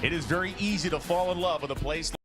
It is very easy to fall in love with a place like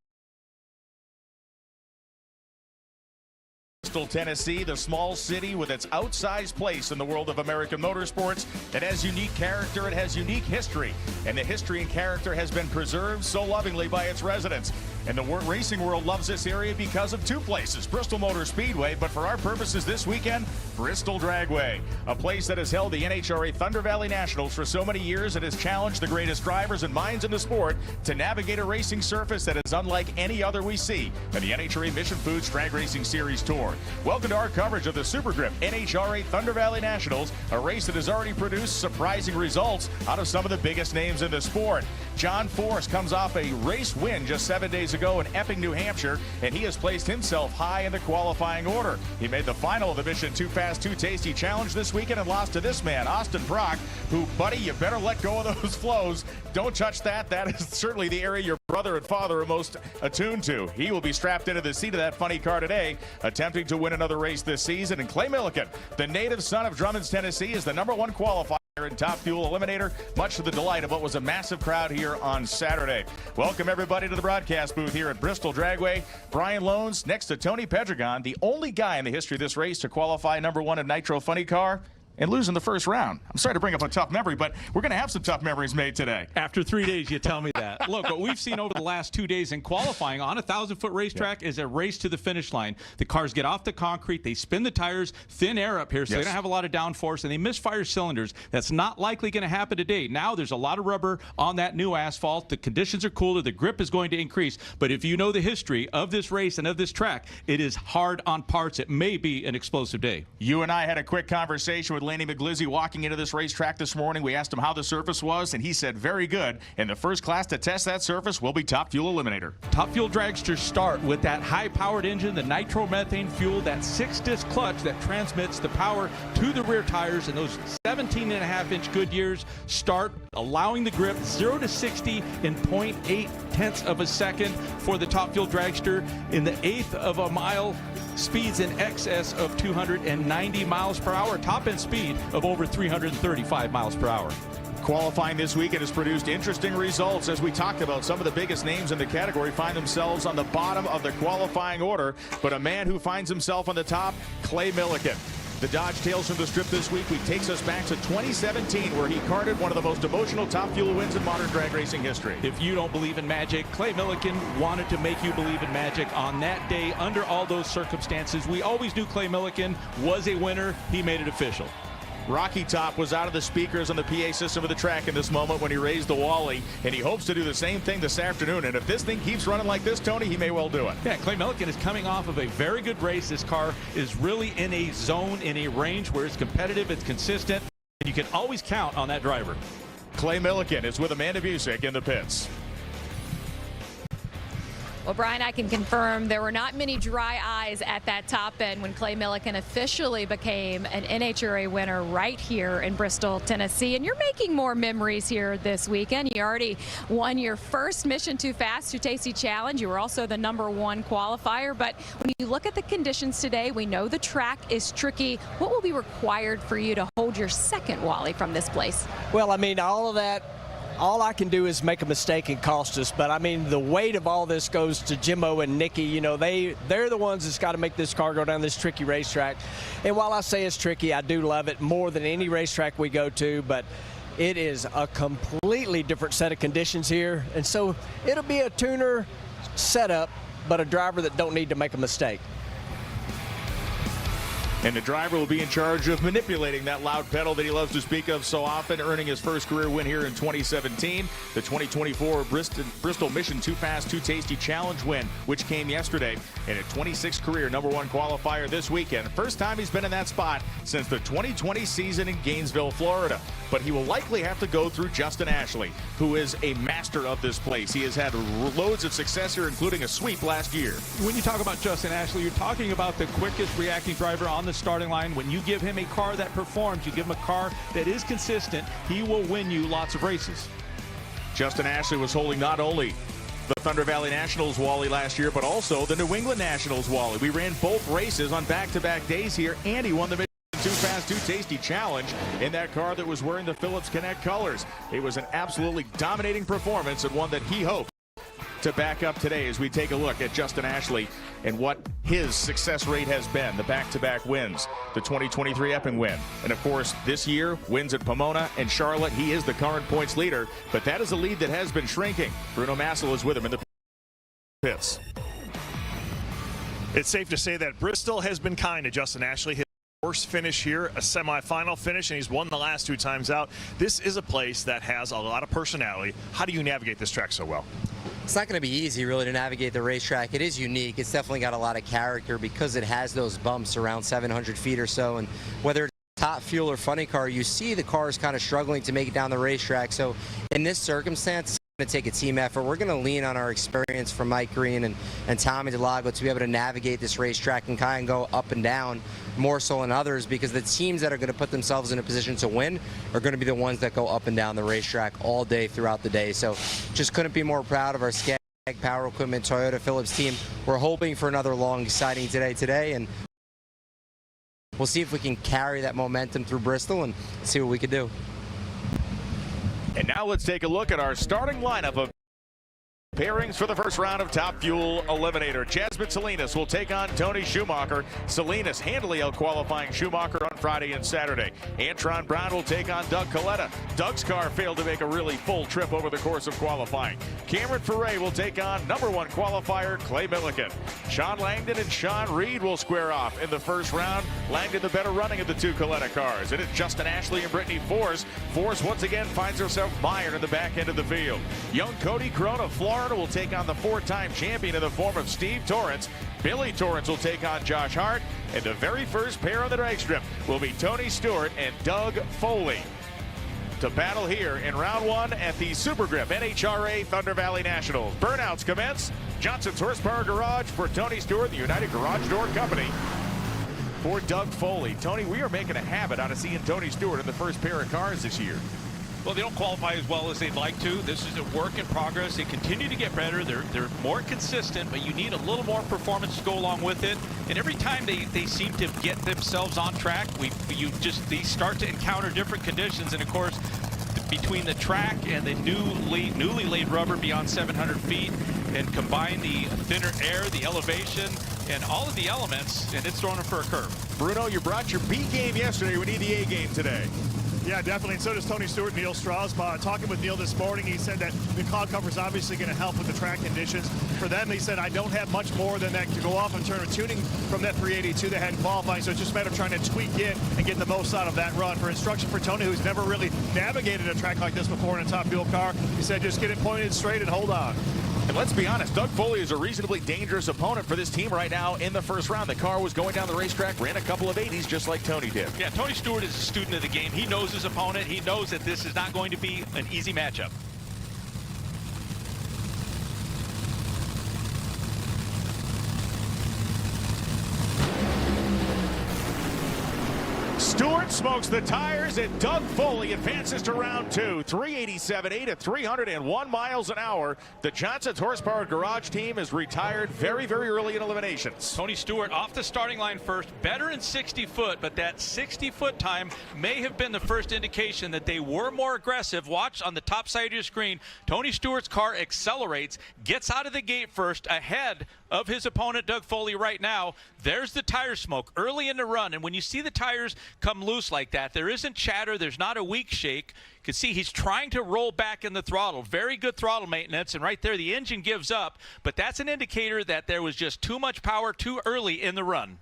Bristol, Tennessee, the small city with its outsized place in the world of American motorsports. It has unique character, it has unique history, and the history and character has been preserved so lovingly by its residents. And the racing world loves this area because of two places, Bristol Motor Speedway, but for our purposes this weekend, Bristol Dragway, a place that has held the NHRA Thunder Valley Nationals for so many years. It has challenged the greatest drivers and minds in the sport to navigate a racing surface that is unlike any other we see in the NHRA Mission Foods Drag Racing Series Tour. Welcome to our coverage of the Super Grip NHRA Thunder Valley Nationals, a race that has already produced surprising results out of some of the biggest names in the sport. John Force comes off a race win just 7 days ago in Epping, New Hampshire, and he has placed himself high in the qualifying order. He made the final of the Mission Too Fast, Too Tasty Challenge this weekend and lost to this man, Austin Brock, who, buddy, you better let go of those flows. Don't touch that. That is certainly the area your brother and father are most attuned to. He will be strapped into the seat of that funny car today, attempting to win another race this season. And Clay Millican, the native son of Drummond's, Tennessee, is the #1 qualifier in Top Fuel Eliminator, much to the delight of what was a massive crowd here on Saturday. Welcome everybody to the broadcast booth here at Bristol Dragway. Brian Loans next to Tony Pedregon, the only guy in the history of this race to qualify #1 in Nitro Funny Car and lose in the first round. I'm sorry to bring up a tough memory, but we're going to have some tough memories made today. After 3 days, you tell me that. Look, what we've seen over the last 2 days in qualifying on a 1,000-foot racetrack is a race to the finish line. The cars get off the concrete, they spin the tires, thin air up here, so they don't have a lot of downforce, and they misfire cylinders. That's not likely going to happen today. Now there's a lot of rubber on that new asphalt. The conditions are cooler. The grip is going to increase. But if you know the history of this race and of this track, it is hard on parts. It may be an explosive day. You and I had a quick conversation with Laney McGlizzy walking into this racetrack this morning. We asked him how the surface was, and he said very good. And the first class to test that surface will be Top Fuel Eliminator. Top Fuel dragsters start with that high-powered engine, the nitromethane fuel, that 6-disc clutch that transmits the power to the rear tires, and those 17.5-inch Goodyears start allowing the grip 0 to 60 in 0.8 tenths of a second for the Top Fuel dragster. In the eighth of a mile, speeds in excess of 290 miles per hour, top-end speed of over 335 miles per hour. Qualifying this weekend has produced interesting results. As we talked about, some of the biggest names in the category find themselves on the bottom of the qualifying order, but a man who finds himself on the top, Clay Millican. The Dodge Tales from the Strip this week takes us back to 2017, where he carded one of the most emotional Top Fuel wins in modern drag racing history. If you don't believe in magic, Clay Millican wanted to make you believe in magic on that day under all those circumstances. We always knew Clay Millican was a winner. He made it official. Rocky Top was out of the speakers on the PA system of the track in this moment when he raised the Wally, and he hopes to do the same thing this afternoon. And if this thing keeps running like this, Tony, he may well do it. Yeah, Clay Millican is coming off of a very good race. This car is really in a zone, in a range where it's competitive, it's consistent, and you can always count on that driver. Clay Millican is with Amanda Busick in the pits. Well, Brian, I can confirm there were not many dry eyes at that top end when Clay Millican officially became an NHRA winner right here in Bristol, Tennessee. And you're making more memories here this weekend. You already won your first Mission Too Fast, Too Tasty Challenge. You were also the #1 qualifier. But when you look at the conditions today, we know the track is tricky. What will be required for you to hold your second Wally from this place? Well, I mean, all of that, all I can do is make a mistake and cost us. But I mean, the weight of all this goes to Jimmo and Nikki. You know, they're the ones that's got to make this car go down this tricky racetrack. And while I say it's tricky, I do love it more than any racetrack we go to. But it is a completely different set of conditions here. And so it'll be a tuner setup, but a driver that don't need to make a mistake. And the driver will be in charge of manipulating that loud pedal that he loves to speak of so often, earning his first career win here in 2017. The 2024 Bristol Mission Too Fast, Too Tasty Challenge win, which came yesterday, and a 26th career #1 qualifier this weekend. First time he's been in that spot since the 2020 season in Gainesville, Florida. But he will likely have to go through Justin Ashley, who is a master of this place. He has had loads of success here, including a sweep last year. When you talk about Justin Ashley, you're talking about the quickest reacting driver on the starting line. When you give him a car that performs, you give him a car that is consistent, he will win you lots of races. Justin Ashley was holding not only the Thunder Valley Nationals Wally last year, but also the New England Nationals Wally. We ran both races on back-to-back days here, and he won the Mission Too Fast, Too Tasty challenge in that car that was wearing the Phillips Connect colors. It was an absolutely dominating performance and one that he hoped to back up today as we take a look at Justin Ashley and what his success rate has been. The back-to-back wins, the 2023 Epping win, and of course this year wins at Pomona and Charlotte. He is the current points leader, but that is a lead that has been shrinking. Bruno Massel is with him in the pits. It's safe to say that Bristol has been kind to Justin Ashley. His worst finish here, a semifinal finish, and he's won the last 2 times out. This is a place that has a lot of personality. How do you navigate this track so well? It's not going to be easy, really, to navigate the racetrack. It is unique. It's definitely got a lot of character because it has those bumps around 700 feet or so. And whether it's top fuel or funny car, you see the cars kind of struggling to make it down the racetrack. So in this circumstance, it's going to take a team effort. We're going to lean on our experience from Mike Green and Tommy DeLago to be able to navigate this racetrack and kind of go up and down more so than others, because the teams that are going to put themselves in a position to win are going to be the ones that go up and down the racetrack all day throughout the day. So just couldn't be more proud of our Skag Power Equipment Toyota Phillips team. We're hoping for another long, exciting today, and we'll see if we can carry that momentum through Bristol and see what we can do. And now let's take a look at our starting lineup of pairings for the first round of Top Fuel Eliminator. Jasmine Salinas will take on Tony Schumacher. Salinas handily out-qualifying Schumacher on Friday and Saturday. Antron Brown will take on Doug Coletta. Doug's car failed to make a really full trip over the course of qualifying. Cameron Ferre will take on #1 qualifier Clay Millican. Sean Langdon and Sean Reed will square off in the first round. Langdon the better running of the 2 Coletta cars. And it's Justin Ashley and Brittany Force. Force once again finds herself mired in the back end of the field. Young Cody Crone of Florida will take on the 4-time champion in the form of Steve Torrance. Billy Torrance will take on Josh Hart. And the very first pair on the drag strip will be Tony Stewart and Doug Foley to battle here in round 1 at the Super Grip NHRA Thunder Valley Nationals. Burnouts commence. Johnson's Horsepower Garage for Tony Stewart, the United Garage Door Company. For Doug Foley. Tony, we are making a habit out of seeing Tony Stewart in the first pair of cars this year. Well, they don't qualify as well as they'd like to. This is a work in progress. They continue to get better. They're more consistent, but you need a little more performance to go along with it. And every time they seem to get themselves on track, they start to encounter different conditions. And of course, between the track and the newly laid rubber beyond 700 feet, and combine the thinner air, the elevation, and all of the elements, and it's thrown them for a curve. Bruno, you brought your B game yesterday. We need the A game today. Yeah, definitely, and so does Tony Stewart, Neil Strasbaugh. Talking with Neil this morning, he said that the cloud cover is obviously going to help with the track conditions. For them, he said, I don't have much more than that to go off in terms of tuning from that 382 they had in qualifying, so it's just a matter of trying to tweak in and get the most out of that run. For instruction for Tony, who's never really navigated a track like this before in a top fuel car, he said, just get it pointed straight and hold on. And let's be honest, Doug Foley is a reasonably dangerous opponent for this team right now in the first round. The car was going down the racetrack, ran a couple of 80s just like Tony did. Yeah, Tony Stewart is a student of the game. He knows his opponent. He knows that this is not going to be an easy matchup. Stewart smokes the tires, and Doug Foley advances to round 2. 387.8 at 301 miles an hour. The Johnson's Horsepower Garage team is retired very, very early in eliminations. Tony Stewart off the starting line first, better in 60 foot, but that 60-foot time may have been the first indication that they were more aggressive. Watch on the top side of your screen. Tony Stewart's car accelerates, gets out of the gate first, ahead of his opponent Doug Foley right now. There's the tire smoke early in the run, and when you see the tires come loose like that, there isn't chatter, there's not a weak shake. You can see he's trying to roll back in the throttle. Very good throttle maintenance, and right there the engine gives up, but that's an indicator that there was just too much power too early in the run.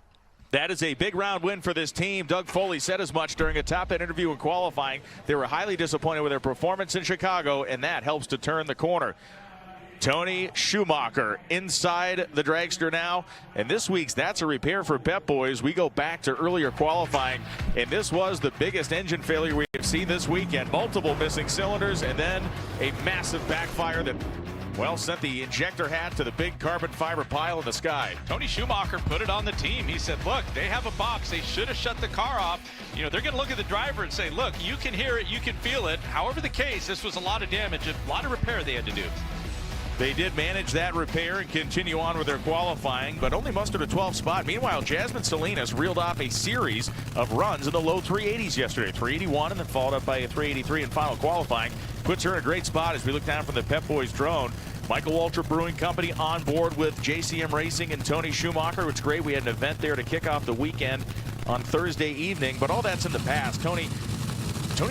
That is a big round win for this team. Doug Foley said as much during a top-end interview in qualifying. They were highly disappointed with their performance in Chicago, and that helps to turn the corner. Tony Schumacher inside the dragster now, and this week's That's a Repair for Pep Boys. We go back to earlier qualifying, and this was the biggest engine failure we have seen this weekend. Multiple missing cylinders, and then a massive backfire that, well, sent the injector hat to the big carbon fiber pile in the sky. Tony Schumacher put it on the team. He said, look, they have a box. They should have shut the car off. You know, they're going to look at the driver and say, look, you can hear it, you can feel it. However the case, this was a lot of damage, a lot of repair they had to do. They did manage that repair and continue on with their qualifying, but only mustered a 12th spot. Meanwhile, Jasmine Salinas reeled off a series of runs in the low 380s yesterday. 381 and then followed up by a 383 in final qualifying. Puts her in a great spot as we look down from the Pep Boys drone. Michael Waltrip Brewing Company on board with JCM Racing and Tony Schumacher. It's great we had an event there to kick off the weekend on Thursday evening, but all that's in the past. Tony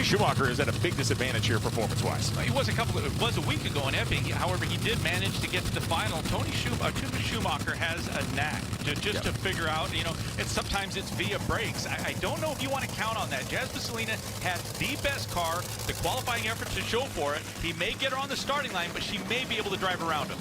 Schumacher is at a big disadvantage here performance-wise. It was a week ago in Epping. However, he did manage to get to the final. Tony Schumacher has a knack to figure out, and sometimes it's via brakes. I don't know if you want to count on that. Jasmine Salinas has the best car, the qualifying efforts to show for it. He may get her on the starting line, but she may be able to drive around him.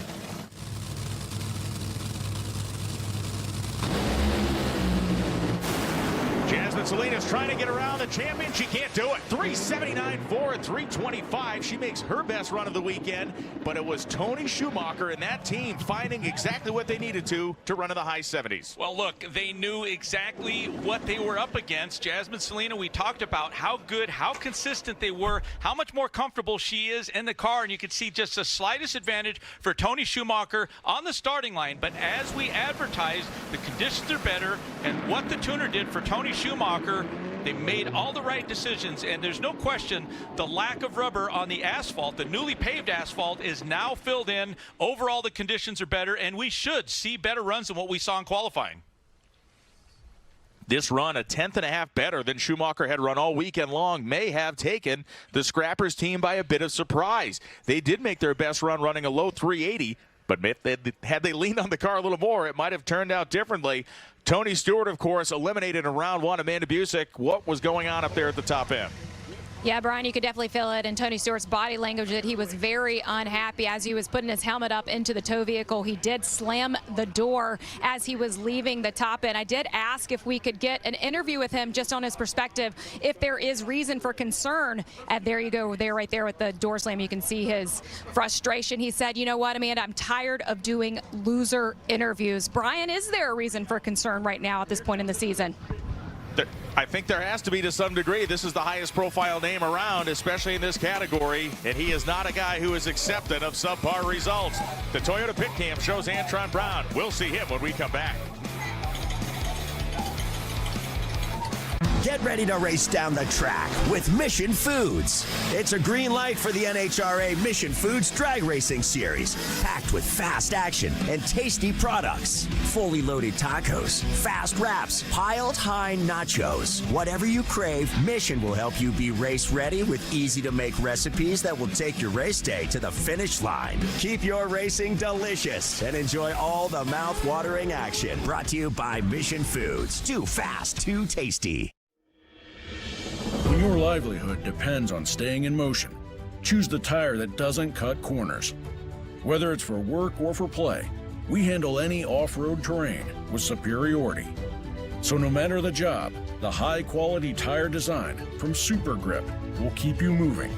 Jasmine Salinas trying to get around the champion. She can't do it. 379.4 at 325. She makes her best run of the weekend, but it was Tony Schumacher and that team finding exactly what they needed to run in the high 70s. Well, look, they knew exactly what they were up against. Jasmine Salinas, we talked about how good, how consistent they were, how much more comfortable she is in the car, and you can see just the slightest advantage for Tony Schumacher on the starting line. But as we advertised, the conditions are better, and what the tuner did for Tony Schumacher, they made all the right decisions, and there's no question the lack of rubber on the asphalt, the newly paved asphalt, is now filled in. Overall, the conditions are better, and we should see better runs than what we saw in qualifying. This run, a 1/10.5 better than Schumacher had run all weekend long, may have taken the Scrappers team by a bit of surprise. They did make their best run running a low 380, but had they leaned on the car a little more, it might have turned out differently. Tony Stewart, of course, eliminated in round one. Amanda Busick, what was going on up there at the top end? Yeah, Brian, you could definitely feel it in Tony Stewart's body language that he was very unhappy as he was putting his helmet up into the tow vehicle. He did slam the door as he was leaving the top end. I did ask if we could get an interview with him just on his perspective, if there is reason for concern. There you go, there, right there with the door slam. You can see his frustration. He said, you know what, Amanda, I'm tired of doing loser interviews. Brian, is there a reason for concern right now at this point in the season? I think there has to be to some degree. This is the highest profile name around, especially in this category, and he is not a guy who is accepting of subpar results. The Toyota Pit Cam shows Antron Brown. We'll see him when we come back. Get ready to race down the track with Mission Foods. It's a green light for the NHRA Mission Foods Drag Racing Series, packed with fast action and tasty products. Fully loaded tacos, fast wraps, piled high nachos. Whatever you crave, Mission will help you be race ready with easy-to-make recipes that will take your race day to the finish line. Keep your racing delicious and enjoy all the mouth-watering action. Brought to you by Mission Foods. Too fast, too tasty. When your livelihood depends on staying in motion, choose the tire that doesn't cut corners. Whether it's for work or for play, we handle any off-road terrain with superiority. So no matter the job, the high-quality tire design from Super Grip will keep you moving.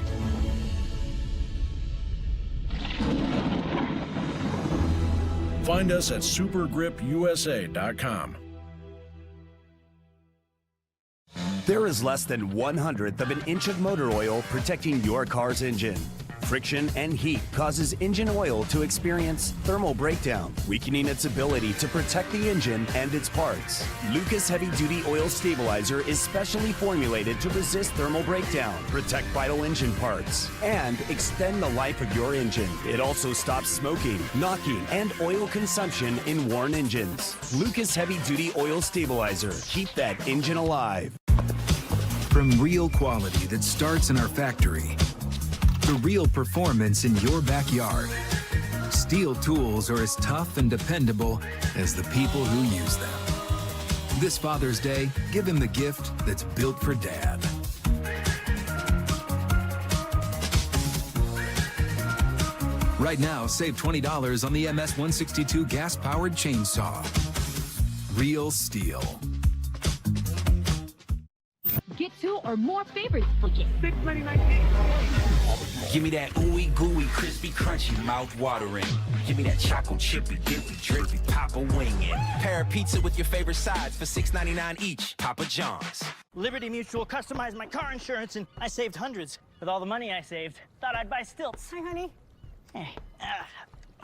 Find us at supergripusa.com. There is less than 1/100th of an inch of motor oil protecting your car's engine. Friction and heat causes engine oil to experience thermal breakdown, weakening its ability to protect the engine and its parts. Lucas Heavy Duty Oil Stabilizer is specially formulated to resist thermal breakdown, protect vital engine parts, and extend the life of your engine. It also stops smoking, knocking, and oil consumption in worn engines. Lucas Heavy Duty Oil Stabilizer. Keep that engine alive. From real quality that starts in our factory to real performance in your backyard, Steel tools are as tough and dependable as the people who use them. This Father's Day, give him the gift that's built for Dad. Right now, save $20 on the MS-162 gas-powered chainsaw. Real Steel. Get 2 or more favorites for just $6.99 each. Give me that ooey gooey, crispy, crunchy, mouth watering. Give me that choco chippy, dippy, drippy, Papa wingin'. Pair of pizza with your favorite sides for $6.99 each. Papa John's. Liberty Mutual customized my car insurance and I saved hundreds. With all the money I saved, thought I'd buy stilts. Hi, honey. Hey.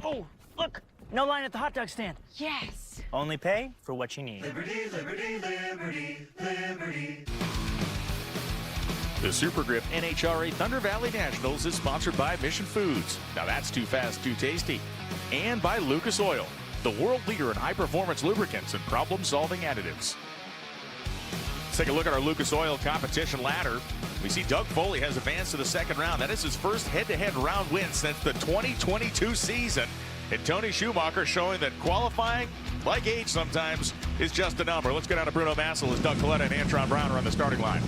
Oh, look, no line at the hot dog stand. Yes. Only pay for what you need. Liberty, liberty, liberty, liberty. The Super Grip NHRA Thunder Valley Nationals is sponsored by Mission Foods. Now that's too fast, too tasty. And by Lucas Oil, the world leader in high-performance lubricants and problem-solving additives. Let's take a look at our Lucas Oil competition ladder. We see Doug Foley has advanced to the second round. That is his first head-to-head round win since the 2022 season. And Tony Schumacher showing that qualifying, like age sometimes, is just a number. Let's go down to Bruno Massel as Doug Coletta and Antron Brown are on the starting line.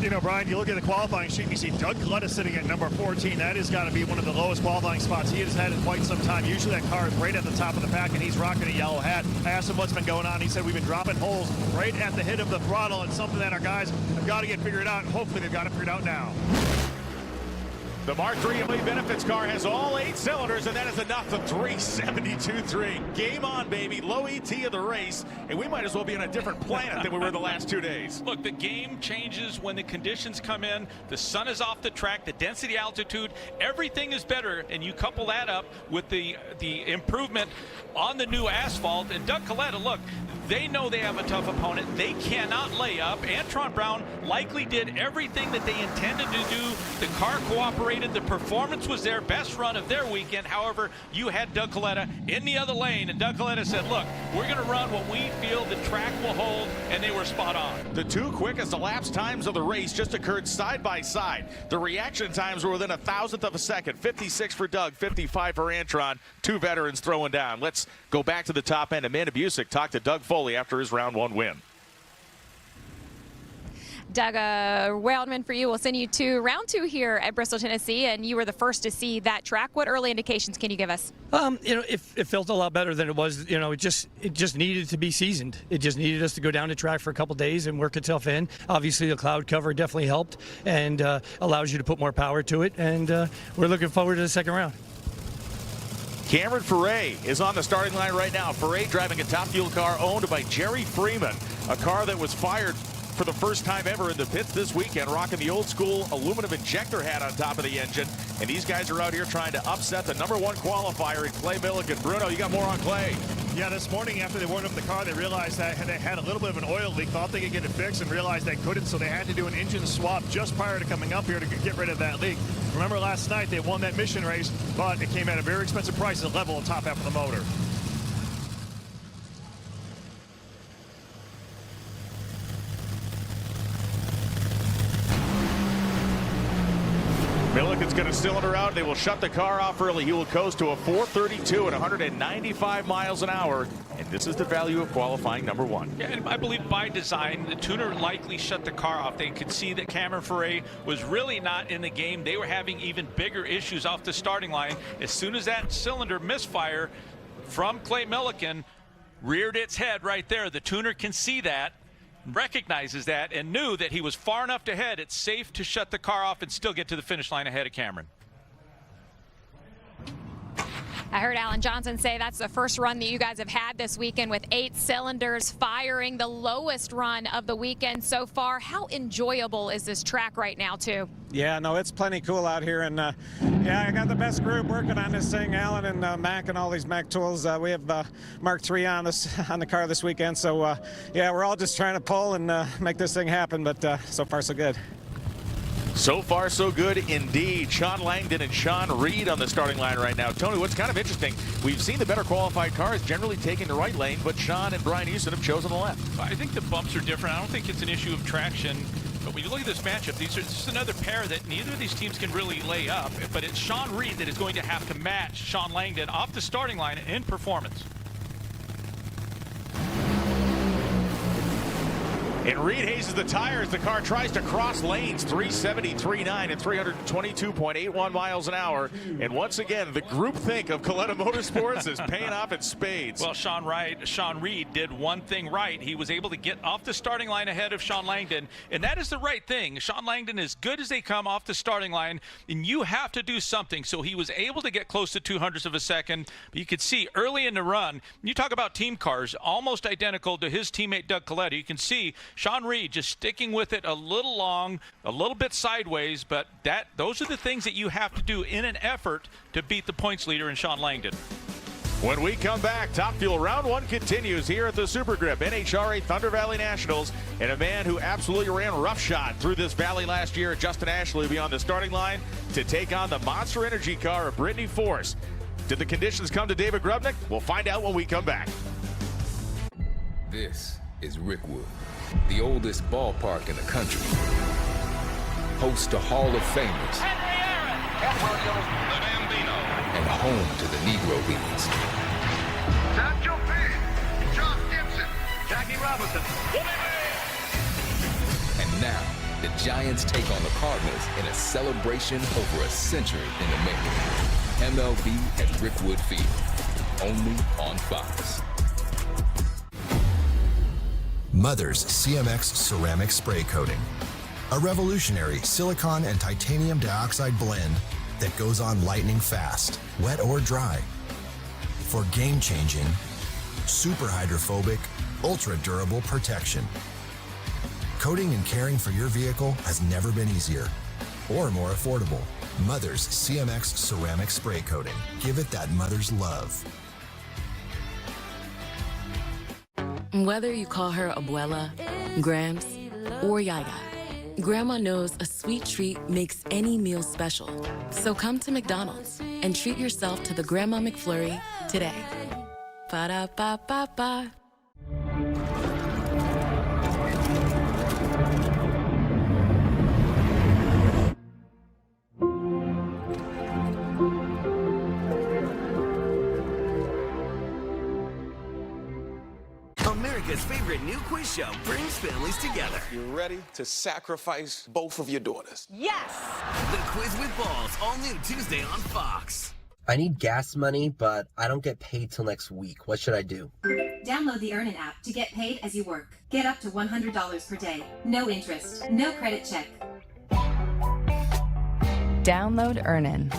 You know, Brian, you look at the qualifying sheet, you see Doug Coletta sitting at number 14. That has got to be one of the lowest qualifying spots he has had in quite some time. Usually that car is right at the top of the pack, and he's rocking a yellow hat. I asked him what's been going on. He said we've been dropping holes right at the hit of the throttle, and something that our guys have got to get figured out. Hopefully they've got it figured out now. The Mark III Employee Benefits car has all 8 cylinders, and that is enough to 372.3. Game on, baby. Low ET of the race, and we might as well be on a different planet than we were the last 2 days. Look, the game changes when the conditions come in. The sun is off the track, the density, altitude, everything is better, and you couple that up with the improvement on the new asphalt. And Doug Coletta, look, they know they have a tough opponent. They cannot lay up. Antron Brown likely did everything that they intended to do. The car cooperated. The performance was their best run of their weekend. However, you had Doug Coletta in the other lane, and Doug Coletta said, look, we're going to run what we feel the track will hold, and they were spot on. The 2 quickest elapsed times of the race just occurred side by side. The reaction times were within 1,000th of a second. 56 for Doug, 55 for Antron. 2 veterans throwing down. Let's go back to the top end. Amanda Busick talked to Doug Foley after his round 1 win. Doug, Wildman for you. We'll send you to round 2 here at Bristol, Tennessee, and you were the first to see that track. What early indications can you give us? It felt a lot better than it was. It just needed to be seasoned. It just needed us to go down the track for a couple days and work itself in. Obviously, the cloud cover definitely helped and allows you to put more power to it. And we're looking forward to the second round. Cameron Foray is on the starting line right now. Foray driving a Top Fuel car owned by Jerry Freeman, a car that was fired for the first time ever in the pits this weekend, rocking the old school aluminum injector hat on top of the engine. And these guys are out here trying to upset the #1 qualifier in Clay Millican. Bruno, you got more on Clay. Yeah, this morning after they warmed up the car, they realized that they had a little bit of an oil leak, thought they could get it fixed, and realized they couldn't, so they had to do an engine swap just prior to coming up here to get rid of that leak. Remember last night they won that mission race, but it came at a very expensive price to level the top half of the motor. Millican's going to cylinder out. They will shut the car off early. He will coast to a 432 at 195 miles an hour. And this is the value of qualifying #1. Yeah, and I believe by design, the tuner likely shut the car off. They could see that Cameron Foray was really not in the game. They were having even bigger issues off the starting line. As soon as that cylinder misfire from Clay Millican reared its head right there, the tuner can see that, recognizes that, and knew that he was far enough ahead. It's safe to shut the car off and still get to the finish line ahead of Cameron. I heard Alan Johnson say that's the first run that you guys have had this weekend with 8 cylinders firing, the lowest run of the weekend so far. How enjoyable is this track right now, too? Yeah, no, it's plenty cool out here, and yeah, I got the best group working on this thing, Alan and Mac and all these Mac tools. We have Mark III on the car this weekend, so yeah, we're all just trying to pull and make this thing happen, but so far so good. So far, so good indeed. Sean Langdon and Sean Reed on the starting line right now. Tony, what's kind of interesting, we've seen the better qualified cars generally taking the right lane, but Sean and Brian Houston have chosen the left. I think the bumps are different. I don't think it's an issue of traction. But when you look at this matchup, this is another pair that neither of these teams can really lay up. But it's Sean Reed that is going to have to match Sean Langdon off the starting line in performance. And Reed hazes the tires. The car tries to cross lanes. 373.9 and 322.81 miles an hour. And once again, the groupthink of Coletta Motorsports is paying off in spades. Well, Sean Reed did one thing right. He was able to get off the starting line ahead of Sean Langdon, and that is the right thing. Sean Langdon is good as they come off the starting line, and you have to do something. So he was able to get close to 200ths of a second. But you could see early in the run, you talk about team cars, almost identical to his teammate Doug Coletta. You can see Sean Reed just sticking with it a little long, a little bit sideways, but those are the things that you have to do in an effort to beat the points leader in Sean Langdon. When we come back, Top Fuel Round 1 continues here at the Super Grip NHRA Thunder Valley Nationals. And a man who absolutely ran roughshod through this valley last year, Justin Ashley, will be on the starting line to take on the Monster Energy car of Brittany Force. Did the conditions come to David Grubnick? We'll find out when we come back. This is Rickwood, the oldest ballpark in the country. Host to Hall of Famers. And home to the Negro Leagues. Satchel Paige, Josh Gibson, Jackie Robinson. And now, the Giants take on the Cardinals in a celebration over a century in the making. MLB at Rickwood Field, only on Fox. Mother's CMX Ceramic Spray Coating. A revolutionary silicon and titanium dioxide blend that goes on lightning fast, wet or dry. For game-changing, super hydrophobic, ultra-durable protection. Coating and caring for your vehicle has never been easier or more affordable. Mother's CMX Ceramic Spray Coating. Give it that mother's love. Whether you call her Abuela, Gramps, or Yaya, Grandma knows a sweet treat makes any meal special. So come to McDonald's and treat yourself to the Grandma McFlurry today. Ba-da-ba-ba-ba. America's favorite new quiz show brings families together. You ready to sacrifice both of your daughters? Yes! The Quiz with Balls, all new Tuesday on Fox. I need gas money, but I don't get paid till next week. What should I do? Download the Earnin app to get paid as you work. Get up to $100 per day. No interest, no credit check. Download Earnin.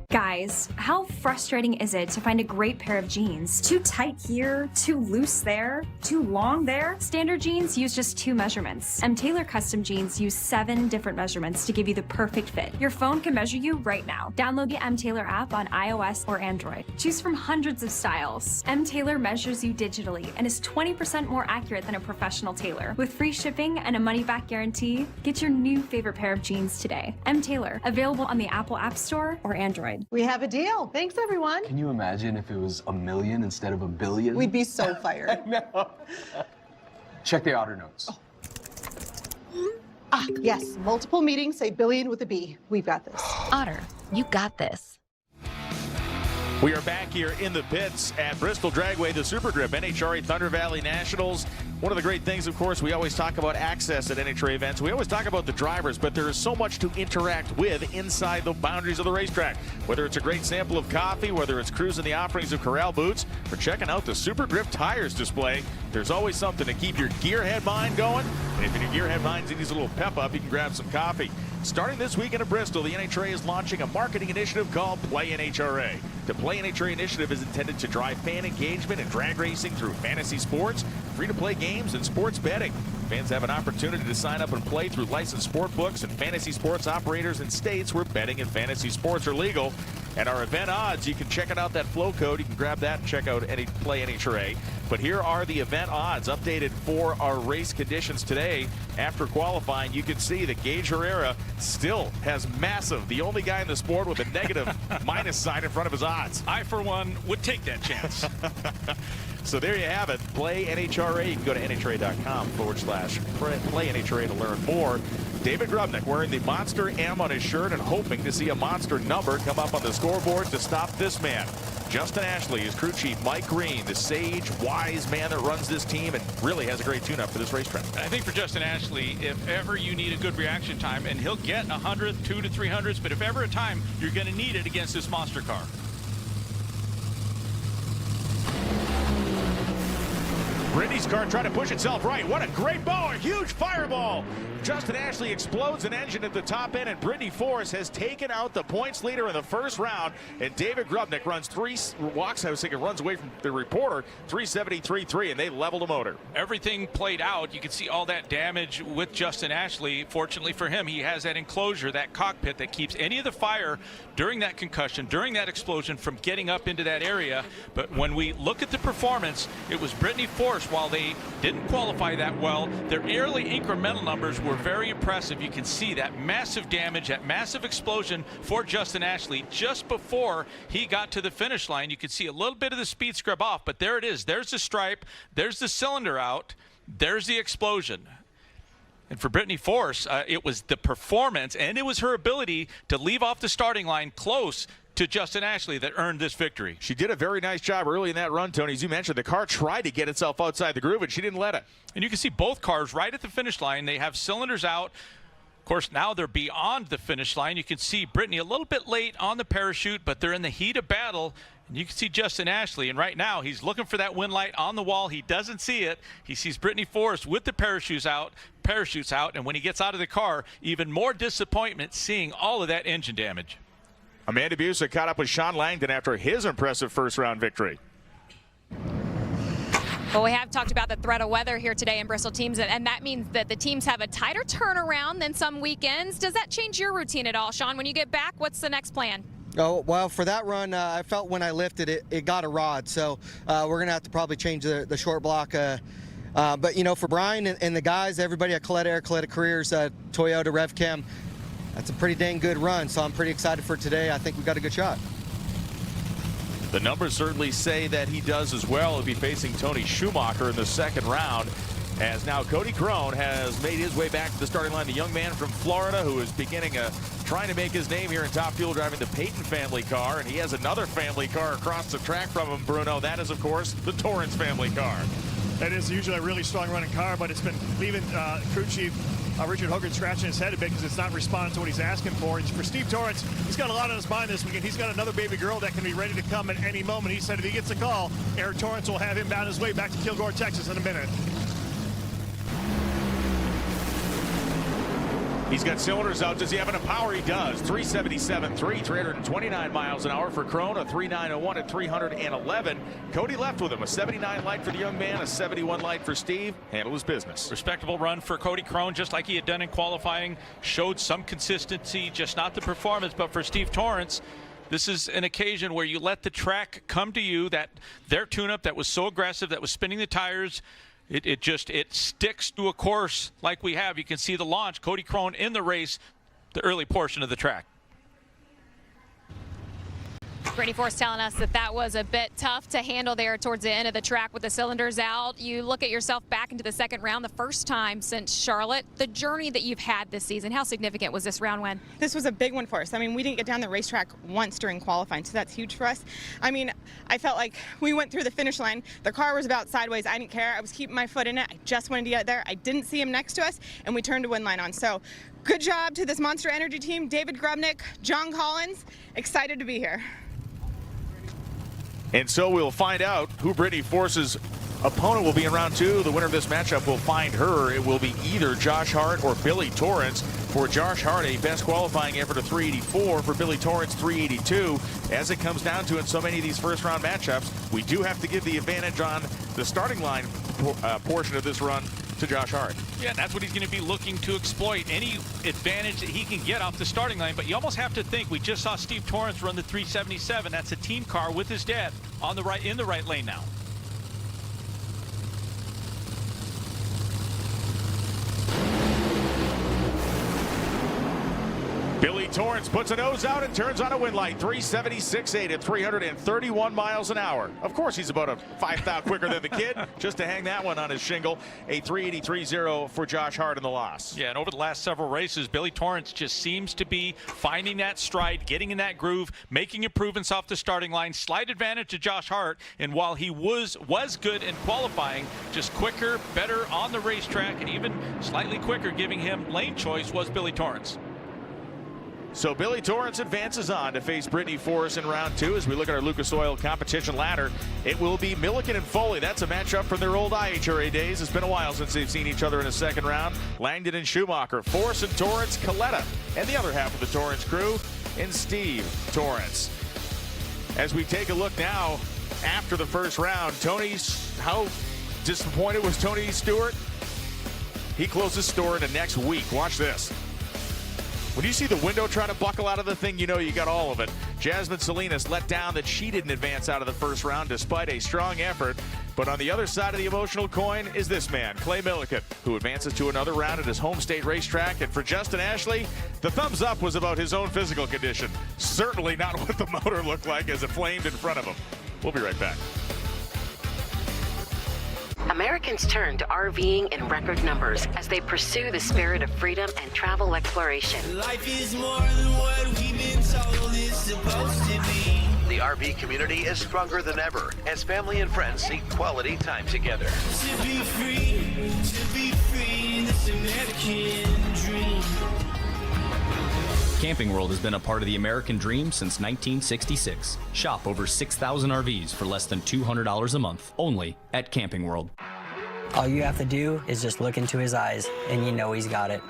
Guys, how frustrating is it to find a great pair of jeans? Too tight here, too loose there, too long there? Standard jeans use just 2 measurements. Taylor Custom Jeans use 7 different measurements to give you the perfect fit. Your phone can measure you right now. Download the Taylor app on iOS or Android. Choose from hundreds of styles. Taylor measures you digitally and is 20% more accurate than a professional tailor. With free shipping and a money-back guarantee, get your new favorite pair of jeans today. Taylor, available on the Apple App Store or Android. We have a deal. Thanks, everyone. Can you imagine if it was $1 million instead of $1 billion? We'd be so fired. No. Check the outer notes. Ah, yes. Multiple meetings say billion with a B. We've got this. Otter, you got this. We are back here in the pits at Bristol Dragway, the Super Grip NHRA Thunder Valley Nationals. One of the great things, of course, we always talk about access at NHRA events. We always talk about the drivers, but there is so much to interact with inside the boundaries of the racetrack. Whether it's a great sample of coffee, whether it's cruising the offerings of Corral boots, or checking out the Super Grip tires display, there's always something to keep your gearhead mind going. And if your gearhead mind needs a little pep up, you can grab some coffee. Starting this weekend at Bristol, the NHRA is launching a marketing initiative called Play NHRA. The Play NHRA initiative is intended to drive fan engagement and drag racing through fantasy sports, free-to-play games, and sports betting. Fans have an opportunity to sign up and play through licensed sport books and fantasy sports operators in states where betting and fantasy sports are legal. And our event odds, you can check it out, that flow code. You can grab that and check out Play NHRA. But here are the event odds updated for our race conditions today. After qualifying, you can see that Gage Herrera still has massive, the only guy in the sport with a negative minus sign in front of his odds. I, for one, would take that chance. So there you have it. Play NHRA. You can go to nhra.com/Play NHRA to learn more. David Grubnick wearing the Monster M on his shirt and hoping to see a monster number come up on the scoreboard to stop this man. Justin Ashley, his crew chief, Mike Green, the sage, wise man that runs this team and really has a great tune-up for this racetrack. I think for Justin Ashley, if ever you need a good reaction time, and he'll get 100, 2 to 300s, but if ever a time you're going to need it against this monster car. Brittany's car trying to push itself right. What a great ball, a huge fireball. Justin Ashley explodes an engine at the top end, and Brittany Force has taken out the points leader in the first round. And David Grubnick runs runs away from the reporter, 373.3, and they leveled the motor. Everything played out. You can see all that damage with Justin Ashley. Fortunately for him, he has that enclosure, that cockpit that keeps any of the fire during that concussion, during that explosion, from getting up into that area. But when we look at the performance, it was Brittany Force. While they didn't qualify that well, their early incremental numbers were very impressive. You can see that massive damage, that massive explosion for Justin Ashley just before he got to the finish line. You can see a little bit of the speed scrub off, but there it is. There's the stripe, there's the cylinder out, there's the explosion. And for Brittany Force, it was the performance, and it was her ability to leave off the starting line close to Justin Ashley that earned this victory. She did a very nice job early in that run, Tony. As you mentioned, the car tried to get itself outside the groove, and she didn't let it. And you can see both cars right at the finish line. They have cylinders out. Of course, now they're beyond the finish line. You can see Brittany a little bit late on the parachute, but they're in the heat of battle. And you can see Justin Ashley, and right now he's looking for that wind light on the wall. He doesn't see it. He sees Brittany Force with the parachutes out, and when he gets out of the car, even more disappointment seeing all of that engine damage. Amanda Busa caught up with Sean Langdon after his impressive first-round victory. Well, we have talked about the threat of weather here today in Bristol teams, and that means that the teams have a tighter turnaround than some weekends. Does that change your routine at all, Sean? When you get back, what's the next plan? Oh, well, for that run, I felt when I lifted it, it got a rod. So we're going to have to probably change the short block. But, you know, for Brian and the guys, everybody at Coletta Air, Coletta Careers, Toyota, RevChem, that's a pretty dang good run. So I'm pretty excited for today. I think we've got a good shot. The numbers certainly say that he does as well. He'll be facing Tony Schumacher in the second round, as now Cody Crone has made his way back to the starting line. The young man from Florida who is trying to make his name here in Top Fuel, driving the Peyton family car, and he has another family car across the track from him, Bruno. That is, of course, the Torrance family car. That is usually a really strong running car, but it's been leaving crew chief Richard Hogan scratching his head a bit because it's not responding to what he's asking for. And for Steve Torrance, he's got a lot on his mind this weekend. He's got another baby girl that can be ready to come at any moment. He said if he gets a call, Eric Torrance will have him down his way back to Kilgore, Texas in a minute. He's got cylinders out. Does he have enough power? He does. 377.3, 329 miles an hour for Crone, a 3.901 at 311. Cody left with him. A 79 light for the young man, a 71 light for Steve. Handle his business. Respectable run for Cody Crone, just like he had done in qualifying. Showed some consistency, just not the performance. But for Steve Torrance, this is an occasion where you let the track come to you. That their tune-up that was so aggressive, that was spinning the tires, it sticks to a course like we have. You can see the launch, Cody Crone in the race, the early portion of the track. Brittany Force telling us that was a bit tough to handle there towards the end of the track with the cylinders out. You look at yourself back into the second round, the first time since Charlotte. The journey that you've had this season, how significant was this round win? This was a big one for us. I mean, we didn't get down the racetrack once during qualifying, so that's huge for us. I mean, I felt like we went through the finish line. The car was about sideways. I didn't care. I was keeping my foot in it. I just wanted to get there. I didn't see him next to us, and we turned a win line on. So good job to this Monster Energy team, David Grubnick, John Collins. Excited to be here. And so we'll find out who Brittany Force's opponent will be in round two. The winner of this matchup will find her. It will be either Josh Hart or Billy Torrance. For Josh Hart, a best qualifying effort of 384. For Billy Torrance, 382. As it comes down to in so many of these first round matchups, we do have to give the advantage on the starting line portion of this run to Josh Hart. Yeah, that's what he's going to be looking to exploit, any advantage that he can get off the starting line. But you almost have to think, we just saw Steve Torrance run the 377. That's a team car with his dad on the right, in the right lane now. Billy Torrance puts a nose out and turns on a wind light. 376.8 at 331 miles an hour. Of course, he's about a 5th thou quicker than the kid, just to hang that one on his shingle. A 383.0 for Josh Hart in the loss. Yeah, and over the last several races, Billy Torrance just seems to be finding that stride, getting in that groove, making improvements off the starting line. Slight advantage to Josh Hart, and while he was good in qualifying, just quicker, better on the racetrack, and even slightly quicker, giving him lane choice, was Billy Torrance. So Billy Torrance advances on to face Brittany Forrest in round 2. As we look at our Lucas Oil competition ladder, it will be Milliken and Foley. That's a matchup from their old IHRA days. It's been a while since they've seen each other in a second round. Langdon and Schumacher, Forrest and Torrance, Coletta, and the other half of the Torrance crew, and Steve Torrance. As we take a look now after the first round, how disappointed was Tony Stewart? He closes store into next week. Watch this. When you see the window try to buckle out of the thing, you know you got all of it. Jasmine Salinas let down that she didn't advance out of the first round despite a strong effort. But on the other side of the emotional coin is this man, Clay Milliken, who advances to another round at his home state racetrack. And for Justin Ashley, the thumbs up was about his own physical condition. Certainly not what the motor looked like as it flamed in front of him. We'll be right back. Americans turn to RVing in record numbers as they pursue the spirit of freedom and travel exploration. Life is more than what we've been told it's supposed to be. The RV community is stronger than ever as family and friends seek quality time together. To be free, this American dream. Camping World has been a part of the American dream since 1966. Shop over 6,000 RVs for less than $200 a month, only at Camping World. All you have to do is just look into his eyes, and you know he's got it.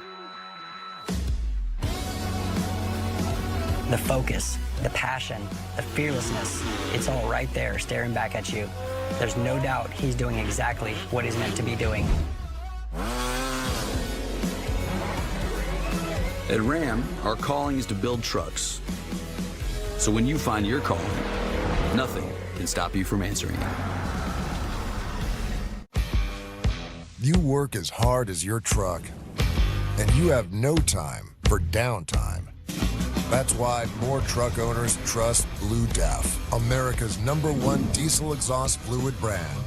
The focus, the passion, the fearlessness, it's all right there staring back at you. There's no doubt he's doing exactly what he's meant to be doing. At Ram, our calling is to build trucks. So when you find your calling, nothing can stop you from answering it. You work as hard as your truck, and you have no time for downtime. That's why more truck owners trust Blue Def, America's #1 diesel exhaust fluid brand.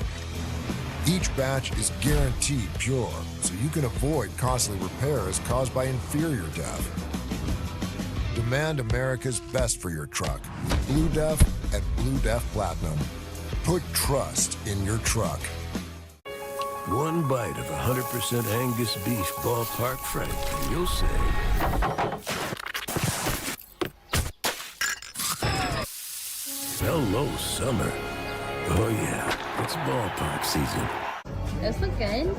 Each batch is guaranteed pure, so you can avoid costly repairs caused by inferior DEF. Demand America's best for your truck. Blue Def at Blue Def Platinum. Put trust in your truck. One bite of 100% Angus beef ballpark frank, and you'll say, hello, summer. Oh yeah, it's ballpark season. Those look good.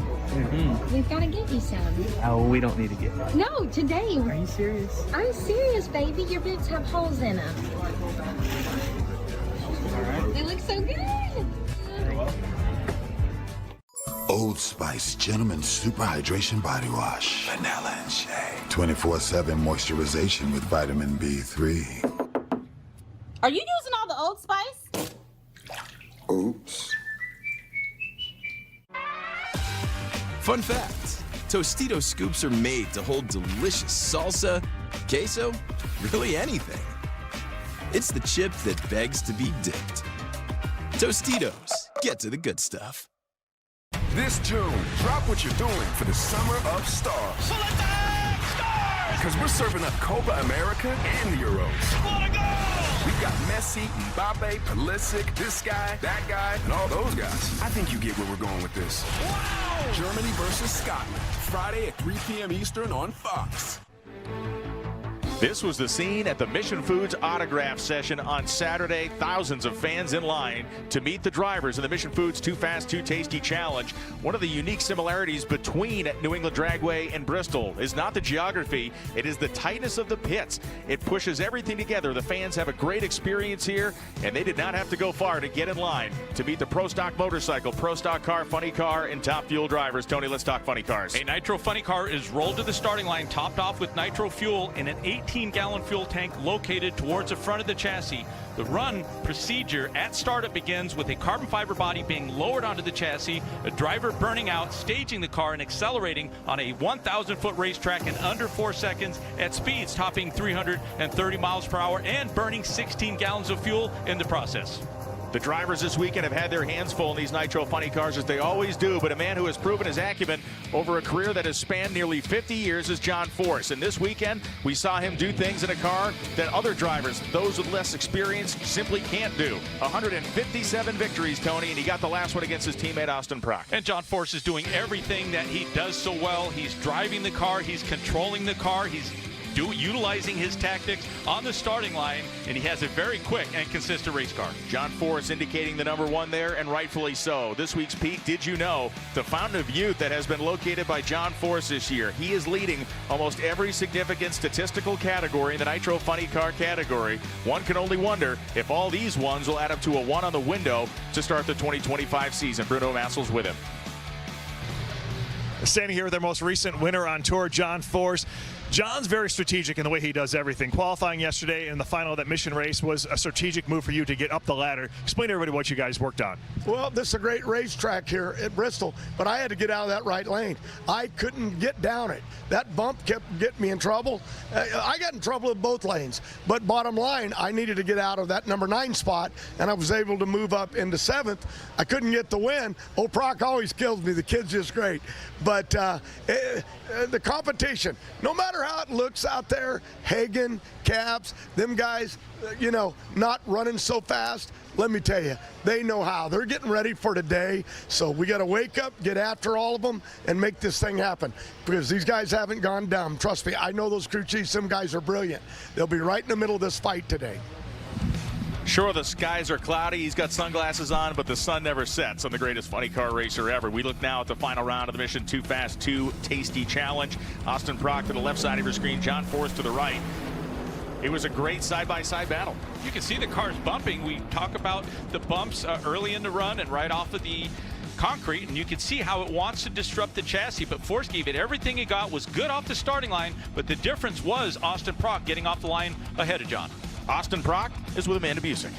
We've got to get you some. Oh, we don't need to get one. No, today. Are you serious? I'm serious, baby. Your boots have holes in them. All right. They look so good. Old Spice Gentleman Super Hydration Body Wash. Vanilla and shea. 24/7 moisturization with vitamin B3. Are you using all the Old Spice? Oops. Fun fact, Tostito scoops are made to hold delicious salsa, queso, really anything. It's the chip that begs to be dipped. Tostitos, get to the good stuff. This June, drop what you're doing for the Summer of Stars. Because we're serving up Copa America and the Euros. We've got Messi, Mbappe, Pulisic, this guy, that guy, and all those guys. I think you get where we're going with this. Wow! Germany versus Scotland, Friday at 3 p.m. Eastern on Fox. This was the scene at the Mission Foods autograph session on Saturday. Thousands of fans in line to meet the drivers in the Mission Foods Too Fast, Too Tasty Challenge. One of the unique similarities between New England Dragway and Bristol is not the geography, it is the tightness of the pits. It pushes everything together. The fans have a great experience here, and they did not have to go far to get in line to meet the Pro Stock Motorcycle, Pro Stock Car, Funny Car, and Top Fuel drivers. Tony, let's talk funny cars. A Nitro Funny Car is rolled to the starting line, topped off with nitro fuel in an 18-gallon fuel tank located towards the front of the chassis. The run procedure at startup begins with a carbon fiber body being lowered onto the chassis, a driver burning out, staging the car, and accelerating on a 1,000-foot racetrack in under 4 seconds at speeds topping 330 miles per hour and burning 16 gallons of fuel in the process. The drivers this weekend have had their hands full in these Nitro Funny Cars, as they always do, but a man who has proven his acumen over a career that has spanned nearly 50 years is John Force. And this weekend, we saw him do things in a car that other drivers, those with less experience, simply can't do. 157 victories, Tony, and he got the last one against his teammate Austin Prock. And John Force is doing everything that he does so well. He's driving the car, he's controlling the car, he's utilizing his tactics on the starting line, and he has a very quick and consistent race car. John Force indicating the number 1 there, and rightfully so. This week's Peak, did you know, the fountain of youth that has been located by John Force this year. He is leading almost every significant statistical category in the Nitro Funny Car category. One can only wonder if all these ones will add up to a 1 on the window to start the 2025 season. Bruno Massel's with him. Standing here with their most recent winner on tour, John Force. John's very strategic in the way he does everything. Qualifying yesterday in the final of that mission race was a strategic move for you to get up the ladder. Explain to everybody what you guys worked on. Well, this is a great racetrack here at Bristol, but I had to get out of that right lane. I couldn't get down it. That bump kept getting me in trouble. I got in trouble with both lanes, but bottom line, I needed to get out of that number 9 spot, and I was able to move up into 7th. I couldn't get the win. Old Proc always kills me. The kid's just great. But the competition, no matter how it looks out there, Hagen, Caps, them guys, you know, not running so fast, let me tell you, they know how. They're getting ready for today, so we got to wake up, get after all of them, and make this thing happen, because these guys haven't gone down. Trust me, I know those crew chiefs, some guys are brilliant. They'll be right in the middle of this fight today. Sure, the skies are cloudy. He's got sunglasses on, but the sun never sets on the greatest funny car racer ever. We look now at the final round of the Mission Too Fast, Too Tasty Challenge. Austin Prock to the left side of your screen, John Force to the right. It was a great side-by-side battle. You can see the cars bumping. We talk about the bumps early in the run and right off of the concrete, and you can see how it wants to disrupt the chassis, but Force gave it everything he got, was good off the starting line, but the difference was Austin Prock getting off the line ahead of John. Austin Prock is with Amanda Busick.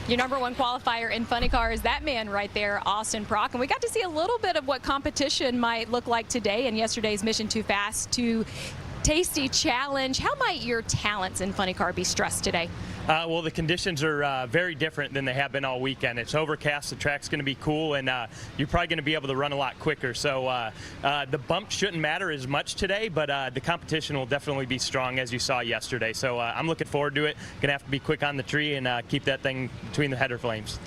Your number 1 qualifier in funny cars, that man right there, Austin Prock. And we got to see a little bit of what competition might look like today in yesterday's Mission Too Fast, Too Tasty Challenge. How might your talents in funny car be stressed today? Well, the conditions are very different than they have been all weekend. It's overcast, the track's going to be cool, and you're probably going to be able to run a lot quicker. So the bump shouldn't matter as much today, but the competition will definitely be strong, as you saw yesterday. So I'm looking forward to it. Going to have to be quick on the tree and keep that thing between the header flames.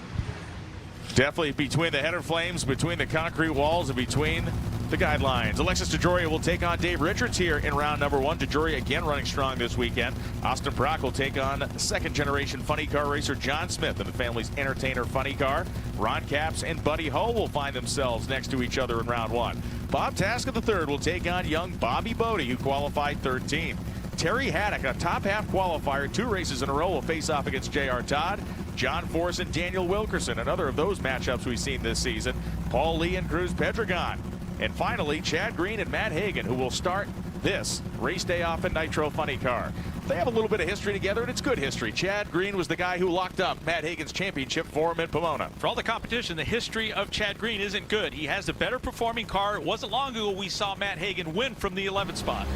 Definitely between the header flames, between the concrete walls, and between the guidelines. Alexis DeJoria will take on Dave Richards here in round number 1. DeJoria again running strong this weekend. Austin Prock will take on second-generation funny car racer John Smith in the family's entertainer funny car. Ron Capps and Buddy Ho will find themselves next to each other in round 1. Bob Taskett III will take on young Bobby Bodie, who qualified 13th. Terry Haddock, a top-half qualifier, 2 races in a row, will face off against J.R. Todd. John Force and Daniel Wilkerson, another of those matchups we've seen this season. Paul Lee and Cruz Pedregon. And finally, Chad Green and Matt Hagan, who will start this race day off in Nitro Funny Car. They have a little bit of history together, and it's good history. Chad Green was the guy who locked up Matt Hagan's championship for him in Pomona. For all the competition, the history of Chad Green isn't good. He has a better performing car. It wasn't long ago we saw Matt Hagan win from the 11th spot.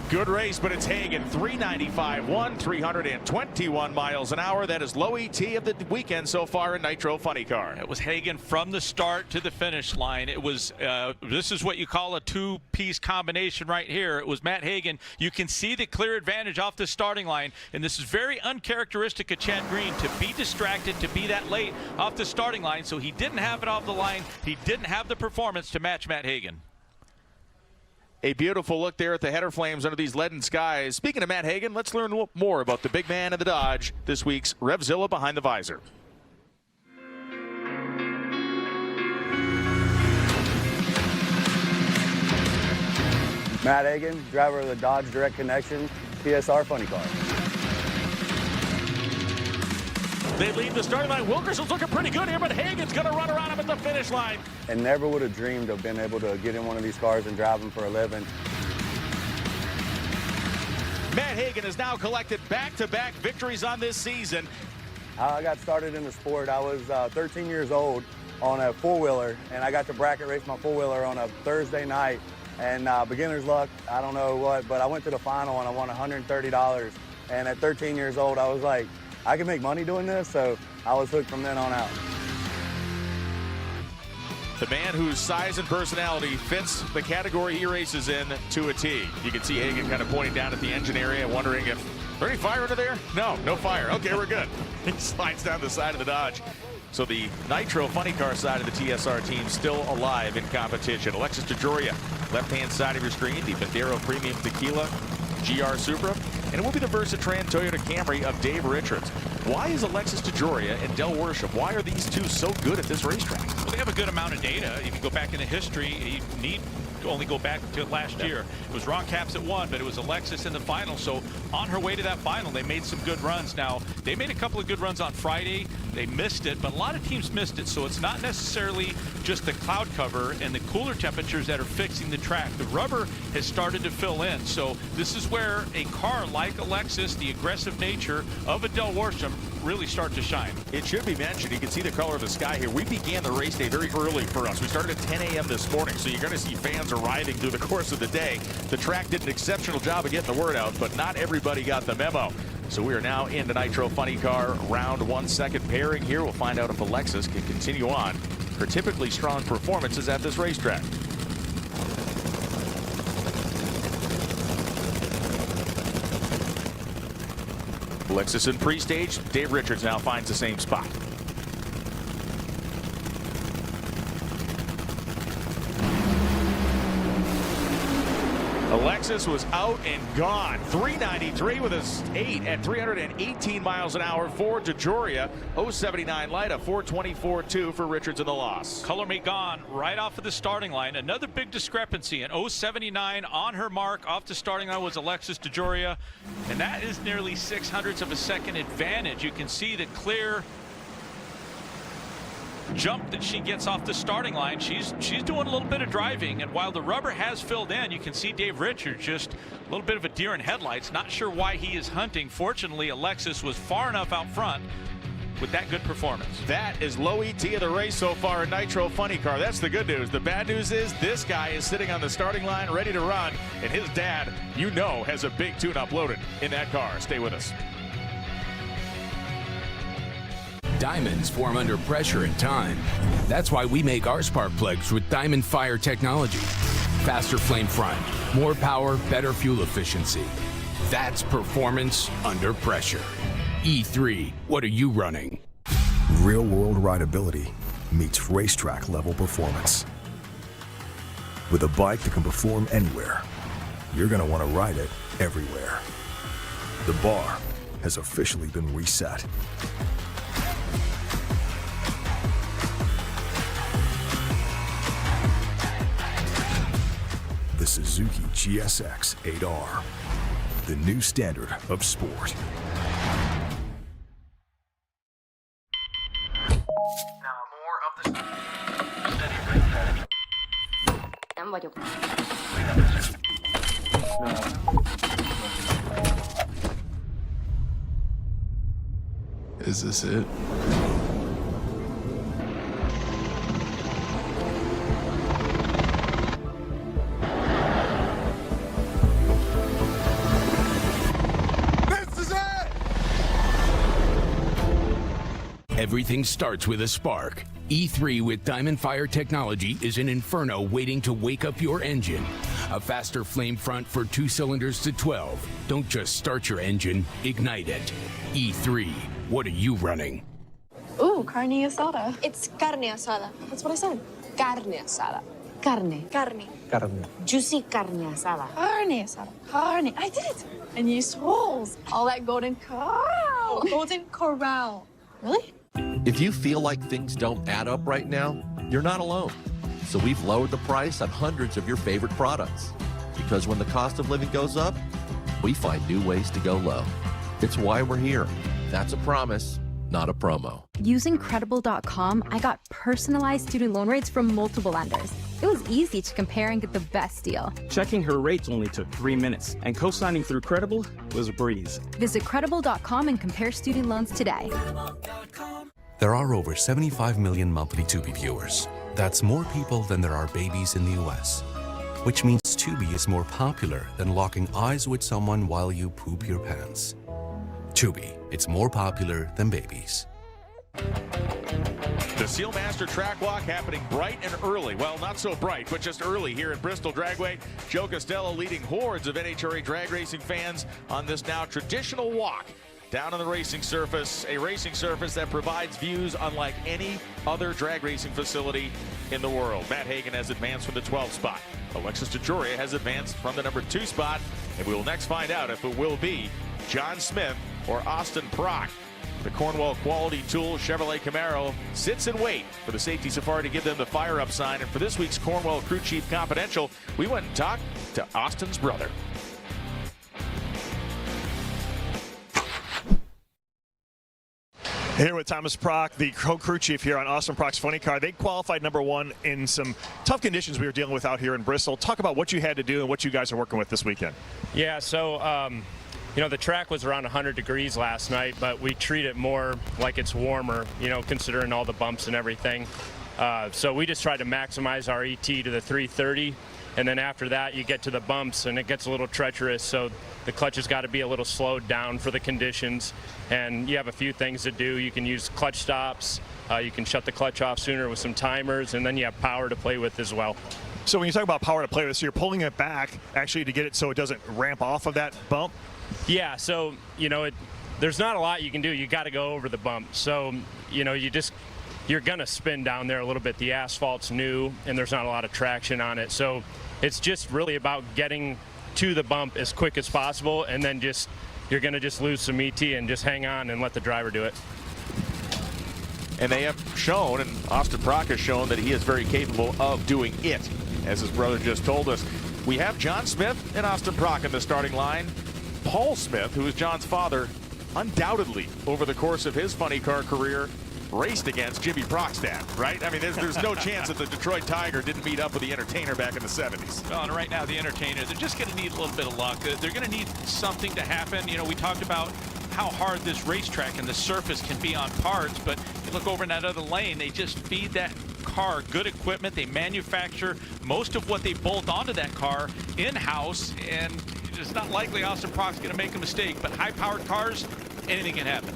Good race, but it's Hagan, 395-1, 321 miles an hour. That is low ET of the weekend so far in Nitro Funny Car. It was Hagan from the start to the finish line. It was, this is what you call a 2-piece combination right here. It was Matt Hagan. You can see the clear advantage off the starting line, and this is very uncharacteristic of Chad Green to be distracted, to be that late off the starting line, so he didn't have it off the line. He didn't have the performance to match Matt Hagan. A beautiful look there at the header flames under these leaden skies. Speaking of Matt Hagan, let's learn more about the big man in the Dodge, this week's Revzilla Behind the Visor. Matt Hagan, driver of the Dodge Direct Connection PSR Funny Car. They leave the starting line. Wilkerson's looking pretty good here, but Hagan's going to run around him at the finish line. And never would have dreamed of being able to get in one of these cars and drive them for a living. Matt Hagan has now collected back-to-back victories on this season. I got started in the sport. I was 13 years old on a four-wheeler, and I got to bracket race my four-wheeler on a Thursday night. And beginner's luck, I don't know what, but I went to the final and I won $130. And at 13 years old, I was like, I can make money doing this, so I was hooked from then on out. The man whose size and personality fits the category he races in to a T. You can see Hagan kind of pointing down at the engine area, wondering if there any fire under there? No fire. Okay, we're good. He slides down the side of the Dodge. So the Nitro Funny Car side of the TSR team still alive in competition. Alexis DeJoria, left-hand side of your screen, the Madero Premium Tequila GR Supra, and it will be the Versatran Toyota Camry of Dave Richards. Why is Alexis DeJoria and Del Worship, why are these two so good at this racetrack? Well, they have a good amount of data. If you go back into history, you need to only go back to last year. It was Ron Capps that won, but it was Alexis in the final. So on her way to that final, they made some good runs. Now, they made a couple of good runs on Friday. They missed it, but a lot of teams missed it. So it's not necessarily just the cloud cover and the cooler temperatures that are fixing the track. The rubber has started to fill in. So this is where a car like Alexis, the aggressive nature of a Del Worsham, really start to shine. It should be mentioned, you can see the color of the sky here. We began the race day very early for us. We started at 10 a.m. this morning, so you're going to see fans arriving through the course of the day. The track did an exceptional job of getting the word out, but not everybody got the memo. So we are now in the Nitro Funny Car round 1 second pairing here. We'll find out if Alexis can continue on her typically strong performances at this racetrack. Alexis in pre-stage. Dave Richards now finds the same spot. Alexis was out and gone. 393 with a 8 at 318 miles an hour for DeJoria. 079 light, a 424.2 for Richards in the loss. Color me gone right off of the starting line. Another big discrepancy. An 079 on her mark off the starting line was Alexis DeJoria, and that is nearly 0.06 of a second advantage. You can see the clear jump that she gets off the starting line. She's doing a little bit of driving, and while the rubber has filled in, you can see Dave Richards just a little bit of a deer in headlights. Not sure why he is hunting. Fortunately, Alexis was far enough out front with that good performance. That is low ET of the race so far in Nitro Funny Car. That's the good news. The bad news is this guy is sitting on the starting line ready to run, and his dad, you know, has a big tune-up loaded in that car. Stay with us. Diamonds form under pressure and time. That's why we make our spark plugs with Diamond Fire technology. Faster flame front, more power, better fuel efficiency. That's performance under pressure. E3, what are you running? Real-world rideability meets racetrack-level performance. With a bike that can perform anywhere, you're going to want to ride it everywhere. The bar has officially been reset. The Suzuki GSX 8R, the new standard of sport. Is this it? Everything starts with a spark. E3 with Diamond Fire technology is an inferno waiting to wake up your engine. A faster flame front for 2 cylinders to 12. Don't just start your engine, ignite it. E3, what are you running? Ooh, carne asada. It's carne asada. That's what I said. Carne asada. Carne. Carne. Carne. Juicy carne asada. Carne asada. Carne. I did it. And you swirls. All that golden corral. Golden corral. Really? If you feel like things don't add up right now, you're not alone. So we've lowered the price on hundreds of your favorite products. Because when the cost of living goes up, we find new ways to go low. It's why we're here. That's a promise, not a promo. Using Credible.com, I got personalized student loan rates from multiple lenders. It was easy to compare and get the best deal. Checking her rates only took 3 minutes, and co-signing through Credible was a breeze. Visit Credible.com and compare student loans today. There are over 75 million monthly Tubi viewers. That's more people than there are babies in the US. Which means Tubi is more popular than locking eyes with someone while you poop your pants. Tubi, it's more popular than babies. The Sealmaster Track Walk happening bright and early. Well, not so bright, but just early here at Bristol Dragway. Joe Costello leading hordes of NHRA drag racing fans on this now traditional walk down on the racing surface, a racing surface that provides views unlike any other drag racing facility in the world. Matt Hagan has advanced from the 12th spot. Alexis DeJoria has advanced from the number 2 spot, and we will next find out if it will be John Smith or Austin Prock. The Cornwall Quality Tool Chevrolet Camaro sits and wait for the safety safari to give them the fire up sign. And for this week's Cornwall Crew Chief Confidential, we went and talked to Austin's brother. Here with Thomas Prock, the crew chief here on Austin Prock's Funny Car. They qualified #1 in some tough conditions we were dealing with out here in Bristol. Talk about what you had to do and what you guys are working with this weekend. Yeah, so you know, the track was around 100 degrees last night, but we treat it more like it's warmer, you know, considering all the bumps and everything. So we just tried to maximize our ET to the 330, and then after that you get to the bumps and it gets a little treacherous, so the clutch has got to be a little slowed down for the conditions, and you have a few things to do. You can use clutch stops, you can shut the clutch off sooner with some timers, and then you have power to play with as well. So when you talk about power to play with, so you're pulling it back actually to get it so it doesn't ramp off of that bump? Yeah, so, you know, there's not a lot you can do. You got to go over the bump. So, you know, you're going to spin down there a little bit. The asphalt's new, and there's not a lot of traction on it. So it's just really about getting to the bump as quick as possible, and then you're going to just lose some ET and just hang on and let the driver do it. And they have shown, and Austin Prock has shown, that he is very capable of doing it, as his brother just told us. We have John Smith and Austin Prock in the starting line. Paul Smith, who is John's father, undoubtedly over the course of his funny car career raced against Jimmy Prock's dad, right? I mean, there's no chance that the Detroit Tiger didn't meet up with the Entertainer back in the 70s. Well, and right now the Entertainer, they're just going to need a little bit of luck. They're going to need something to happen. You know, we talked about how hard this racetrack and the surface can be on parts, but you look over in that other lane, they just feed that car good equipment. They manufacture most of what they bolt onto that car in-house, and it's not likely Austin Prock's going to make a mistake, but high-powered cars, anything can happen.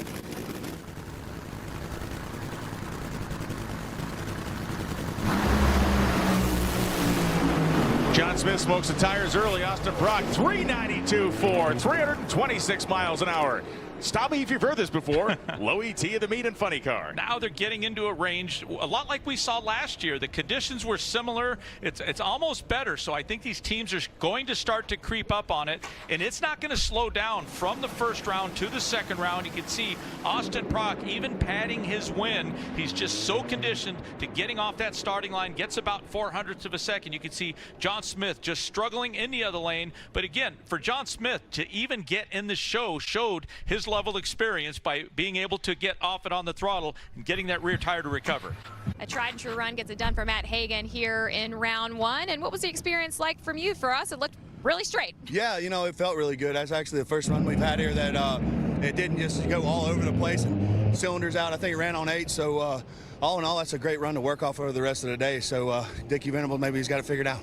John Smith smokes the tires early. Austin Prock, 392.4, 326 miles an hour. Stop me if you've heard this before. Low ET of the meat and funny car. Now they're getting into a range a lot like we saw last year. The conditions were similar. It's almost better. So I think these teams are going to start to creep up on it, and it's not going to slow down from the first round to the second round. You can see Austin Prock even padding his win. He's just so conditioned to getting off that starting line, gets about 0.04 of a second. You can see John Smith just struggling in the other lane. But again, for John Smith to even get in the show showed his level experience by being able to get off it on the throttle and getting that rear tire to recover. A tried and true run gets it done for Matt Hagan here in round one. And what was the experience like from you? For us, it looked really straight. Yeah, you know, it felt really good. That's actually the first run we've had here that it didn't just go all over the place and cylinders out. I think it ran on 8, so all in all, that's a great run to work off over the rest of the day. So Dickie Venable, maybe he's got it figured out.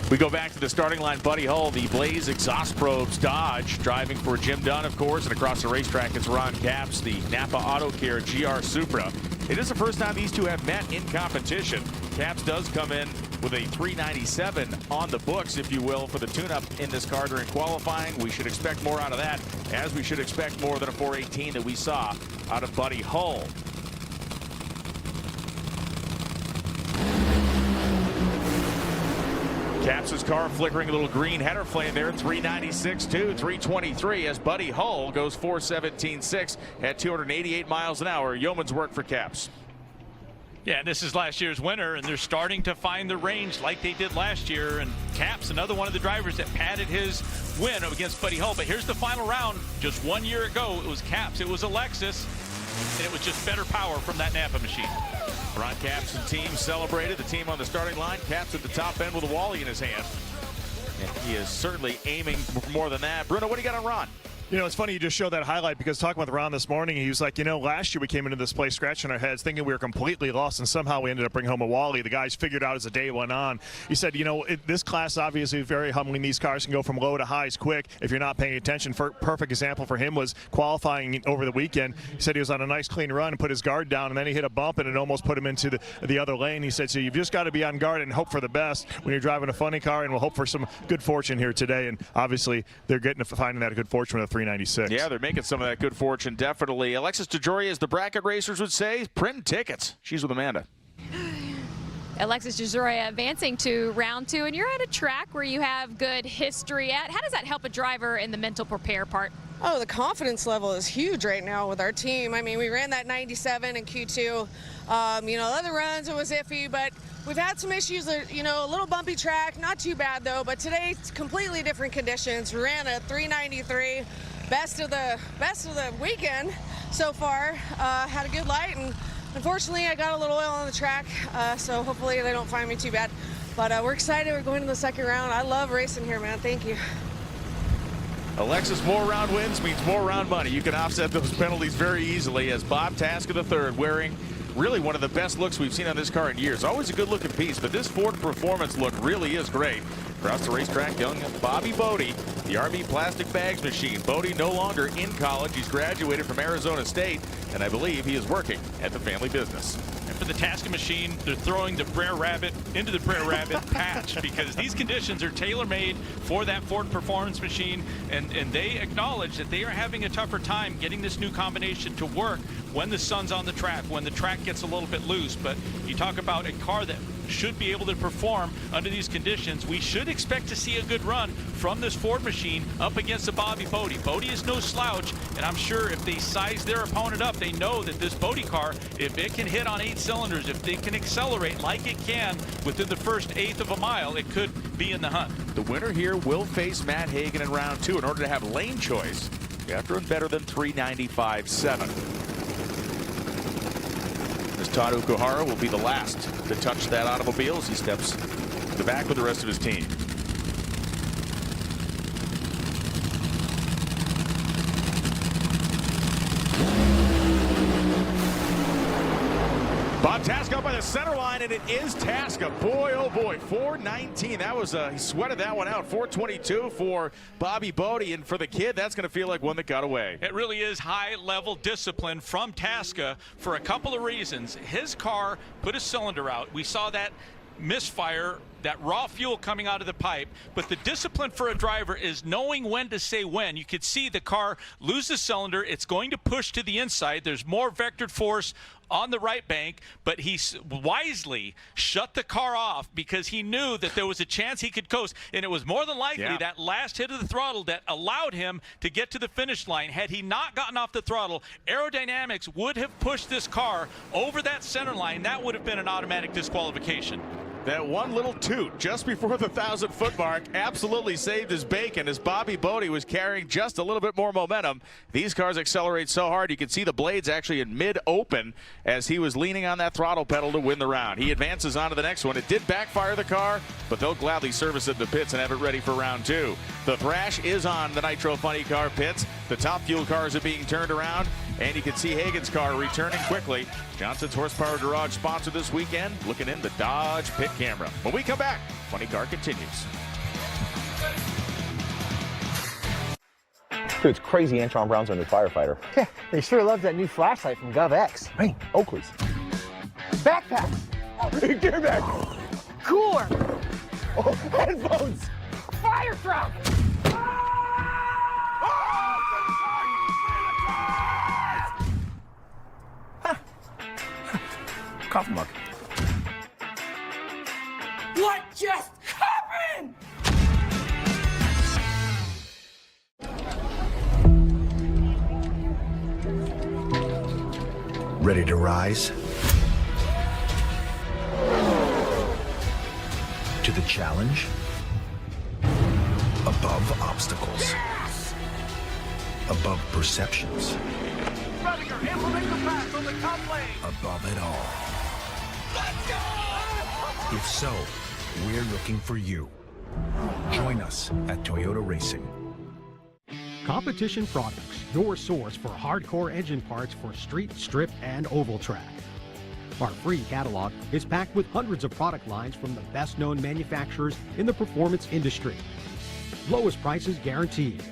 We go back to the starting line. Buddy Hull, the Blaze exhaust probes Dodge, driving for Jim Dunn, of course, and across the racetrack it's Ron Capps, the Napa Auto Care GR Supra. It is the first time these two have met in competition. Capps does come in with a 397 on the books, if you will, for the tune-up in this car during qualifying. We should expect more out of that, as we should expect more than a 418 that we saw out of Buddy Hull. Capps' car flickering a little green header flame there, 396.2, 323 as Buddy Hull goes 417.6 at 288 miles an hour. Yeoman's work for Capps. Yeah, this is last year's winner, and they're starting to find the range like they did last year. And Capps, another one of the drivers that padded his win against Buddy Hull. But here's the final round. Just 1 year ago, it was Capps. It was a Lexus, and it was just better power from that Napa machine. Ron Capps and team celebrated. The team on the starting line. Capps at the top end with a Wally in his hand. And he is certainly aiming for more than that. Bruno, what do you got on Ron? You know, it's funny you just showed that highlight because talking with Ron this morning, he was like, you know, last year we came into this place scratching our heads thinking we were completely lost, and somehow we ended up bringing home a Wally. The guys figured out as the day went on. He said, you know, this class obviously is very humbling. These cars can go from low to highs quick if you're not paying attention. Perfect example for him was qualifying over the weekend. He said he was on a nice clean run and put his guard down, and then he hit a bump and it almost put him into the other lane. He said, so you've just got to be on guard and hope for the best when you're driving a funny car, and we'll hope for some good fortune here today. And obviously they're finding that good fortune with a 396. Yeah, they're making some of that good fortune, definitely. Alexis DeJoria, as the bracket racers would say, print tickets. She's with Amanda. Alexis DeJoria advancing to round 2, and you're at a track where you have good history at. How does that help a driver in the mental prepare part? Oh, the confidence level is huge right now with our team. I mean, we ran that 97 in Q2. You know, other runs it was iffy, but we've had some issues. You know, a little bumpy track, not too bad though. But today, it's completely different conditions. We ran a 393, best of the weekend so far. Had a good light, and unfortunately, I got a little oil on the track. So hopefully they don't find me too bad. But we're excited. We're going to the second round. I love racing here, man. Thank you. Alexis, more round wins means more round money. You can offset those penalties very easily, as Bob Taska III wearing really one of the best looks we've seen on this car in years. Always a good-looking piece, but this Ford Performance look really is great. Across the racetrack, young Bobby Bodie, the RB plastic bags machine. Bodie no longer in college. He's graduated from Arizona State, and I believe he is working at the family business. And for the Tasca machine, they're throwing the Brer Rabbit into the Brer Rabbit patch, because these conditions are tailor-made for that Ford Performance machine, and they acknowledge that they are having a tougher time getting this new combination to work when the sun's on the track, when the track gets a little bit loose. But you talk about a car that should be able to perform under these conditions. We should expect to see a good run from this Ford machine up against the Bobby Bodie. Bodie is no slouch, and I'm sure if they size their opponent up, they know that this Bodie car, if it can hit on 8 cylinders, if they can accelerate like it can within the first eighth of a mile, it could be in the hunt. The winner here will face Matt Hagan in round 2. In order to have lane choice, you have to run better than 395.7. Todd Ukuhara will be the last to touch that automobile as he steps to the back with the rest of his team. Bob Taska by the center line, and it is Taska. Boy, oh boy, 419. That was he sweated that one out. 422 for Bobby Bodie, and for the kid, that's going to feel like one that got away. It really is high-level discipline from Taska for a couple of reasons. His car put a cylinder out. We saw that misfire, that raw fuel coming out of the pipe, but the discipline for a driver is knowing when to say when. You could see the car lose the cylinder. It's going to push to the inside. There's more vectored force on the right bank, but he wisely shut the car off because he knew that there was a chance he could coast, and it was more than likely that last hit of the throttle that allowed him to get to the finish line. Had he not gotten off the throttle, aerodynamics would have pushed this car over that center line. That would have been an automatic disqualification. That one little toot just before the 1,000-foot mark absolutely saved his bacon as Bobby Bodie was carrying just a little bit more momentum. These cars accelerate so hard you can see the blades actually in mid-open as he was leaning on that throttle pedal to win the round. He advances on to the next one. It did backfire the car, but they'll gladly service it in the pits and have it ready for round 2. The thrash is on the Nitro Funny Car pits. The top fuel cars are being turned around, and you can see Hagan's car returning quickly. Johnson's Horsepower Garage sponsor this weekend, looking in the Dodge pit camera. When we come back, Funny Car continues. Dude, it's crazy Antron Brown's our new firefighter. Yeah, they sure love that new flashlight from GovX. Hey, Oakley's. Backpack. Gear back. Cooler. Oh, headphones. Fire truck. Coffee mug. What just happened? Ready to rise? To the challenge? Above obstacles. Yes! Above perceptions. Ruttiger, implement the pass on the top lane. Above it all. Let's go! If so, we're looking for you. Join us at Toyota Racing. Competition Products, your source for hardcore engine parts for street, strip, and oval track. Our free catalog is packed with hundreds of product lines from the best-known manufacturers in the performance industry. Lowest prices guaranteed.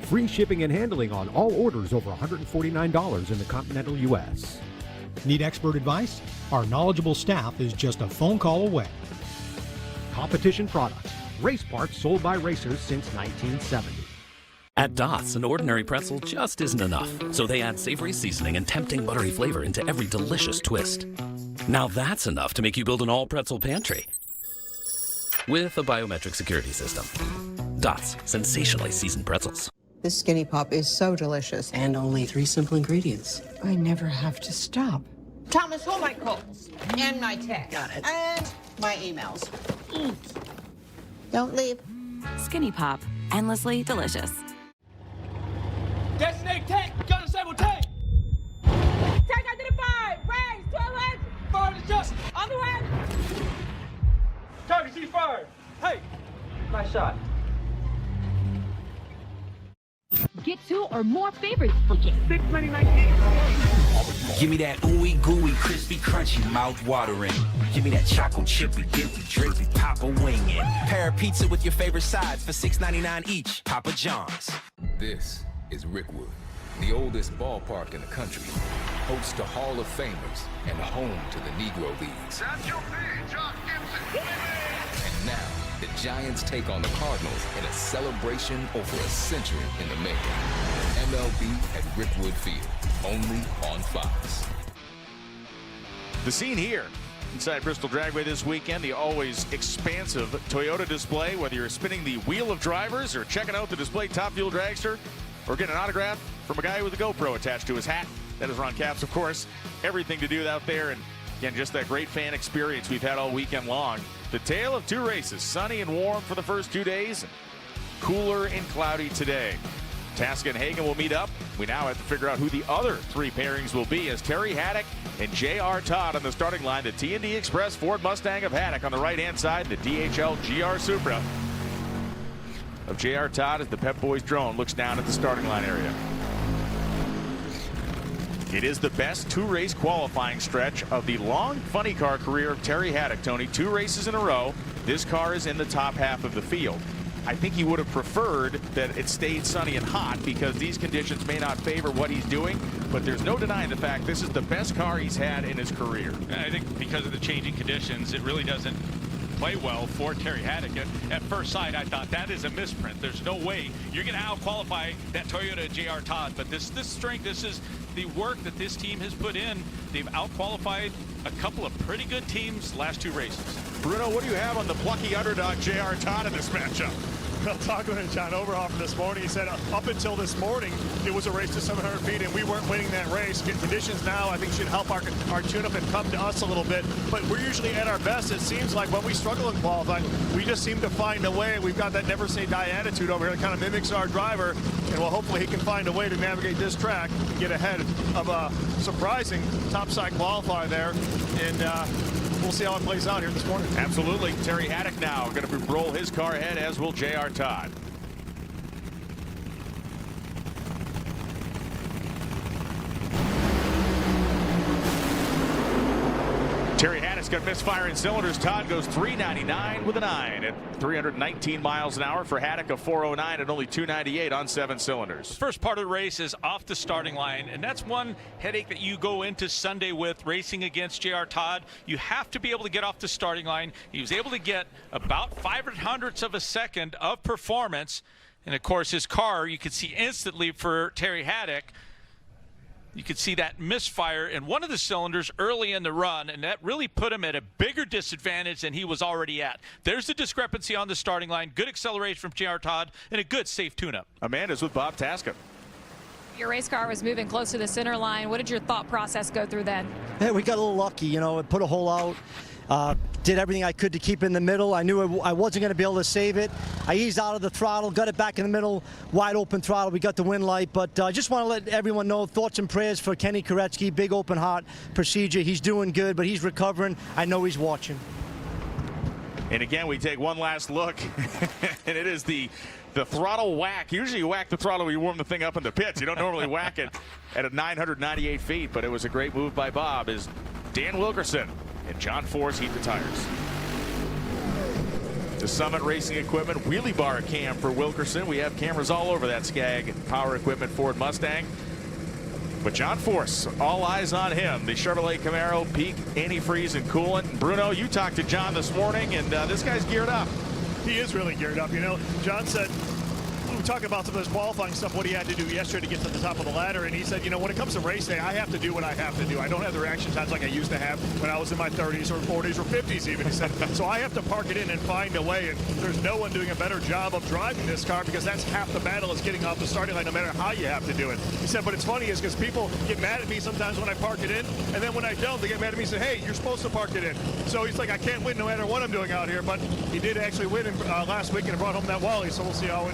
Free shipping and handling on all orders over $149 in the continental U.S. Need expert advice? Our knowledgeable staff is just a phone call away. Competition Products, race parts sold by racers since 1970. At Dots, an ordinary pretzel just isn't enough, so they add savory seasoning and tempting buttery flavor into every delicious twist. Now that's enough to make you build an all-pretzel pantry with a biometric security system. Dots, sensationally seasoned pretzels. This Skinny Pop is so delicious. And only 3 simple ingredients. I never have to stop. Thomas, hold my calls and my text. Got it. And my emails. Don't leave. Skinny Pop, endlessly delicious. Designate tank, gun assemble tank. Tank identified, range, 12 fire adjust, on the way. Target C fired. Hey, nice shot. Get 2 or more favorites for just $6.99. Give me that ooey gooey, crispy, crunchy, mouth watering. Give me that choco chippy, dippy, drippy, Papa wingin'. Pair of pizza with your favorite sides for $6.99 each. Papa John's. This is Rickwood, the oldest ballpark in the country, host to Hall of Famers and home to the Negro Leagues. And now, the Giants take on the Cardinals in a celebration over a century in the making. MLB at Rickwood Field, only on Fox. The scene here inside Bristol Dragway this weekend, the always expansive Toyota display, whether you're spinning the wheel of drivers or checking out the display Top Fuel Dragster or getting an autograph from a guy with a GoPro attached to his hat. That is Ron Capps, of course. Everything to do out there, and again, just that great fan experience we've had all weekend long. The tale of 2 races, sunny and warm for the first 2 days, cooler and cloudy today. Tasca and Hagan will meet up. We now have to figure out who the other 3 pairings will be, as Terry Haddock and J.R. Todd on the starting line. The T&D Express Ford Mustang of Haddock on the right-hand side, the DHL GR Supra of J.R. Todd as the Pep Boys drone looks down at the starting line area. It is the best 2-race qualifying stretch of the long funny car career of Terry Haddock, Tony. 2 races in a row. This car is in the top half of the field. I think he would have preferred that it stayed sunny and hot because these conditions may not favor what he's doing, but there's no denying the fact this is the best car he's had in his career. I think because of the changing conditions, it really doesn't play well for Terry Haddock. At first sight, I thought that is a misprint. There's no way you're going to out-qualify that Toyota JR Todd, but this strength, this is the work that this team has put in. They've out-qualified a couple of pretty good teams last 2 races. Bruno, what do you have on the plucky underdog JR Todd in this matchup? Well, talking to John Oberhofer this morning, he said up until this morning, it was a race to 700 feet, and we weren't winning that race. Conditions now, I think, should help our tune-up and come to us a little bit. But we're usually at our best. It seems like when we struggle in qualifying, we just seem to find a way. We've got that never-say-die attitude over here that kind of mimics our driver, and well, hopefully he can find a way to navigate this track and get ahead of a surprising topside qualifier there. And we'll see how it plays out here this morning. Absolutely. Terry Haddock now going to roll his car ahead, as will J.R. Todd. Terry Haddock's got misfire in cylinders. Todd goes 399 with a 9 at 319 miles an hour for Haddock, a 409 at only 298 on 7 cylinders. First part of the race is off the starting line, and that's one headache that you go into Sunday with racing against J.R. Todd. You have to be able to get off the starting line. He was able to get about 500ths of a second of performance, and of course his car, you could see instantly for Terry Haddock, you could see that misfire in one of the cylinders early in the run, and that really put him at a bigger disadvantage than he was already at. There's the discrepancy on the starting line. Good acceleration from J.R. Todd and a good safe tune-up. Amanda's with Bob Tasca. Your race car was moving close to the center line. What did your thought process go through then? Yeah, we got a little lucky, you know, it put a hole out. Did everything I could to keep in the middle. I knew I wasn't going to be able to save it. I eased out of the throttle, got it back in the middle, wide open throttle. We got the wind light, but I just want to let everyone know, thoughts and prayers for Kenny Koretsky, big open heart procedure. He's doing good, but he's recovering. I know he's watching. And again, we take one last look, and it is the the throttle whack. Usually you whack the throttle when you warm the thing up in the pits. You don't normally whack it at a 998 feet, but it was a great move by Bob as Dan Wilkerson and John Force heat the tires. The Summit Racing Equipment wheelie bar cam for Wilkerson. We have cameras all over that Skag Power Equipment Ford Mustang. But John Force, all eyes on him. The Chevrolet Camaro, peak, antifreeze, and coolant. And Bruno, you talked to John this morning, and this guy's geared up. He is really geared up. You know, John said, we talk about some of this qualifying stuff, what he had to do yesterday to get to the top of the ladder, and he said, you know, when it comes to race day, I have to do what I have to do. I don't have the reaction times like I used to have when I was in my 30s or 40s or 50s even, he said. So I have to park it in and find a way, and there's no one doing a better job of driving this car because that's half the battle is getting off the starting line no matter how you have to do it. He said, but it's funny is because people get mad at me sometimes when I park it in, and then when I don't, they get mad at me and say, hey, you're supposed to park it in. So he's like, I can't win no matter what I'm doing out here, but he did actually win last week and brought home that Wally, so we'll see how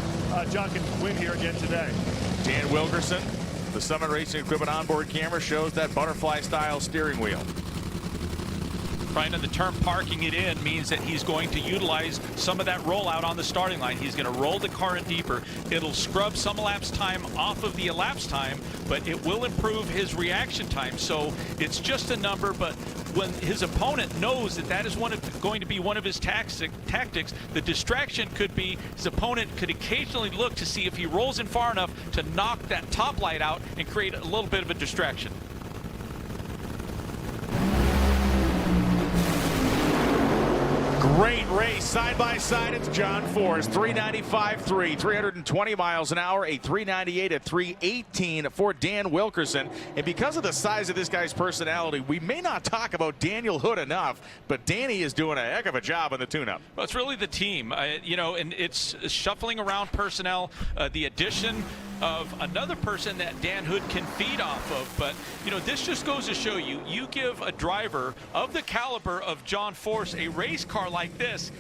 John can win here again today. Dan Wilkerson, the Summit Racing Equipment onboard camera shows that butterfly style steering wheel. Brian, the term parking it in means that he's going to utilize some of that rollout on the starting line. He's going to roll the car in deeper. It'll scrub some elapsed time off of the elapsed time, but it will improve his reaction time. So it's just a number, but when his opponent knows that that is going to be one of his tactics, the distraction could be his opponent could occasionally look to see if he rolls in far enough to knock that top light out and create a little bit of a distraction. Great race, side by side. It's John Force, 395.3, 320 miles an hour, a 398 at 318 for Dan Wilkerson. And because of the size of this guy's personality, we may not talk about Daniel Hood enough, but Danny is doing a heck of a job on the tune-up. Well, it's really the team, you know, and it's shuffling around personnel, the addition of another person that Dan Hood can feed off of. But, you know, this just goes to show you, you give a driver of the caliber of John Force a race car like this,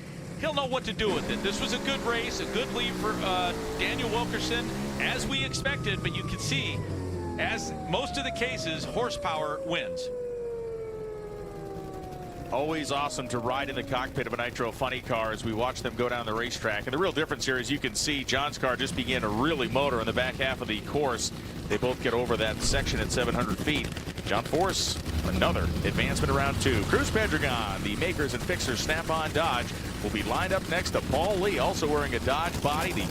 he'll know what to do with it. This was a good race, a good lead for Daniel Wilkerson, as we expected, but you can see, as most of the cases, horsepower wins. Always awesome to ride in the cockpit of a Nitro funny car as we watch them go down the racetrack. And the real difference here is you can see John's car just began to really motor in the back half of the course. They both get over that section at 700 feet. John Force, another advancement around 2. Cruz Pedregon, the makers and fixers Snap-on Dodge, will be lined up next to Paul Lee, also wearing a Dodge body, the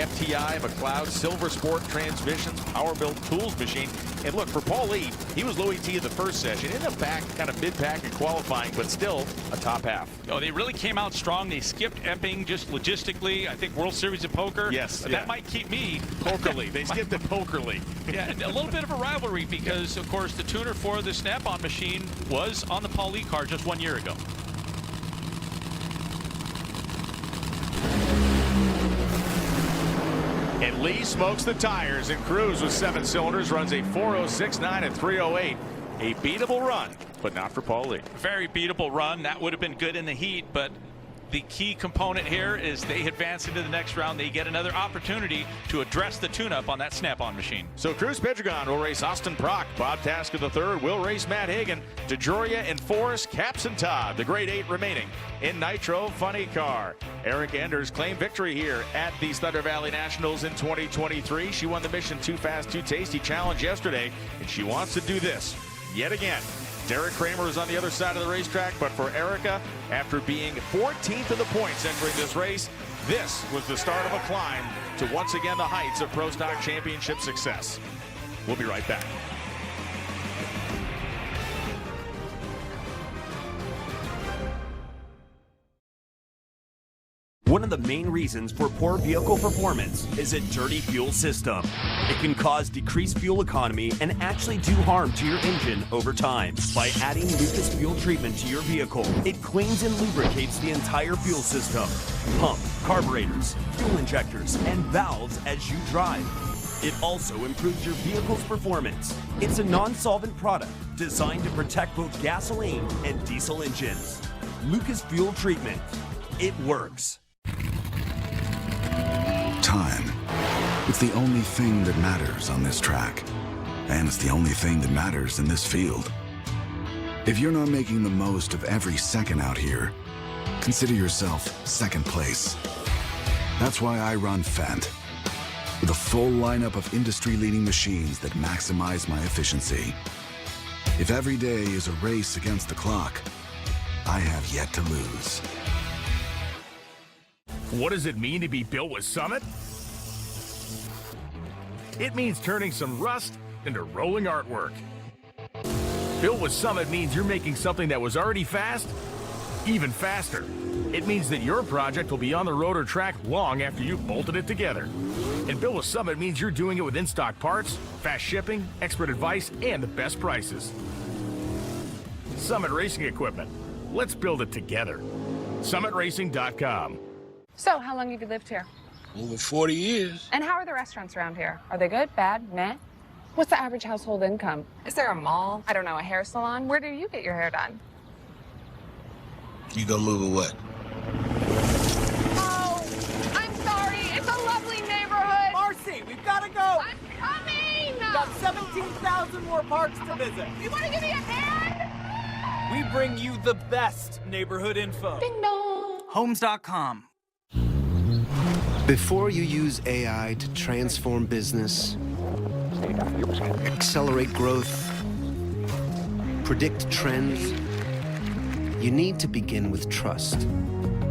FTI McLeod Silver Sport transmissions, power built tools machine. And look, for Paul Lee, he was Louis T in the first session, in the back, kind of mid-pack in qualifying, but still a top half. Oh, they really came out strong. They skipped Epping just logistically. I think World Series of Poker. Yes. That might keep me. Pokerly. They skipped it Pokerly. Yeah, and a little bit of a rivalry because, of course, the tuner for the Snap-on machine was on the Paul Lee car just 1 year ago. And Lee smokes the tires, and Cruz with 7 cylinders runs a 406.9 at 308. A beatable run, but not for Paul Lee. Very beatable run. That would have been good in the heat, but the key component here is they advance into the next round. They get another opportunity to address the tune-up on that Snap-on machine. So Cruz Pedregon will race Austin Prock. Bob Tasker III will race Matt Hagan. DeJoria and Forrest, Caps and Todd. The grade 8 remaining in Nitro Funny Car. Eric Enders claimed victory here at these Thunder Valley Nationals in 2023. She won the Mission Too Fast, Too Tasty challenge yesterday, and she wants to do this yet again. Derek Kramer is on the other side of the racetrack, but for Erica, after being 14th in the points entering this race, this was the start of a climb to once again the heights of Pro Stock Championship success. We'll be right back. One of the main reasons for poor vehicle performance is a dirty fuel system. It can cause decreased fuel economy and actually do harm to your engine over time. By adding Lucas Fuel Treatment to your vehicle, it cleans and lubricates the entire fuel system, pump, carburetors, fuel injectors, and valves as you drive. It also improves your vehicle's performance. It's a non-solvent product designed to protect both gasoline and diesel engines. Lucas Fuel Treatment. It works. Time. It's the only thing that matters on this track. And it's the only thing that matters in this field. If you're not making the most of every second out here, consider yourself second place. That's why I run Fendt, with a full lineup of industry-leading machines that maximize my efficiency. If every day is a race against the clock, I have yet to lose. What does it mean to be built with Summit? It means turning some rust into rolling artwork. Built with Summit means you're making something that was already fast, even faster. It means that your project will be on the road or track long after you've bolted it together. And Built with Summit means you're doing it with in-stock parts, fast shipping, expert advice, and the best prices. Summit Racing Equipment. Let's build it together. SummitRacing.com. So, how long have you lived here? Over 40 years. And how are the restaurants around here? Are they good, bad, meh? What's the average household income? Is there a mall? I don't know, a hair salon? Where do you get your hair done? You gonna move or what? Oh, I'm sorry. It's a lovely neighborhood. Marcy, we've got to go. I'm coming. We've got 17,000 more parks to visit. You want to give me a hand? We bring you the best neighborhood info. Ding dong. Homes.com. Before you use AI to transform business, accelerate growth, predict trends, you need to begin with trust.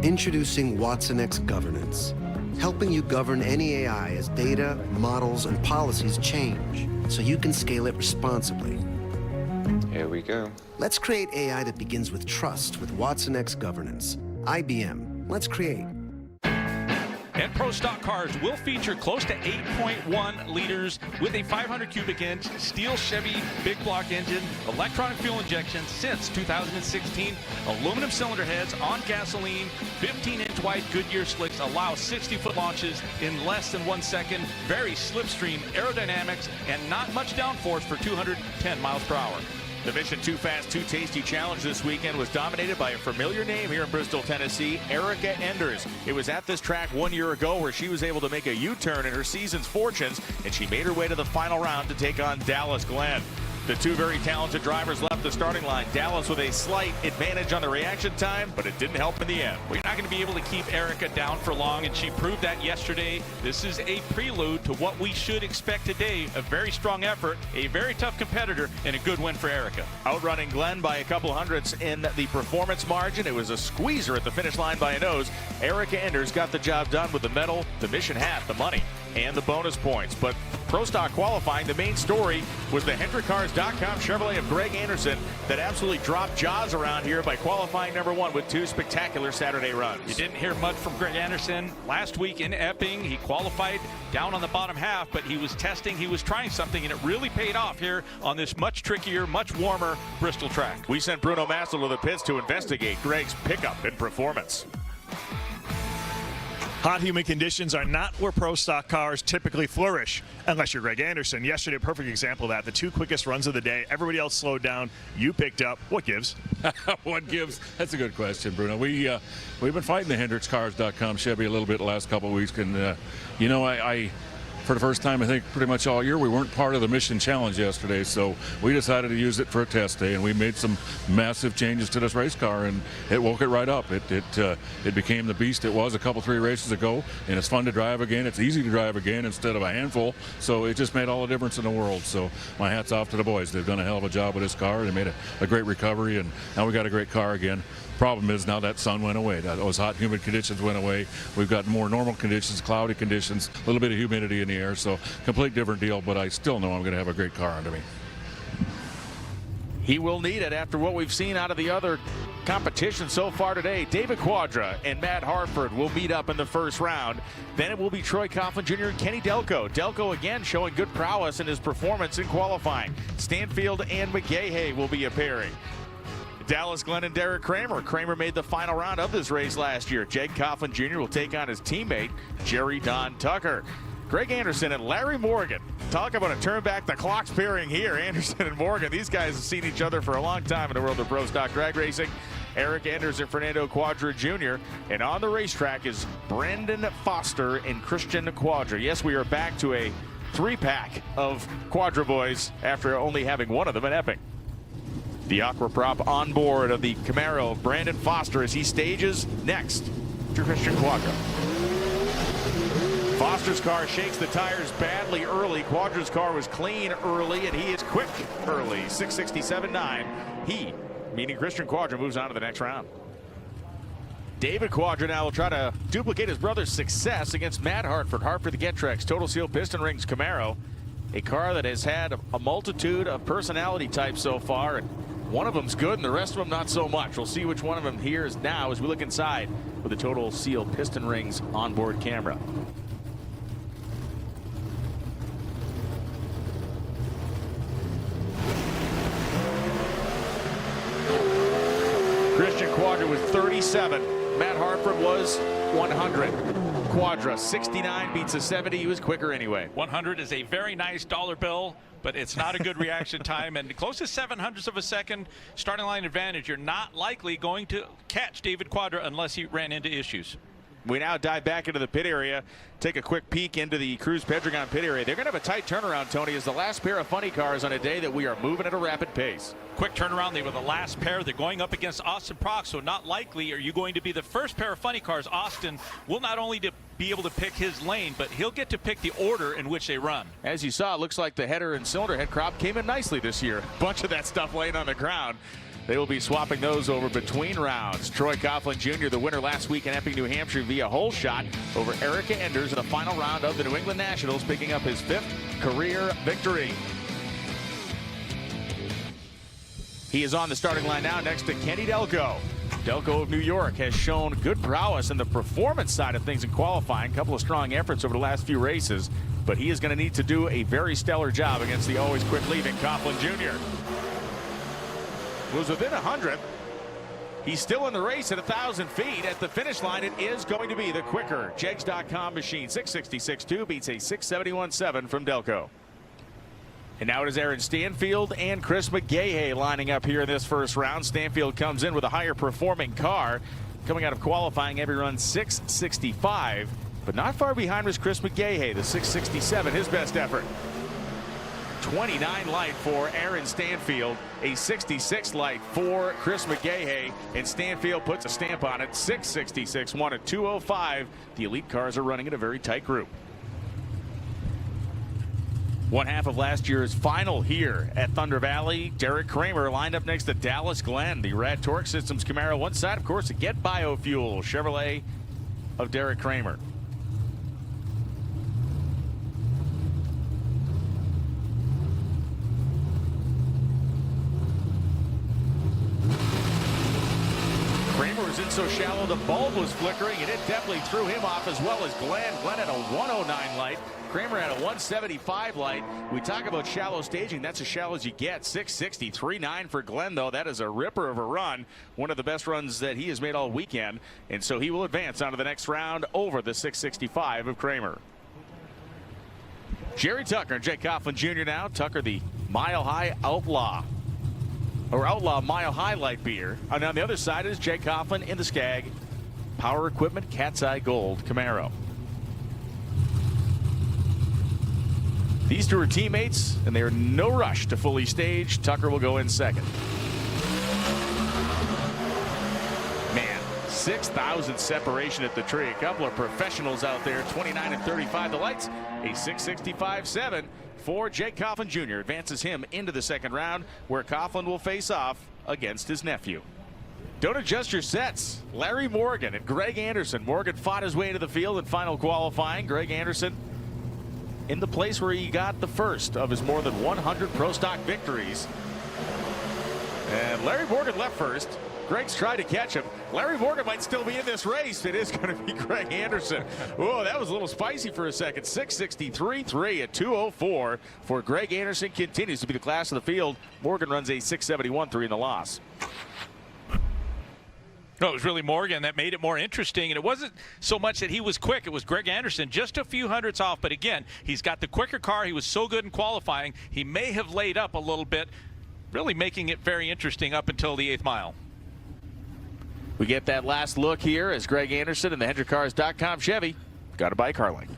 Introducing Watson X Governance, helping you govern any AI as data, models, and policies change, so you can scale it responsibly. Here we go. Let's create AI that begins with trust with Watson X Governance. IBM, let's create. And Pro Stock cars will feature close to 8.1 liters with a 500 cubic inch steel Chevy big block engine, electronic fuel injection since 2016, aluminum cylinder heads on gasoline, 15-inch wide Goodyear slicks allow 60-foot launches in less than 1 second, very slipstream aerodynamics, and not much downforce for 210 miles per hour. The Mission Too Fast, Too Tasty Challenge this weekend was dominated by a familiar name here in Bristol, Tennessee, Erica Enders. It was at this track 1 year ago where she was able to make a U-turn in her season's fortunes, and she made her way to the final round to take on Dallas Glenn. The two very talented drivers left the starting line. Dallas with a slight advantage on the reaction time, but it didn't help in the end. We're not going to be able to keep Erica down for long, and she proved that yesterday. This is a prelude to what we should expect today. A very strong effort, a very tough competitor, and a good win for Erica. Outrunning Glenn by a couple hundredths in the performance margin. It was a squeezer at the finish line by a nose. Erica Enders got the job done with the medal, the mission hat, the money, and the bonus points. But Pro Stock qualifying, the main story was the HendrickCars.com Chevrolet of Greg Anderson that absolutely dropped jaws around here by qualifying number one with two spectacular Saturday runs. You didn't hear much from Greg Anderson last week in Epping. He qualified down on the bottom half, but he was testing, he was trying something, and it really paid off here on this much trickier, much warmer Bristol track. We sent Bruno Massel to the pits to investigate Greg's pickup and performance. Hot, humid conditions are not where Pro Stock cars typically flourish, unless you're Greg Anderson. Yesterday, a perfect example of that. The two quickest runs of the day. Everybody else slowed down. You picked up. What gives? What gives? That's a good question, Bruno. We've been fighting the HendrickCars.com Chevy a little bit the last couple of weeks, and you know, I for the first time, I think, pretty much all year, we weren't part of the Mission Challenge yesterday, so we decided to use it for a test day, and we made some massive changes to this race car, and it woke it right up. It became the beast it was a couple, 3 races ago, and it's fun to drive again. It's easy to drive again instead of a handful, so it just made all the difference in the world. So my hat's off to the boys. They've done a hell of a job with this car. They made a great recovery, and now we got a great car again. Problem is now that sun went away. Those hot, humid conditions went away. We've got more normal conditions, cloudy conditions, a little bit of humidity in the air, so complete different deal, but I still know I'm going to have a great car under me. He will need it after what we've seen out of the other competition so far today. David Quadra and Matt Harford will meet up in the first round. Then it will be Troy Coughlin Jr. and Kenny Delco. Delco again showing good prowess in his performance in qualifying. Stanfield and McGahey will be appearing. Dallas Glenn and Derek Kramer. Kramer made the final round of this race last year. Jake Coughlin Jr. will take on his teammate, Jerry Don Tucker. Greg Anderson and Larry Morgan. Talk about a turn back the clock's pairing here. Anderson and Morgan. These guys have seen each other for a long time in the world of Pro Stock drag racing. Eric Enders and Fernando Quadra Jr. And on the racetrack is Brandon Foster and Christian Quadra. Yes, we are back to a 3-pack of Quadra boys after only having one of them in Epping. The aqua prop on board of the Camaro of Brandon Foster as he stages next to Christian Quadra. Foster's car shakes the tires badly early. Quadra's car was clean early, and he is quick early. 667.9. He, meaning Christian Quadra, moves on to the next round. David Quadra now will try to duplicate his brother's success against Matt Hartford. Hartford, the Getrex Total Seal Piston Rings Camaro, a car that has had a multitude of personality types so far, and one of them's good and the rest of them not so much. We'll see which one of them here is now as we look inside with the Total Seal Piston Rings onboard camera. Christian Quadra was 37. Matt Hartford was 100. Quadra 69 beats a 70. He was quicker anyway. 100 is a very nice dollar bill, but it's not a good reaction time. And close to 0.07 of a second starting line advantage. You're not likely going to catch David Quadra unless he ran into issues. We now dive back into the pit area, take a quick peek into the Cruz Pedregon pit area. They're going to have a tight turnaround, Tony, as the last pair of funny cars on a day that we are moving at a rapid pace. Quick turnaround. They were the last pair. They're going up against Austin Prock, so not likely are you going to be the first pair of funny cars. Austin will not only be able to pick his lane, but he'll get to pick the order in which they run. As you saw, it looks like the header and cylinder head crop came in nicely this year. A bunch of that stuff laying on the ground. They will be swapping those over between rounds. Troy Coughlin Jr., the winner last week in Epping, New Hampshire via hole shot over Erica Enders in the final round of the New England Nationals, picking up his 5th career victory. He is on the starting line now next to Kenny Delco. Delco of New York has shown good prowess in the performance side of things in qualifying. A couple of strong efforts over the last few races, but he is going to need to do a very stellar job against the always quick leaving Coughlin Jr. Was within 100. He's still in the race at 1,000 feet. At the finish line, it is going to be the quicker Jegs.com machine. 666.2 beats a 671.7 from Delco. And now it is Aaron Stanfield and Chris McGaha lining up here in this first round. Stanfield comes in with a higher performing car. Coming out of qualifying, every run 665. But not far behind was Chris McGaha, the 667, his best effort. 29 light for Aaron Stanfield, a 66 light for Chris McGaha, and Stanfield puts a stamp on it. 666, won at 205. The elite cars are running in a very tight group. One half of last year's final here at Thunder Valley. Derek Kramer lined up next to Dallas Glenn, the Rad Torque Systems Camaro. One side, of course, to Get Biofuel Chevrolet of Derek Kramer. Kramer was in so shallow the bulb was flickering, and it definitely threw him off, as well as Glenn. Glenn had a 109 light. Kramer had a 175 light. We talk about shallow staging. That's as shallow as you get. 660.39 for Glenn, though. That is a ripper of a run. One of the best runs that he has made all weekend. And so he will advance on to the next round over the 665 of Kramer. Jerry Tucker and Jake Coughlin Jr. now. Tucker, the Mile High Outlaw. Or Outlaw Mile High light beer. And on the other side is Jake Coughlin in the Skag Power Equipment Cat's Eye Gold Camaro. These two are teammates, and they are no rush to fully stage. Tucker will go in second. Man, 6,000 separation at the tree. A couple of professionals out there, 29 and 35 the lights. A 665.7 for Jake Coughlin Jr. advances him into the second round, where Coughlin will face off against his nephew. Don't adjust your sets. Larry Morgan and Greg Anderson. Morgan fought his way into the field in final qualifying. Greg Anderson in the place where he got the first of his more than 100 Pro Stock victories. And Larry Morgan left first. Greg's tried to catch him. Larry Morgan might still be in this race. It is going to be Greg Anderson. Whoa, that was a little spicy for a second. 663.3 at 204 for Greg Anderson. Continues to be the class of the field. Morgan runs a 671.3 in the loss. No, it was really Morgan that made it more interesting, and it wasn't so much that he was quick. It was Greg Anderson just a few hundredths off, but again, he's got the quicker car. He was so good in qualifying. He may have laid up a little bit, really making it very interesting up until the 8th mile. We get that last look here as Greg Anderson and the HendrickCars.com Chevy got to buy CarLink.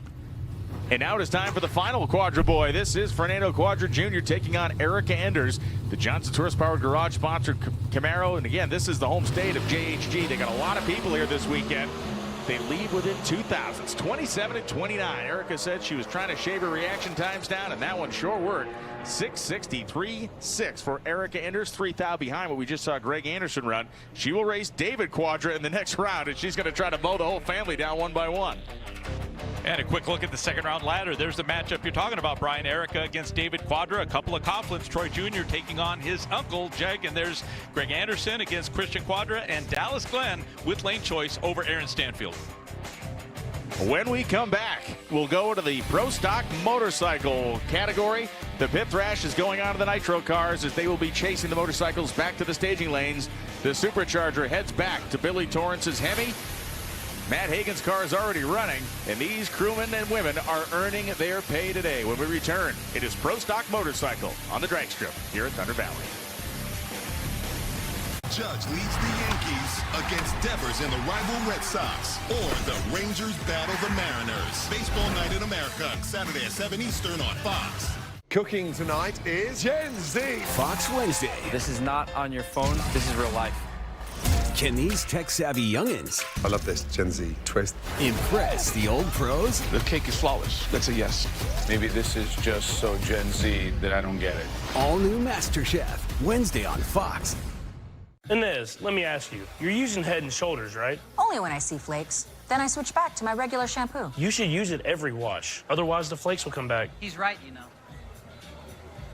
And now it is time for the final Quadra Boy. This is Fernando Quadra Jr. taking on Erica Enders, the Johnson Tourist Powered Garage sponsored Camaro. And again, this is the home state of JHG. They got a lot of people here this weekend. They lead within 2 thousandths, 27-29. Erica said she was trying to shave her reaction times down, and that one sure worked. 6:63.6 for Erica Enders, 3 thou behind what we just saw Greg Anderson run. She will race David Quadra in the next round, and she's going to try to mow the whole family down one by one. And a quick look at the second round ladder. There's the matchup you're talking about, Brian. Erica against David Quadra. A couple of Coughlins. Troy Jr. taking on his uncle, Jeg. And there's Greg Anderson against Christian Quadra. And Dallas Glenn with lane choice over Aaron Stanfield. When we come back, we'll go to the Pro Stock motorcycle category. The pit thrash is going on to the nitro cars as they will be chasing the motorcycles back to the staging lanes. The Supercharger heads back to Billy Torrance's Hemi. Matt Hagan's car is already running, and these crewmen and women are earning their pay today. When we return, it is Pro Stock Motorcycle on the drag strip here at Thunder Valley. Judge leads the Yankees against Devers and the rival Red Sox, or the Rangers battle the Mariners. Baseball Night in America, Saturday at 7 Eastern on Fox. Cooking tonight is Gen Z. Fox Wednesday. This is not on your phone. This is real life. Can these tech-savvy youngins I love this Gen Z twist. impress the old pros? The cake is flawless. That's a yes. Maybe this is just so Gen Z that I don't get it. All new MasterChef, Wednesday on Fox. Inez, let me ask you. You're using Head and Shoulders, right? Only when I see flakes. Then I switch back to my regular shampoo. You should use it every wash. Otherwise, the flakes will come back. He's right, you know.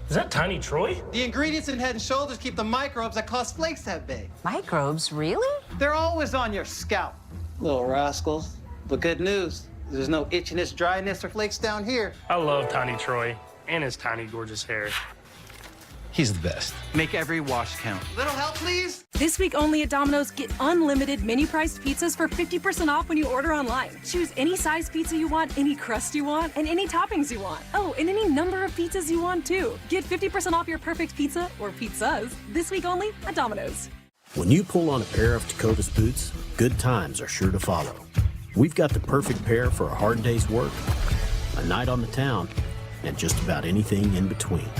Is that Tiny Troy? The ingredients in Head & Shoulders keep the microbes that cause flakes that big. Microbes, really? They're always on your scalp. Little rascals. But good news, there's no itchiness, dryness, or flakes down here. I love Tiny Troy and his tiny, gorgeous hair. He's the best. Make every wash count. Little help, please? This week only at Domino's, get unlimited mini-priced pizzas for 50% off when you order online. Choose any size pizza you want, any crust you want, and any toppings you want. Oh, and any number of pizzas you want, too. Get 50% off your perfect pizza, or pizzas, this week only at Domino's. When you pull on a pair of Tecovas boots, good times are sure to follow. We've got the perfect pair for a hard day's work, a night on the town, and just about anything in between.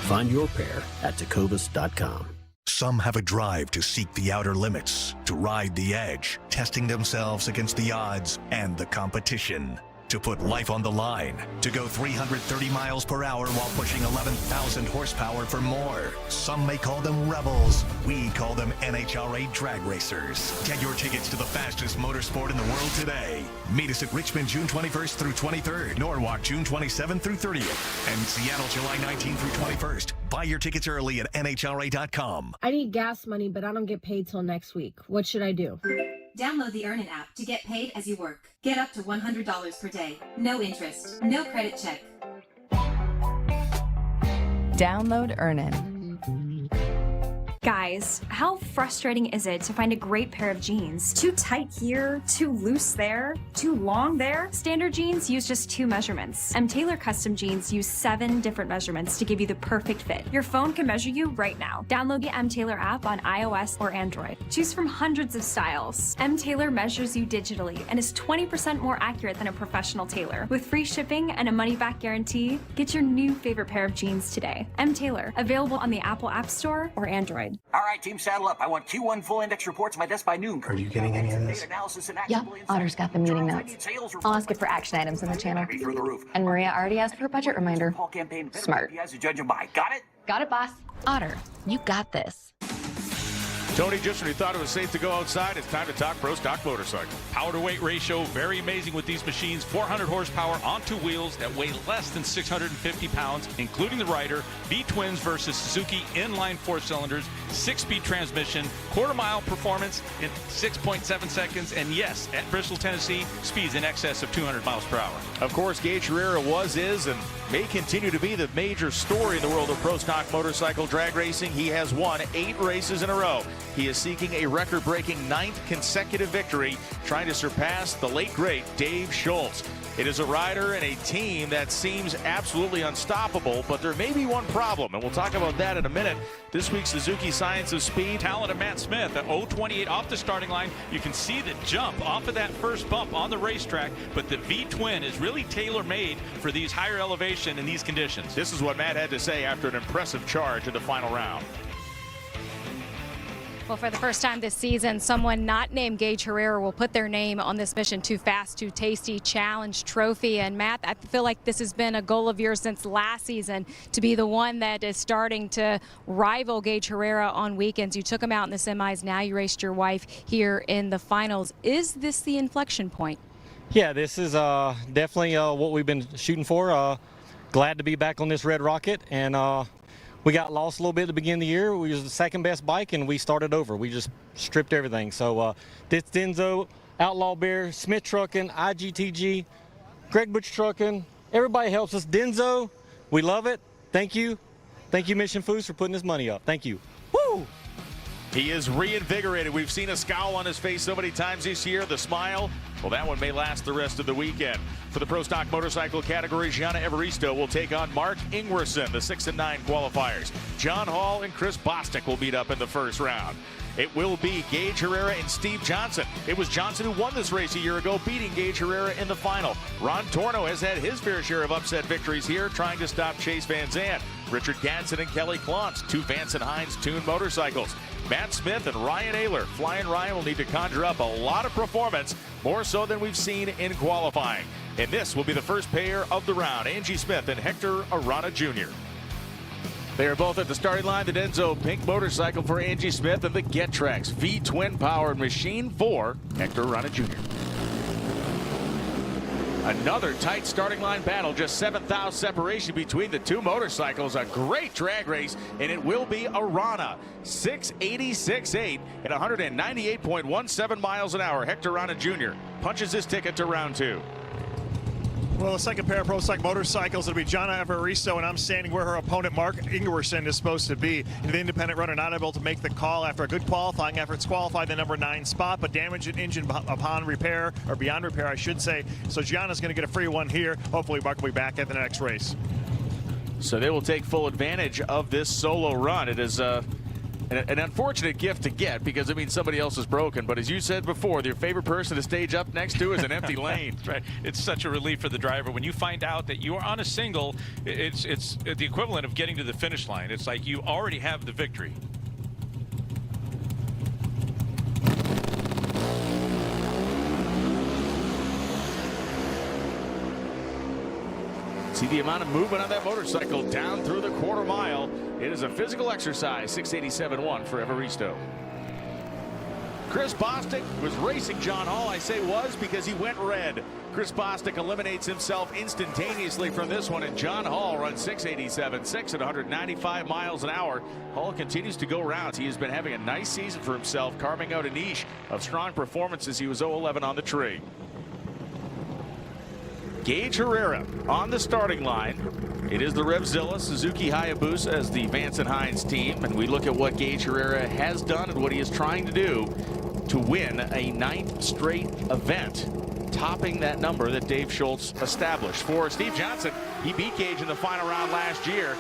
Find your pair at tecovas.com. Some have a drive to seek the outer limits, to ride the edge, testing themselves against the odds and the competition. To put life on the line, to go 330 miles per hour while pushing 11,000 horsepower for more. Some may call them rebels. We call them NHRA drag racers. Get your tickets to the fastest motorsport in the world today. Meet us at Richmond June 21st through 23rd, Norwalk June 27th through 30th, and Seattle July 19th through 21st. Buy your tickets early at NHRA.com. I need gas money, but I don't get paid till next week. What should I do? Download the Earnin app to get paid as you work. Get up to $100 per day. No interest, no credit check. Download Earnin. Guys, how frustrating is it to find a great pair of jeans? Too tight here, too loose there, too long there? Standard jeans use just 2 measurements. Taylor custom jeans use 7 different measurements to give you the perfect fit. Your phone can measure you right now. Download the Taylor app on iOS or Android. Choose from hundreds of styles. Taylor measures you digitally and is 20% more accurate than a professional tailor. With free shipping and a money-back guarantee, get your new favorite pair of jeans today. Taylor, available on the Apple App Store or Android. All right, team, saddle up. I want Q1 full index reports at my desk by noon. Are you getting any of this? Yep, Otter's got the meeting notes. I'll ask it for action items in the channel. And Maria already asked for a budget reminder. Smart. Got it? Got it, boss. Otter, you got this. Tony, just when you thought it was safe to go outside, it's time to talk Pro Stock Motorcycle. Power to weight ratio, very amazing with these machines. 400 horsepower on 2 wheels that weigh less than 650 pounds, including the rider. V-twins versus Suzuki inline 4 cylinders, 6-speed transmission, quarter-mile performance in 6.7 seconds. And yes, at Bristol, Tennessee, speeds in excess of 200 miles per hour. Of course, Gage Herrera was, is, and may continue to be the major story in the world of Pro Stock motorcycle drag racing. He has won 8 races in a row. He is seeking a record-breaking 9th consecutive victory, trying to surpass the late, great Dave Schultz. It is a rider and a team that seems absolutely unstoppable, but there may be one problem, and we'll talk about that in a minute. This week's Suzuki Science of Speed. Talent of Matt Smith at 0.28 off the starting line. You can see the jump off of that first bump on the racetrack, but the V-twin is really tailor-made for these higher elevation in these conditions. This is what Matt had to say after an impressive charge in the final round. Well, for the first time this season, someone not named Gage Herrera will put their name on this Mission Too Fast, Too Tasty Challenge trophy. And Matt, I feel like this has been a goal of yours since last season, to be the one that is starting to rival Gage Herrera on weekends. You took him out in the semis. Now you raced your wife here in the finals. Is this the inflection point? Yeah, this is definitely what we've been shooting for. Glad to be back on this Red Rocket, and we got lost a little bit at the beginning of the year. We was the second best bike, and we started over. We just stripped everything. So this Denso, Outlaw Bear, Smith Trucking, IGTG, Greg Butch Trucking, everybody helps us. Denso, we love it. Thank you. Thank you, Mission Foods, for putting this money up. Thank you. Woo! He is reinvigorated. We've seen a scowl on his face so many times this year. The smile, well, that one may last the rest of the weekend. For the Pro Stock Motorcycle category, Gianna Evaristo will take on Mark Ingwerson, the 6 and 9 qualifiers. John Hall and Chris Bostic will meet up in the first round. It will be Gage Herrera and Steve Johnson. It was Johnson who won this race a year ago, beating Gage Herrera in the final. Ron Torno has had his fair share of upset victories here, trying to stop Chase Van Zandt. Richard Gadsden and Kelly Klontz, 2 Vance and Hines tuned motorcycles. Matt Smith and Ryan Ayler. Flying Ryan will need to conjure up a lot of performance, more so than we've seen in qualifying. And this will be the first pair of the round, Angie Smith and Hector Arana Jr. They are both at the starting line. The Denso pink motorcycle for Angie Smith and the Getrax V-twin powered machine for Hector Arana Jr. Another tight starting line battle, just 7,000 separation between the two motorcycles. A great drag race, and it will be Arana. 686.8 at 198.17 miles an hour. Hector Arana Jr. punches his ticket to round 2. Well, the second pair of Pro Stock motorcycles, it'll be Gianna Evaristo, and I'm standing where her opponent, Mark Ingwerson, is supposed to be. The independent runner not able to make the call after a good qualifying efforts, qualified the number 9 spot, but damaged an engine upon repair, or beyond repair, I should say. So Gianna's going to get a free one here. Hopefully, Mark will be back at the next race. So they will take full advantage of this solo run. It is an unfortunate gift to get, because it means somebody else is broken. But as you said before, your favorite person to stage up next to is an empty lane. Right. It's such a relief for the driver when you find out that you are on a single. It's the equivalent of getting to the finish line. It's like you already have the victory. See the amount of movement on that motorcycle down through the quarter mile. It is a physical exercise. 687.1 for Evaristo. Chris Bostic was racing John Hall. I say was because he went red. Chris Bostic eliminates himself instantaneously from this one, and John Hall runs 687.6 at 195 miles an hour. Hall continues to go rounds. He has been having a nice season for himself, carving out a niche of strong performances. He was 0-11 on the tree. Gage Herrera on the starting line. It is the Revzilla Suzuki Hayabusa as the Vance and Hines team, and we look at what Gage Herrera has done and what he is trying to do to win a 9th straight event, topping that number that Dave Schultz established. For Steve Johnson, he beat Gage in the final round last year.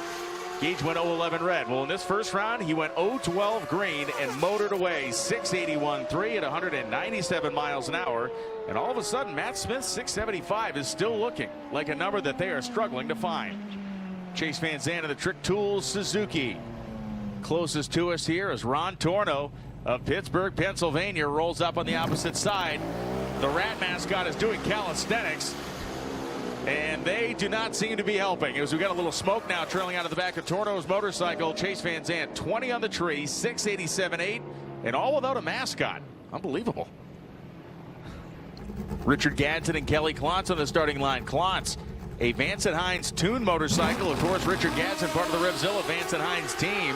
Gage went 0-11 red. Well, in this first round, he went 0-12 green and motored away 681.3 at 197 miles an hour. And all of a sudden, Matt Smith's 675 is still looking like a number that they are struggling to find. Chase Van Zandt of the Trick Tools Suzuki. Closest to us here is Ron Torno of Pittsburgh, Pennsylvania, rolls up on the opposite side. The Rat mascot is doing calisthenics, and they do not seem to be helping, as we got a little smoke now trailing out of the back of Torno's motorcycle. Chase Van Zandt 20 on the tree, 687.8, and all without a mascot. Unbelievable. Richard Gadsden and Kelly Klontz on the starting line. Klontz, a Vance and Hines tuned motorcycle. Of course, Richard Gadsden, part of the Revzilla Vance and Hines team.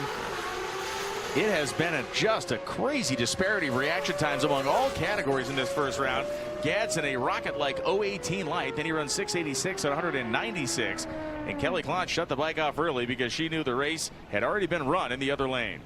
It has been just a crazy disparity of reaction times among all categories in this first round. Gadsden, a rocket-like 018 light, then he runs 686 at 196. And Kelly Klontz shut the bike off early because she knew the race had already been run in the other lane.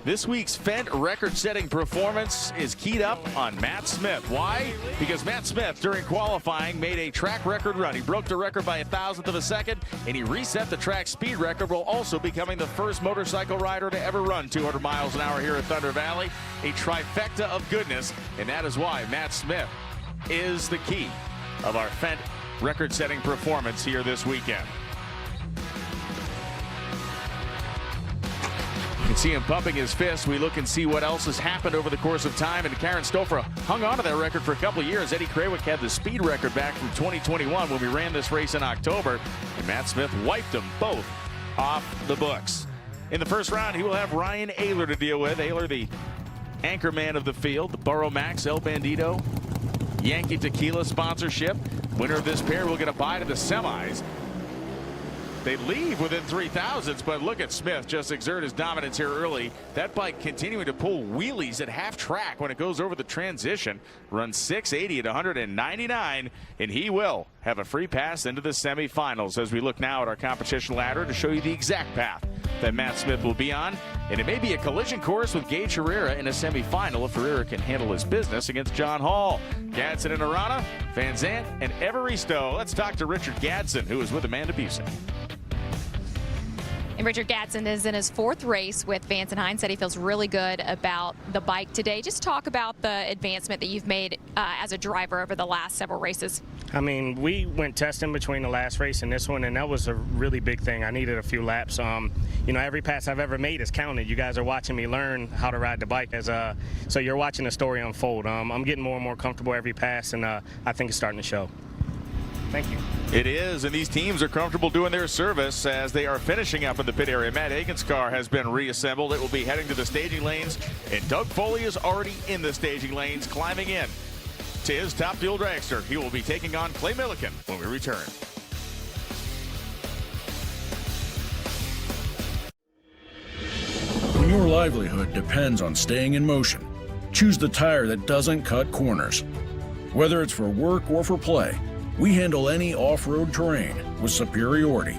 This week's Fendt record-setting performance is keyed up on Matt Smith. Why? Because Matt Smith, during qualifying, made a track record run. He broke the record by 1,000th of a second, and he reset the track speed record, while also becoming the first motorcycle rider to ever run 200 miles an hour here at Thunder Valley. A trifecta of goodness, and that is why Matt Smith is the key of our Fendt record-setting performance here this weekend. can see him pumping his fist. We look and see what else has happened over the course of time. And Karen Stouffer hung on to that record for a couple of years. Eddie Krawiec had the speed record back from 2021 when we ran this race in October. And Matt Smith wiped them both off the books. In the first round, he will have Ryan Ayler to deal with. Ayler, the anchor man of the field, the Burro Max, El Bandito, Yankee Tequila sponsorship. Winner of this pair will get a bye to the semis. They leave within 3,000s, but look at Smith just exert his dominance here early. That bike continuing to pull wheelies at half track when it goes over the transition. Runs 680 at 199, and he will have a free pass into the semifinals. As we look now at our competition ladder to show you the exact path that Matt Smith will be on. And it may be a collision course with Gage Herrera in a semifinal if Herrera can handle his business against John Hall. Gadsden and Arana, Van Zandt, and Evaristo. Let's talk to Richard Gadsden, who is with Amanda Busey. And Richard Gadsden is in his 4th race with Vance and Hines. Said he feels really good about the bike today. Just talk about the advancement that you've made as a driver over the last several races. I mean, we went testing between the last race and this one, and that was a really big thing. I needed a few laps. You know, every pass I've ever made is counted. You guys are watching me learn how to ride the bike, so you're watching the story unfold. I'm getting more and more comfortable every pass, and I think it's starting to show. Thank you. It is, and these teams are comfortable doing their service as they are finishing up in the pit area. Matt Hagan's car has been reassembled. It will be heading to the staging lanes, and Doug Foley is already in the staging lanes, climbing in to his top fuel dragster. He will be taking on Clay Millican when we return. When your livelihood depends on staying in motion, choose the tire that doesn't cut corners. Whether it's for work or for play, we handle any off-road terrain with superiority.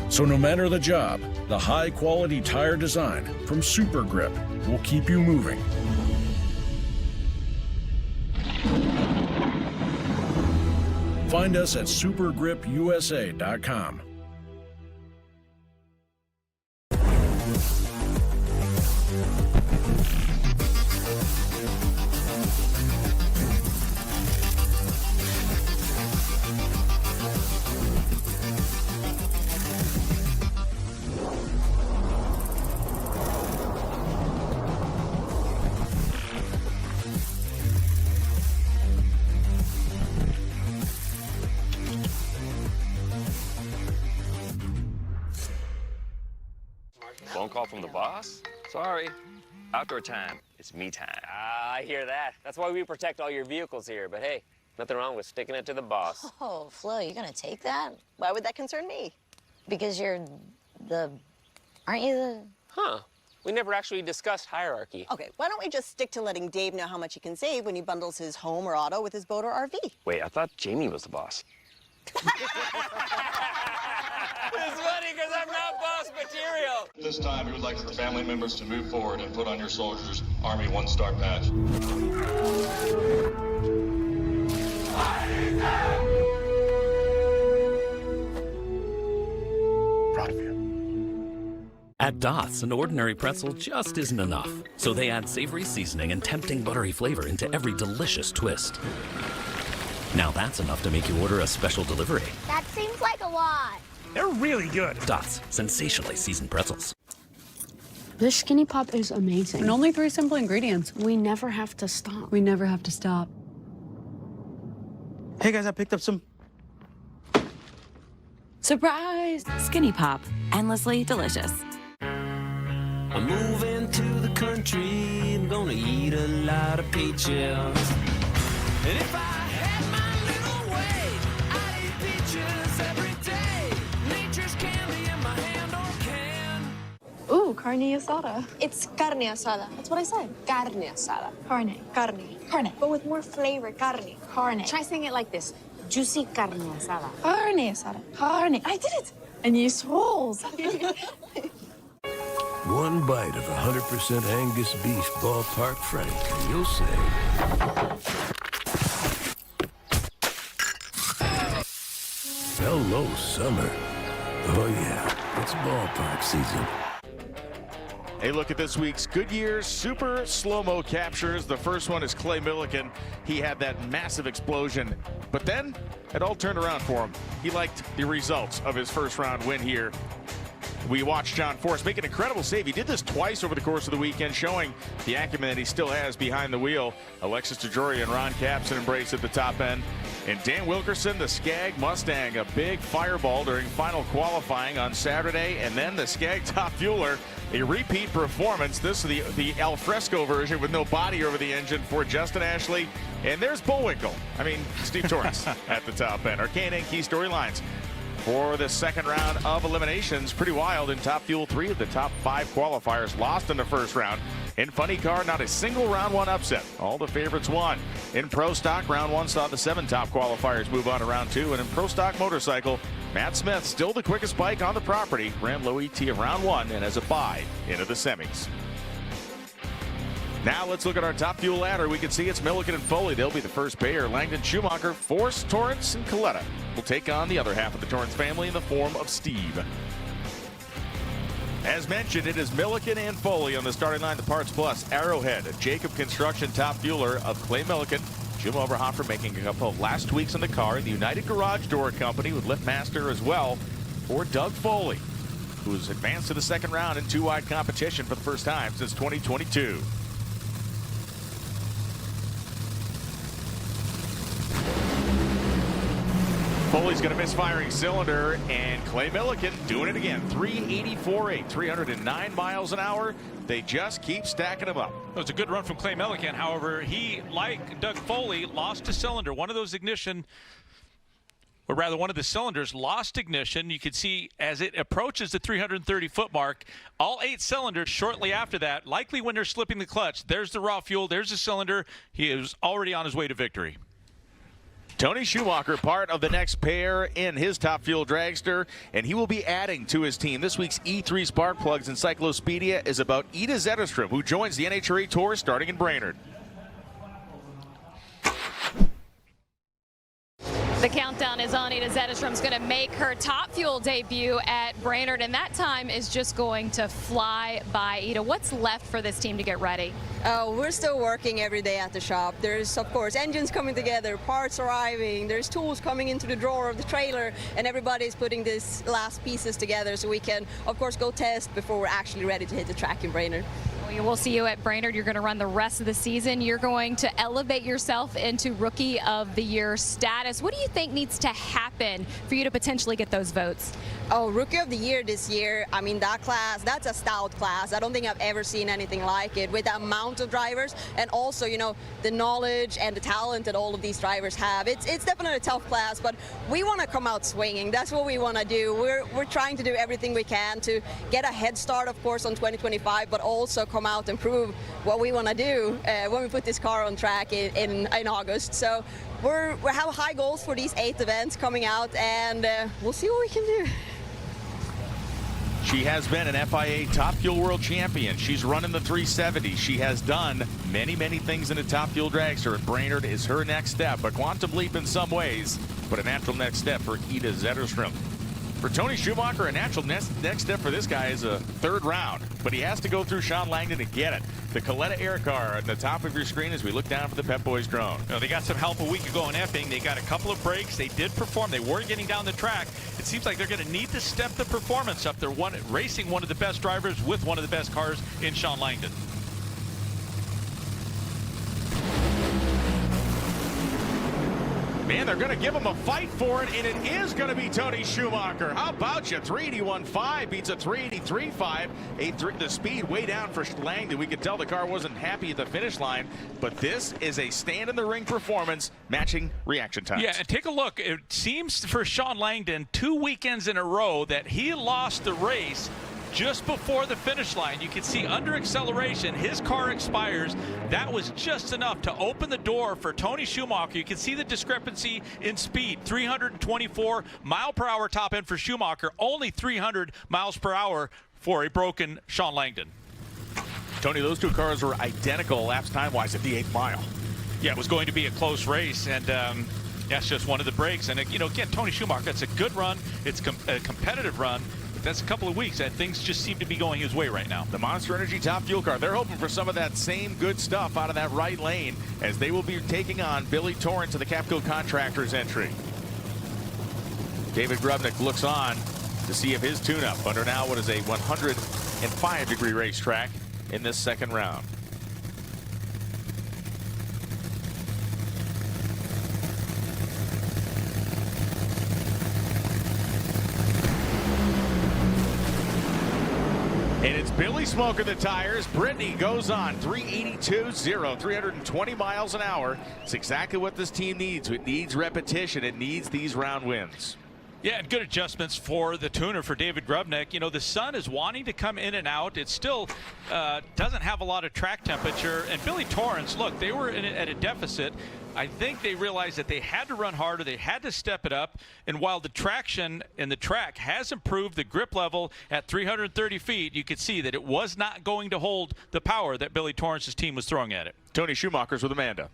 So no matter the job, the high-quality tire design from Super Grip will keep you moving. Find us at supergripusa.com. Phone call from the boss? Sorry. Outdoor time. It's me time. I hear that. That's why we protect all your vehicles here. But hey, nothing wrong with sticking it to the boss. Oh, Flo, you're gonna take that? Why would that concern me? Because you're aren't you the... Huh. We never actually discussed hierarchy. Okay, why don't we just stick to letting Dave know how much he can save when he bundles his home or auto with his boat or RV? Wait, I thought Jamie was the boss. It's funny because I'm not boss material. This time, we would like for family members to move forward and put on your soldiers' Army 1-star badge. Proud of you. At Doth's, an ordinary pretzel just isn't enough. So they add savory seasoning and tempting buttery flavor into every delicious twist. Now that's enough to make you order a special delivery. That seems like a lot. They're really good. Doth's, sensationally seasoned pretzels. This Skinny Pop is amazing. And only 3 simple ingredients. We never have to stop. We never have to stop. Hey guys, I picked up some... Surprise! Skinny Pop, endlessly delicious. I'm moving to the country, I'm gonna eat a lot of peaches. And if I had my little way, I'd eat peaches every day. Nature's candy in my hand or can. Ooh, carne asada. It's carne asada. That's what I said. Carne asada. Carne. Carne. But with more flavor. Carne. Carne. Try saying it like this. Juicy carne asada. Carne asada. Carne. I did it. And you rolls. One bite of 100% Angus beef ballpark frank, and you'll say... Hello, summer. Oh yeah, it's ballpark season. A look at this week's Goodyear Super Slow-Mo Captures. The first one is Clay Millican. He had that massive explosion, but then it all turned around for him. He liked the results of his first round win here We watched John Force make an incredible save. He did this twice over the course of the weekend, showing the acumen that he still has behind the wheel. Alexis DeJoria and Ron Capson embrace at the top end. And Dan Wilkerson, the Skag Mustang, a big fireball during final qualifying on Saturday. And then the Skag Top Fueler, a repeat performance. This is the al fresco version with no body over the engine for Justin Ashley. And there's Bullwinkle. I mean, Steve Torrence at the top end. Our K&N Key storylines for the second round of eliminations. Pretty wild. In Top Fuel, 3 of the top 5 qualifiers lost in the first round. In Funny Car, not a single round 1 upset. All the favorites won. In Pro Stock, round 1 saw the 7 top qualifiers move on to round 2. And in Pro Stock Motorcycle, Matt Smith, still the quickest bike on the property, ran low ET of round 1 and has a bye into the semis. Now let's look at our Top Fuel ladder. We can see it's Milliken and Foley. They'll be the first pair. Langdon, Schumacher, Force, Torrence, and Coletta will take on the other half of the Torrence family in the form of Steve. As mentioned, it is Milliken and Foley on the starting line. The Parts Plus Arrowhead, Jacob Construction top fueler of Clay Milliken. Jim Oberhofer making a couple of last tweaks in the car. The United Garage Door Company with Liftmaster as well for Doug Foley, who's advanced to the second round in 2-wide competition for the first time since 2022. Foley's going to miss firing cylinder, and Clay Milliken doing it again. 384.8, 309 miles an hour. They just keep stacking them up. It was a good run from Clay Milliken. However, he, like Doug Foley, lost a cylinder. One of those ignition, or rather one of the cylinders lost ignition. You can see as it approaches the 330-foot mark, all 8 cylinders shortly after that, likely when they're slipping the clutch. There's the raw fuel, there's the cylinder. He is already on his way to victory. Tony Schumacher, part of the next pair in his Top Fuel dragster, and he will be adding to his team. This week's E3 Spark Plugs Encyclopedia is about Ida Zetterstrom, who joins the NHRA Tour starting in Brainerd. The countdown is on. Ida Zetterstrom's going to make her Top Fuel debut at Brainerd, and that time is just going to fly by. Ida, what's left for this team to get ready? Oh, we're still working every day at the shop. There's, of course, engines coming together, parts arriving, there's tools coming into the drawer of the trailer, and everybody's putting these last pieces together so we can, of course, go test before we're actually ready to hit the track in Brainerd. We'll see you at Brainerd. You're going to run the rest of the season. You're going to elevate yourself into Rookie of the Year status. What do you think needs to happen for you to potentially get those votes? Oh, Rookie of the Year this year, I mean, that class, that's a stout class. I don't think I've ever seen anything like it with the amount of drivers and also, you know, the knowledge and the talent that all of these drivers have. It's definitely a tough class, but we want to come out swinging. That's what we want to do. We're trying to do everything we can to get a head start, of course, on 2025, but also come out and prove what we want to do when we put this car on track in August. So we have high goals for these 8 events coming out, and we'll see what we can do. She has been an FIA Top Fuel World Champion. She's running the 370. She has done many, many things in the Top Fuel dragster, and Brainerd is her next step. A quantum leap in some ways, but a natural next step for Ida Zetterstrom. For Tony Schumacher, a natural next step for this guy is a 3rd round, but he has to go through Sean Langdon to get it. The Coletta Air Car at the top of your screen as we look down for the Pep Boys drone. You know, they got some help a week ago in Epping. They got a couple of breaks. They did perform. They were getting down the track. It seems like they're going to need to step the performance up. They're racing one of the best drivers with one of the best cars in Sean Langdon. Man, they're going to give him a fight for it, and it is going to be Tony Schumacher. How about you? 381.5 beats a 383.5. The speed way down for Langdon. We could tell the car wasn't happy at the finish line, but this is a stand-in-the-ring performance matching reaction times. Yeah, and take a look. It seems for Sean Langdon 2 weekends in a row that he lost the race just before the finish line. You can see under acceleration, his car expires. That was just enough to open the door for Tony Schumacher. You can see the discrepancy in speed. 324 mile per hour top end for Schumacher, only 300 miles per hour for a broken Sean Langdon. Tony, those 2 cars were identical laps time-wise at the 8th mile. Yeah, it was going to be a close race, and that's just one of the breaks. And, you know, again, Tony Schumacher, that's a good run. It's a competitive run. That's a couple of weeks that things just seem to be going his way right now. The Monster Energy Top Fuel car, they're hoping for some of that same good stuff out of that right lane as they will be taking on Billy Torrance to the Capco Contractors entry. David Grubnick looks on to see if his tune-up under now what is a 105-degree racetrack in this second round. And it's Billy smoking the tires. Brittany goes on 382.0, 320 miles an hour. It's exactly what this team needs. It needs repetition. It needs these round wins. Yeah, and good adjustments for the tuner, for David Grubnick. You know, the sun is wanting to come in and out. It still doesn't have a lot of track temperature. And Billy Torrance, look, they were at a deficit. I think they realized that they had to run harder. They had to step it up. And while the traction in the track has improved, the grip level at 330 feet, you could see that it was not going to hold the power that Billy Torrance's team was throwing at it. Tony Schumacher's with Amanda.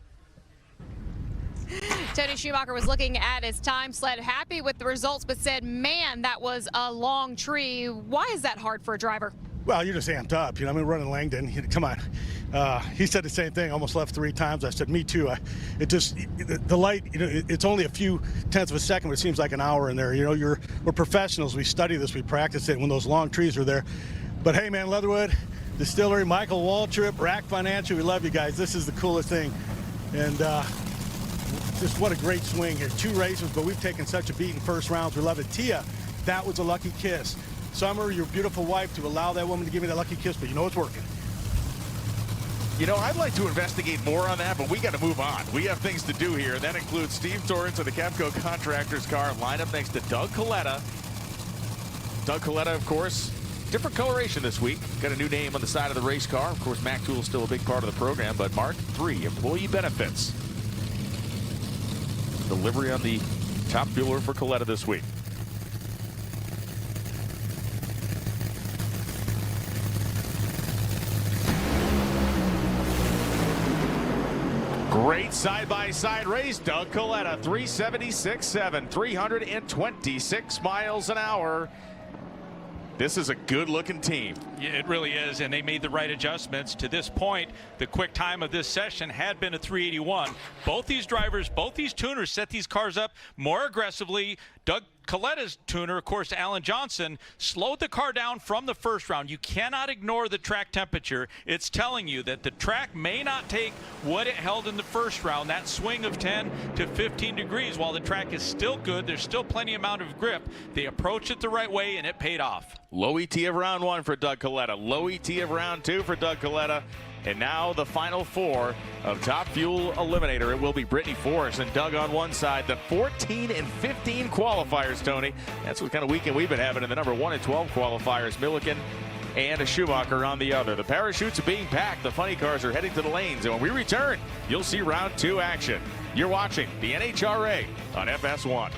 Tony Schumacher was looking at his time sled, happy with the results, but said, man, that was a long tree. Why is that hard for a driver? Well, you're just amped up. You know, I mean, running Langdon, come on. He said the same thing, almost left 3 times. I said, me too. The light, you know, it's only a few tenths of a second, but it seems like an hour in there. You know, we're professionals. We study this, we practice it when those long trees are there. But hey, man, Leatherwood Distillery, Michael Waltrip, Rack Financial, we love you guys. This is the coolest thing. And, just what a great swing here. 2 races, but we've taken such a beating first rounds. We love it. Tia, that was a lucky kiss. Summer, your beautiful wife, to allow that woman to give me that lucky kiss, but you know it's working. You know, I'd like to investigate more on that, but we got to move on. We have things to do here. That includes Steve Torrance of the Capco Contractors car lined up next to Doug Coletta. Doug Coletta, of course, different coloration this week. Got a new name on the side of the race car. Of course, Mac Tool is still a big part of the program, but Mark III, employee benefits. Delivery on the top fueler for Coletta this week. Great side-by-side race. Doug Coletta, 376.7, 326 miles an hour. This is a good-looking team. Yeah, it really is, and they made the right adjustments. To this point, the quick time of this session had been a 381. Both these drivers, both these tuners set these cars up more aggressively. Doug Coletta's tuner, of course, Alan Johnson, slowed the car down from the first round. You cannot ignore the track temperature. It's telling you that the track may not take what it held in the first round, that swing of 10 to 15 degrees. While the track is still good, there's still plenty amount of grip. They approached it the right way, and it paid off. Low ET of round 1 for Doug Coletta. Low ET of round 2 for Doug Coletta. And now the final 4 of Top Fuel Eliminator. It will be Brittany Forrest and Doug on one side. The 14 and 15 qualifiers, Tony. That's what kind of weekend we've been having in the number 1 and 12 qualifiers. Milliken and a Schumacher on the other. The parachutes are being packed. The funny cars are heading to the lanes. And when we return, you'll see round 2 action. You're watching the NHRA on FS1.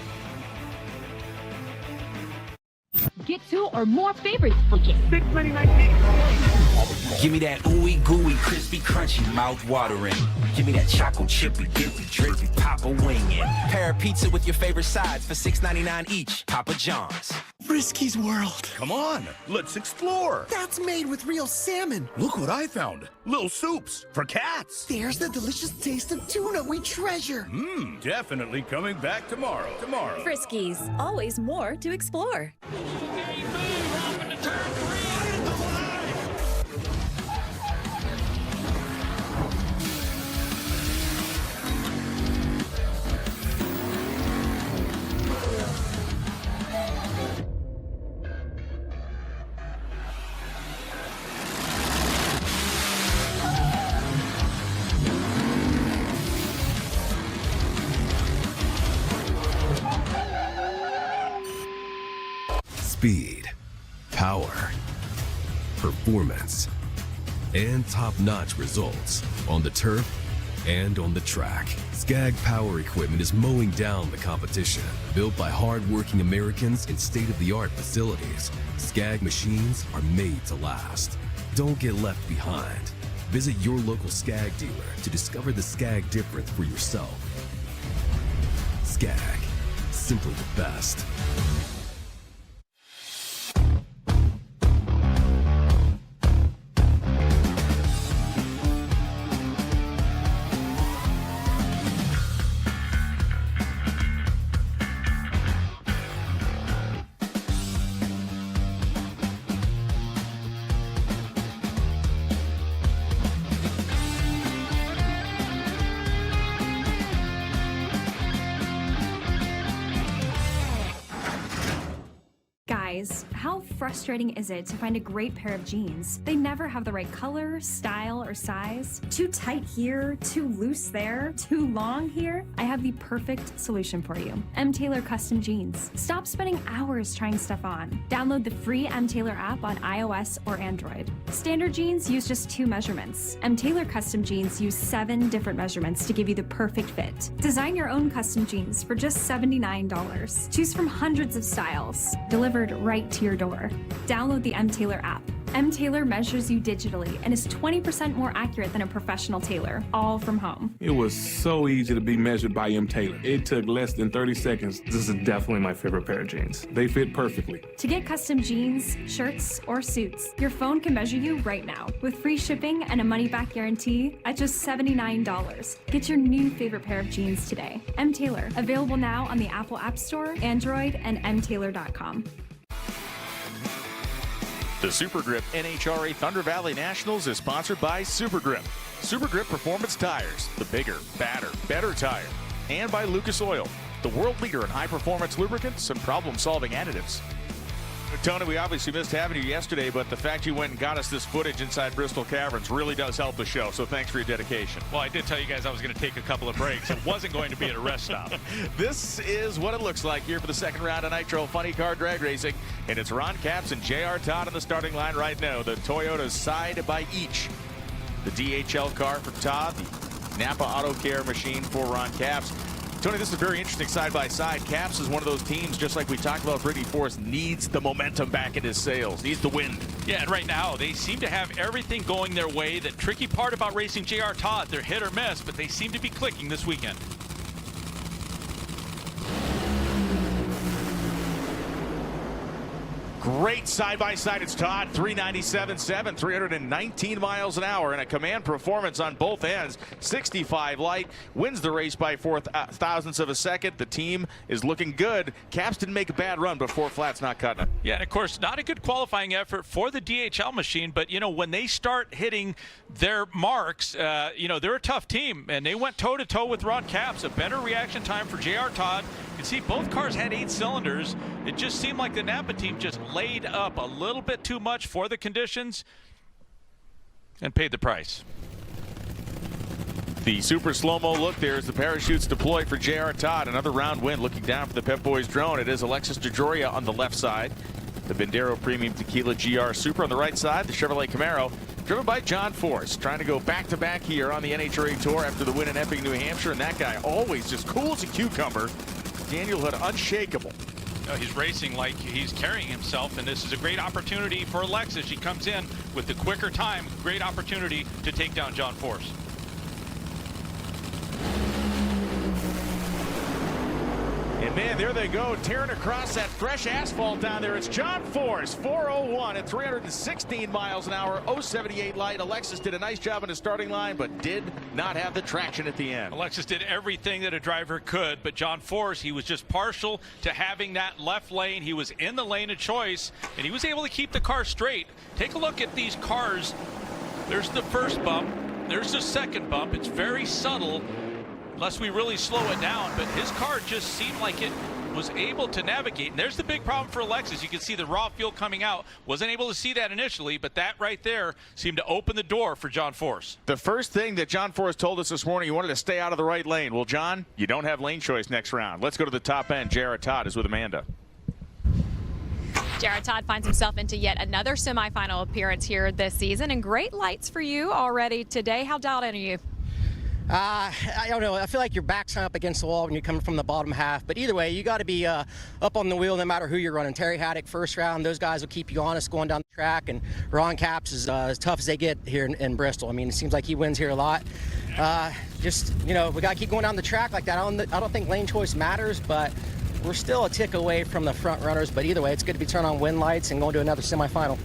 Get 2 or more favorites for just $6.99. Give me that ooey gooey, crispy, crunchy, mouth watering. Give me that choco chippy, dippy, drippy, Papa Wingin'. Pair of pizza with your favorite sides for $6.99 each. Papa John's. Frisky's World. Come on, let's explore. That's made with real salmon. Look what I found. Little soups for cats. There's the delicious taste of tuna we treasure. Definitely coming back tomorrow. Friskies, always more to explore. Speed, power, performance, and top-notch results on the turf and on the track. Skag Power Equipment is mowing down the competition. Built by hard-working Americans in state-of-the-art facilities, Skag machines are made to last. Don't get left behind. Visit your local Skag dealer to discover the Skag difference for yourself. Skag, simply the best. How frustrating is it to find a great pair of jeans? They never have the right color, style, or size. Too tight here, too loose there, too long here? I have the perfect solution for you. M. Taylor Custom Jeans. Stop spending hours trying stuff on. Download the free M. Taylor app on iOS or Android. Standard jeans use just 2 measurements. M. Taylor Custom Jeans use 7 different measurements to give you the perfect fit. Design your own custom jeans for just $79. Choose from hundreds of styles, delivered right to your door. Download the M. Taylor app. M. Taylor measures you digitally and is 20% more accurate than a professional tailor, all from home. It was so easy to be measured by M. Taylor. It took less than 30 seconds. This is definitely my favorite pair of jeans. They fit perfectly. To get custom jeans, shirts, or suits, your phone can measure you right now with free shipping and a money-back guarantee at just $79. Get your new favorite pair of jeans today. M. Taylor, available now on the Apple App Store, Android, and mtaylor.com. The Super Grip NHRA Thunder Valley Nationals is sponsored by Super Grip. Super Grip Performance Tires, the bigger, badder, better tire. And by Lucas Oil, the world leader in high-performance lubricants and problem-solving additives. Tony, we obviously missed having you yesterday, but the fact you went and got us this footage inside Bristol Caverns really does help the show, so thanks for your dedication. Well, I did tell you guys I was going to take a couple of breaks. It wasn't going to be at a rest stop. This is what it looks like here for the second round of Nitro Funny Car Drag Racing, and it's Ron Capps and J.R. Todd on the starting line right now. The Toyotas side by each. The DHL car for Todd, the Napa Auto Care machine for Ron Capps. Tony, this is a very interesting side-by-side. Capps is one of those teams, just like we talked about, Brittany Force needs the momentum back in his sails, needs the wind. Yeah, and right now, they seem to have everything going their way. The tricky part about racing J.R. Todd, they're hit or miss, but they seem to be clicking this weekend. Great side-by-side. It's Todd, 397.7, 319 miles an hour, and a command performance on both ends. 65 light, wins the race by 4 thousandths of a second. The team is looking good. Capps didn't make a bad run, but 4 flats not cutting it. Yeah, and of course, not a good qualifying effort for the DHL machine, but, you know, when they start hitting their marks, you know, they're a tough team, and they went toe-to-toe with Ron Capps. A better reaction time for J.R. Todd. You can see both cars had 8 cylinders. It just seemed like the Napa team just laid up a little bit too much for the conditions and paid the price. The super slow-mo look there as the parachutes deployed for J.R. Todd. Another round win. Looking down for the Pep Boys drone, it is Alexis DeJoria on the left side. The Bendero Premium Tequila GR Super on the right side. The Chevrolet Camaro driven by John Force, trying to go back-to-back here on the NHRA Tour after the win in Epping, New Hampshire. And that guy always just cool as a cucumber. Daniel Hood, unshakable. He's racing like he's carrying himself, and this is a great opportunity for Alexis. She comes in with the quicker time. Great opportunity to take down John Force. And man, there they go, tearing across that fresh asphalt down there. It's John Force, 401 at 316 miles an hour, 078 light. Alexis did a nice job in the starting line, but did not have the traction at the end. Alexis did everything that a driver could, but John Force, he was just partial to having that left lane. He was in the lane of choice, and he was able to keep the car straight. Take a look at these cars. There's the first bump. There's the second bump. It's very subtle, unless we really slow it down, but his car just seemed like it was able to navigate. And there's the big problem for Alexis. You can see the raw fuel coming out. Wasn't able to see that initially, but that right there seemed to open the door for John Force. The first thing that John Force told us this morning, he wanted to stay out of the right lane. Well, John, you don't have lane choice next round. Let's go to the top end. J.R. Todd is with Amanda. J.R. Todd finds himself into yet another semifinal appearance here this season, and great lights for you already today. How dialed in are you? I don't know. I feel like your back's up against the wall when you're coming from the bottom half. But either way, you got to be up on the wheel no matter who you're running. Terry Haddock, first round, those guys will keep you honest going down the track. And Ron Capps is as tough as they get here in Bristol. I mean, it seems like he wins here a lot. Just, you know, we got to keep going down the track like that. I don't think lane choice matters, but we're still a tick away from the front runners. But either way, it's good to be turning on wind lights and going to another semifinal.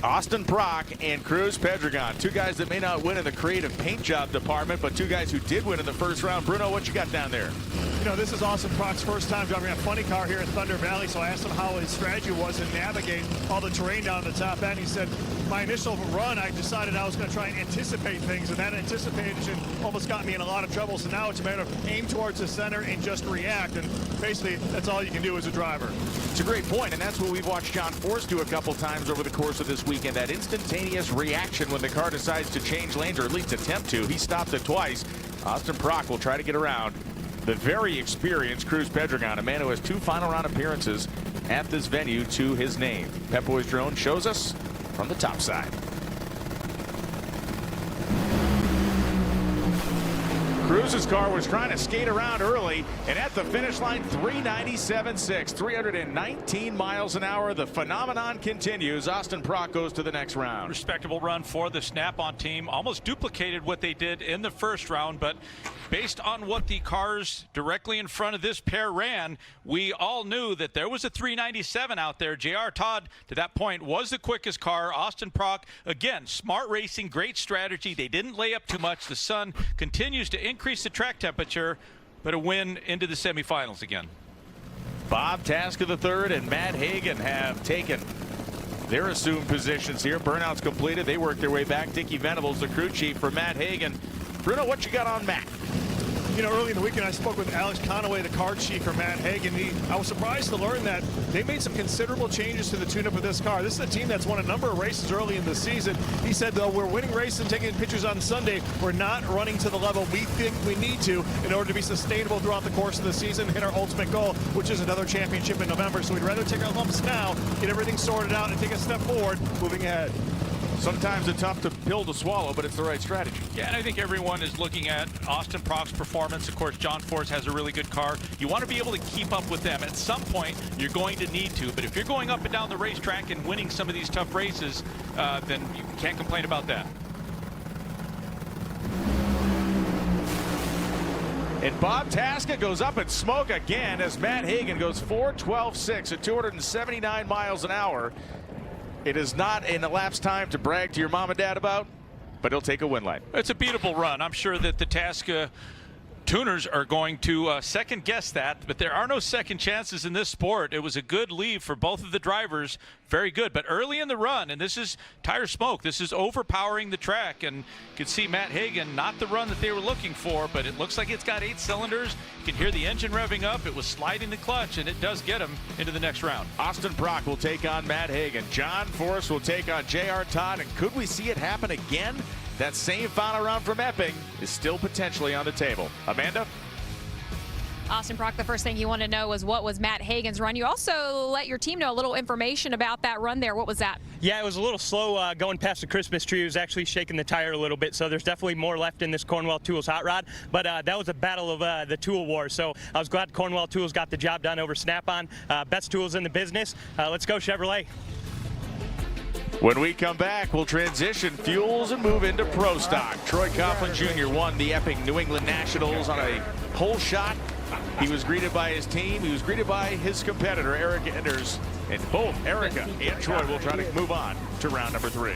Austin Brock and Cruz Pedregon, 2 guys that may not win in the creative paint job department, but 2 guys who did win in the first round. Bruno, what you got down there? You know, this is Austin Brock's first time driving a funny car here in Thunder Valley, so I asked him how his strategy was in navigating all the terrain down the top end. He said my initial run, I decided I was going to try and anticipate things, and that anticipation almost got me in a lot of trouble. So now it's a matter of aim towards the center and just react, and basically that's all you can do as a driver. It's a great point, and that's what we've watched John Force do a couple times over the course of this weekend. That instantaneous reaction when the car decides to change lanes, or at least attempt to. He stopped it twice. Austin Prock will try to get around the very experienced Cruz Pedregon, a man who has 2 final round appearances at this venue to his name. Pep Boys drone shows us from the top side. Cruz's car was trying to skate around early, and at the finish line, 397.6, 319 miles an hour. The phenomenon continues. Austin Prock goes to the next round. Respectable run for the Snap-on team. Almost duplicated what they did in the first round, but based on what the cars directly in front of this pair ran, we all knew that there was a 397 out there. J.R. Todd, to that point, was the quickest car. Austin Prock, again, smart racing, great strategy. They didn't lay up too much. The sun continues to increase the track temperature, but a win into the semifinals again. Bob Tasker III and Matt Hagan have taken their assumed positions here. Burnouts completed. They work their way back. Dickie Venables, the crew chief for Matt Hagan. Bruno, what you got on Matt? You know, early in the weekend, I spoke with Alex Conaway, the car chief for Matt Hagan. I was surprised to learn that they made some considerable changes to the tune-up of this car. This is a team that's won a number of races early in the season. He said, though, we're winning races and taking pictures on Sunday. We're not running to the level we think we need to in order to be sustainable throughout the course of the season, hit our ultimate goal, which is another championship in November. So we'd rather take our lumps now, get everything sorted out, and take a step forward moving ahead. Sometimes a tough pill to swallow, but it's the right strategy. Yeah, and I think everyone is looking at Austin Prock's performance. Of course, John Force has a really good car. You want to be able to keep up with them. At some point, you're going to need to. But if you're going up and down the racetrack and winning some of these tough races, then you can't complain about that. And Bob Tasker goes up in smoke again as Matt Hagan goes 4.12.6 at 279 miles an hour. It is not an elapsed time to brag to your mom and dad about, but he'll take a win line. It's a beatable run. I'm sure that the Tasker tuners are going to second guess that, but there are no second chances in this sport. It was a good leave for both of the drivers. Very good, but early in the run, and this is tire smoke, this is overpowering the track, and you can see Matt Hagan, not the run that they were looking for, but it looks like it's got 8 cylinders. You can hear the engine revving up. It was sliding the clutch, and it does get him into the next round. Austin Prock will take on Matt Hagan. John Force will take on J.R. Todd, and could we see it happen again? That same final round from Epping is still potentially on the table. Amanda? Austin Prock, the first thing you want to know was what was Matt Hagan's run. You also let your team know a little information about that run there. What was that? Yeah, it was a little slow going past the Christmas tree. It was actually shaking the tire a little bit, so there's definitely more left in this Cornwell Tools hot rod. But that was a battle of the tool wars, so I was glad Cornwell Tools got the job done over Snap-on. Best tools in the business. Let's go Chevrolet. When we come back, we'll transition fuels and move into Pro Stock. Troy Coughlin Jr. won the Epping New England Nationals on a pole shot. He was greeted by his team. He was greeted by his competitor, Erica Enders. And both Erica and Troy will try to move on to round number 3.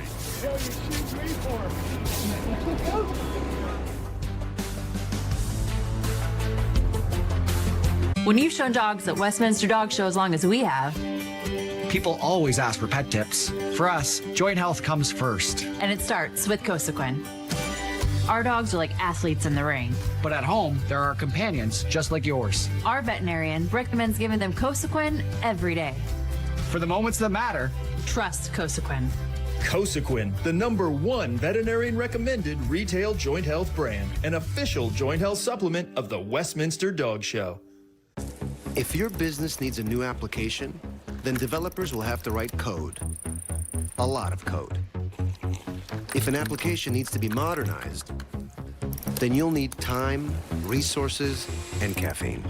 When you've shown dogs at Westminster Dog Show as long as we have, people always ask for pet tips. For us, joint health comes first. and it starts with Cosequin. Our dogs are like athletes in the ring. But at home, there are companions just like yours. Our veterinarian recommends giving them Cosequin every day. For the moments that matter, trust Cosequin. Cosequin, the #1 veterinarian recommended retail joint health brand, an official joint health supplement of the Westminster Dog Show. If your business needs a new application, then developers will have to write code. A lot of code. If an application needs to be modernized, then you'll need time, resources, and caffeine.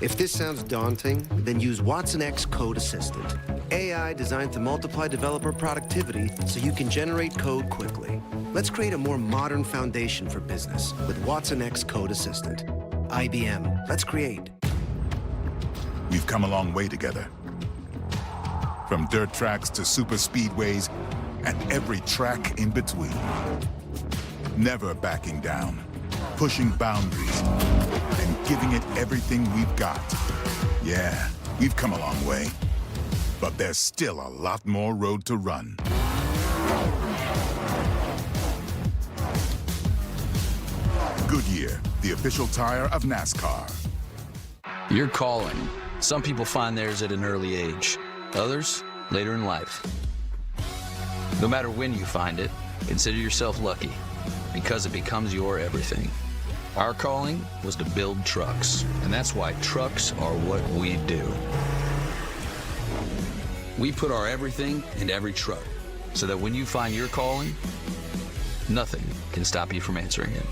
If this sounds daunting, then use Watson X Code Assistant. AI designed to multiply developer productivity so you can generate code quickly. Let's create a more modern foundation for business with Watson X Code Assistant. IBM, let's create. We've come a long way together. From dirt tracks to super speedways and every track in between. Never backing down, pushing boundaries, and giving it everything we've got. Yeah, we've come a long way, but there's still a lot more road to run. Goodyear, the official tire of NASCAR. Your calling. Some people find theirs at an early age, others later in life. No matter when you find it, consider yourself lucky, because it becomes your everything. Our calling was to build trucks, and that's why trucks are what we do. We put our everything in every truck, so that when you find your calling, nothing can stop you from answering it.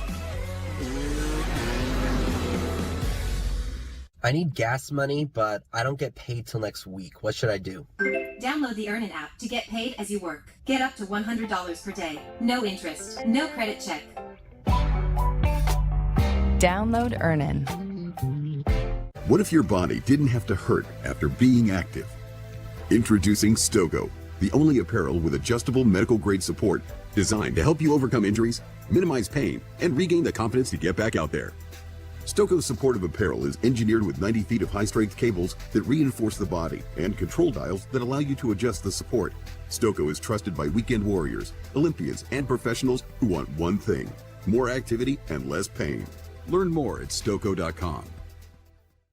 I need gas money, but I don't get paid till next week. What should I do? Download the Earnin app to get paid as you work. Get up to $100 per day. No interest, no credit check. Download Earnin. What if your body didn't have to hurt after being active? Introducing Stogo, the only apparel with adjustable medical-grade support designed to help you overcome injuries, minimize pain, and regain the confidence to get back out there. Stoko's supportive apparel is engineered with 90 feet of high-strength cables that reinforce the body and control dials that allow you to adjust the support. Stoko is trusted by weekend warriors, Olympians, and professionals who want one thing: more activity and less pain. Learn more at Stoko.com.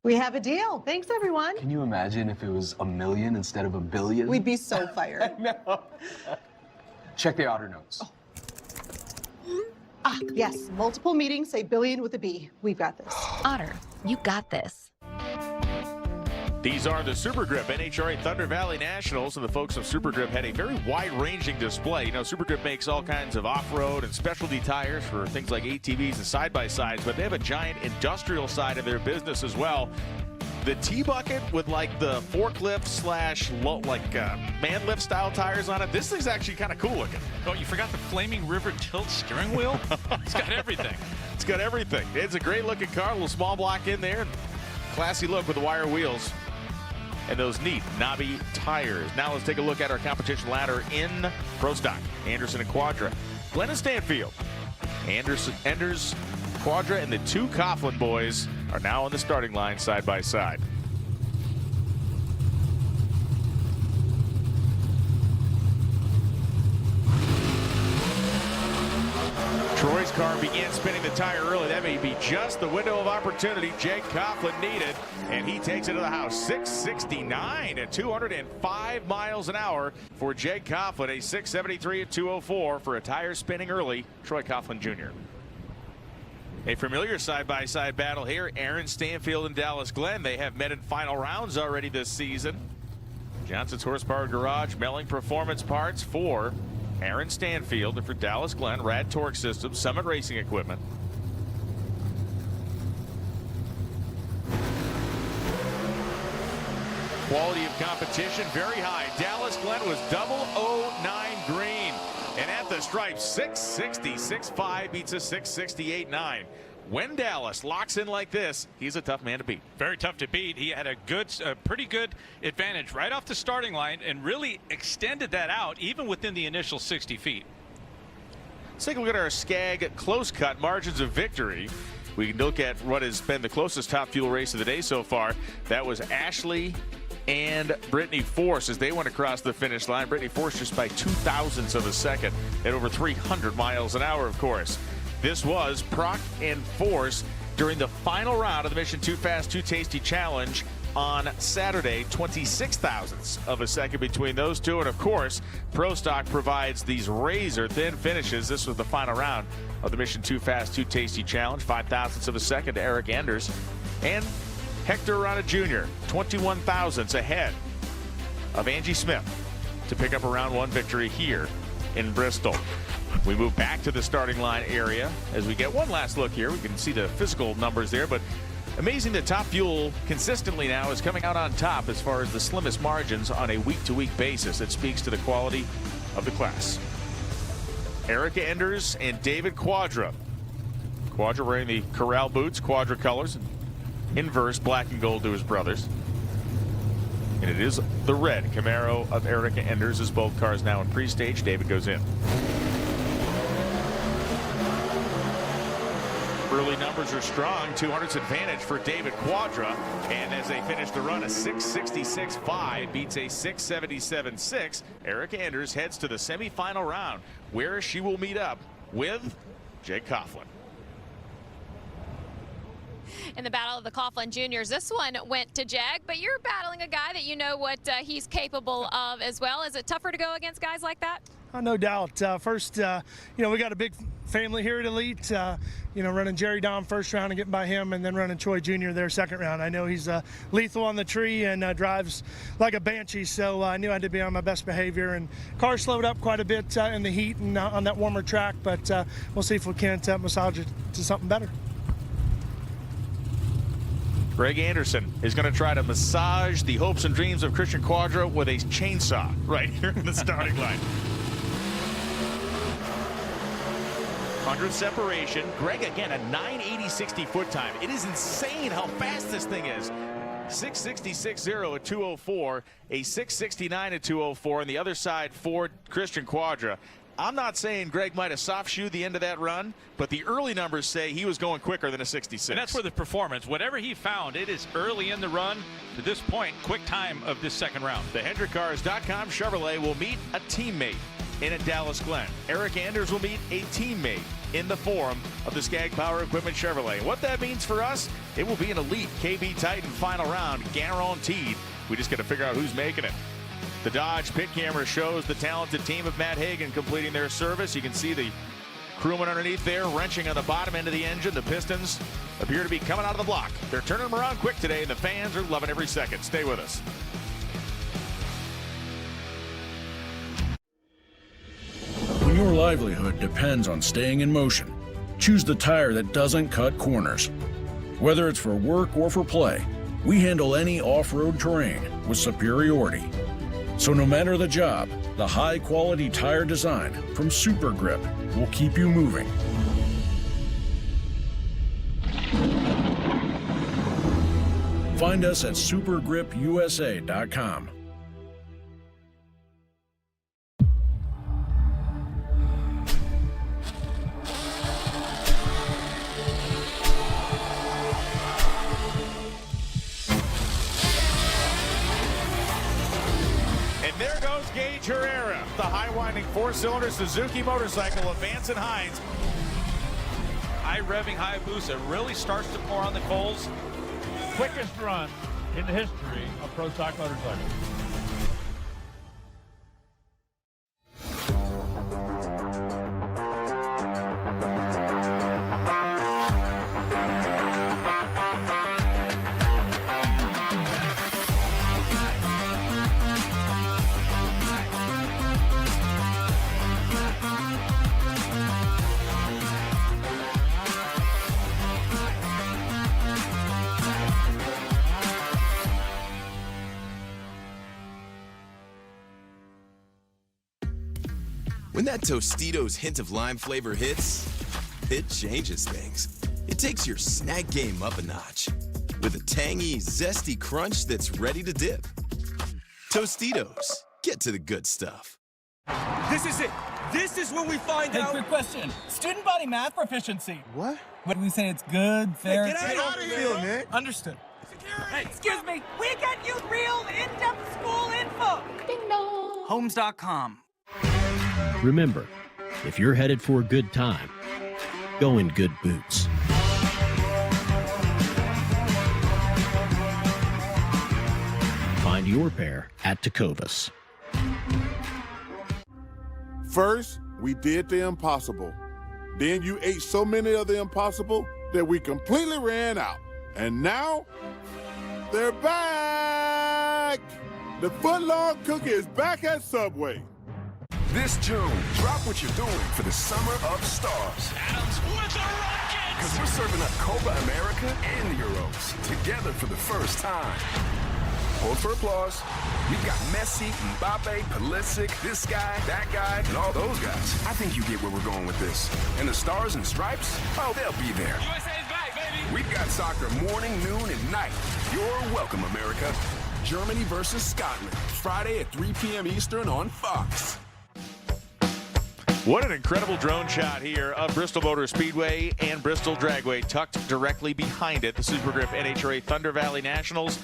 We have a deal. Thanks, everyone. Can you imagine if it was $1 million instead of $1 billion? We'd be so fired. No. Check the outer notes. Oh. Yes. Multiple meetings say billion with a B. We've got this. Otter, you got this. These are the Super Grip NHRA Thunder Valley Nationals, and the folks of Super Grip had a very wide-ranging display. You know, Super Grip makes all kinds of off-road and specialty tires for things like ATVs and side-by-sides, but they have a giant industrial side of their business as well. The T-Bucket with like the forklift slash man lift style tires on it. This thing's actually kind of cool looking. Oh, you forgot the Flaming River tilt steering wheel? It's got everything. It's got everything. It's a great looking car, a little small block in there. Classy look with the wire wheels and those neat knobby tires. Now let's take a look at our competition ladder in Pro Stock. Anderson and Quadra. Glenn and Stanfield. Enders, Quadra, and the two Coughlin boys are now on the starting line side by side. Troy's car began spinning the tire early. That may be just the window of opportunity Jake Coughlin needed, and he takes it to the house. 669 at 205 miles an hour for Jake Coughlin. A 673 at 204 for a tire spinning early, Troy Coughlin Jr. A familiar side-by-side battle here. Aaron Stanfield and Dallas Glenn. They have met in final rounds already this season. Johnson's Horsepower Garage, Melling Performance Parts for Aaron Stanfield, and for Dallas Glenn, Rad Torque Systems, Summit Racing Equipment. Quality of competition very high. Dallas Glenn was 009 green. And at the stripes, 660, 6.5 beats a 668.9. When Dallas locks in like this, he's a tough man to beat. Very tough to beat. He had a pretty good advantage right off the starting line and really extended that out even within the initial 60 feet. Let's take a look at our Skag close cut margins of victory. We can look at what has been the closest top fuel race of the day so far. That was Ashley and Brittany Force as they went across the finish line. Brittany Force just by 0.02 of a second at over 300 miles an hour, of course. This was Proc and Force during the final round of the Mission Too Fast, Too Tasty Challenge on Saturday. 26 thousandths of a second between those two. And of course, Pro Stock provides these razor thin finishes. This was the final round of the Mission Too Fast, Too Tasty Challenge. 5 thousandths of a second to Eric Enders. And Hector Arana Jr., 21 thousandths ahead of Angie Smith to pick up a round one victory here in Bristol. We move back to the starting line area as we get one last look here. We can see the physical numbers there, but amazing that Top Fuel consistently now is coming out on top as far as the slimmest margins on a week-to-week basis. It speaks to the quality of the class. Erica Enders and David Quadra. Quadra wearing the Corral boots, Quadra colors, inverse black and gold to his brothers. And it is the red Camaro of Erica Enders as both cars now in pre-stage. David goes in. Early numbers are strong. 200s advantage for David Quadra. And as they finish the run, a 666.5 beats a 677.6. Eric Anders heads to the semifinal round, where she will meet up with Jake Coughlin. In the battle of the Coughlin Juniors, this one went to Jag, but you're battling a guy that you know what he's capable of as well. Is it tougher to go against guys like that? No doubt. First, we got a big family here at Elite, running Jerry Dom first round and getting by him, and then running Troy Jr. there second round. I know he's lethal on the tree and drives like a banshee, so I knew I had to be on my best behavior. And car slowed up quite a bit in the heat and on that warmer track, but we'll see if we can't massage it to something better. Greg Anderson is going to try to massage the hopes and dreams of Christian Quadra with a chainsaw right here in the starting line. 100 separation. Greg again a 980.60 foot time. It is insane how fast this thing is. 666.0 at 204, a 669 at 204, and the other side for Christian Quadra. I'm not saying Greg might have soft shoed the end of that run, but the early numbers say he was going quicker than a 66. And that's where the performance, whatever he found, it is early in the run. To this point, quick time of this second round. The HendrickCars.com Chevrolet will meet a teammate in at Dallas Glen. Eric Anders will meet a teammate in the Forum of the Skag Power Equipment Chevrolet. And what that means for us, it will be an Elite KB Titan final round guaranteed. We just got to figure out who's making it. The Dodge pit camera shows the talented team of Matt Hagan completing their service. You can see the crewman underneath there wrenching on the bottom end of the engine. The pistons appear to be coming out of the block. They're turning them around quick today, and the fans are loving every second. Stay with us. When your livelihood depends on staying in motion, choose the tire that doesn't cut corners. Whether it's for work or for play, we handle any off-road terrain with superiority. So no matter the job, the high-quality tire design from Super Grip will keep you moving. Find us at supergripusa.com. Gage Herrera, the high-winding four-cylinder Suzuki motorcycle of Vance and Hines. High revving Hayabusa really starts to pour on the coals. Quickest run in the history of Pro Stock Motorcycles. When that Tostitos hint of lime flavor hits, it changes things. It takes your snack game up a notch with a tangy, zesty crunch that's ready to dip. Tostitos, get to the good stuff. This is it. This is when we find out. Quick question. Student body math proficiency. What? What do we say? It's good, fair. Hey, get out of here, man. Understood. Hey, excuse me. We get you real in-depth school info. Ding dong. Homes.com. Remember, if you're headed for a good time, go in good boots. Find your pair at Tecovas. First, we did the impossible. Then you ate so many of the impossible that we completely ran out. And now, they're back! The footlong cookie is back at Subway. This June, drop what you're doing for the Summer of Stars. Adams with the Rockets! Because we're serving up Copa America and the Euros together for the first time. Hold for applause. We've got Messi, Mbappe, Pulisic, this guy, that guy, and all those guys. I think you get where we're going with this. And the Stars and Stripes, oh, they'll be there. USA's back, baby! We've got soccer morning, noon, and night. You're welcome, America. Germany versus Scotland, Friday at 3 p.m. Eastern on Fox. What an incredible drone shot here of Bristol Motor Speedway and Bristol Dragway, tucked directly behind it. The Super Grip NHRA Thunder Valley Nationals,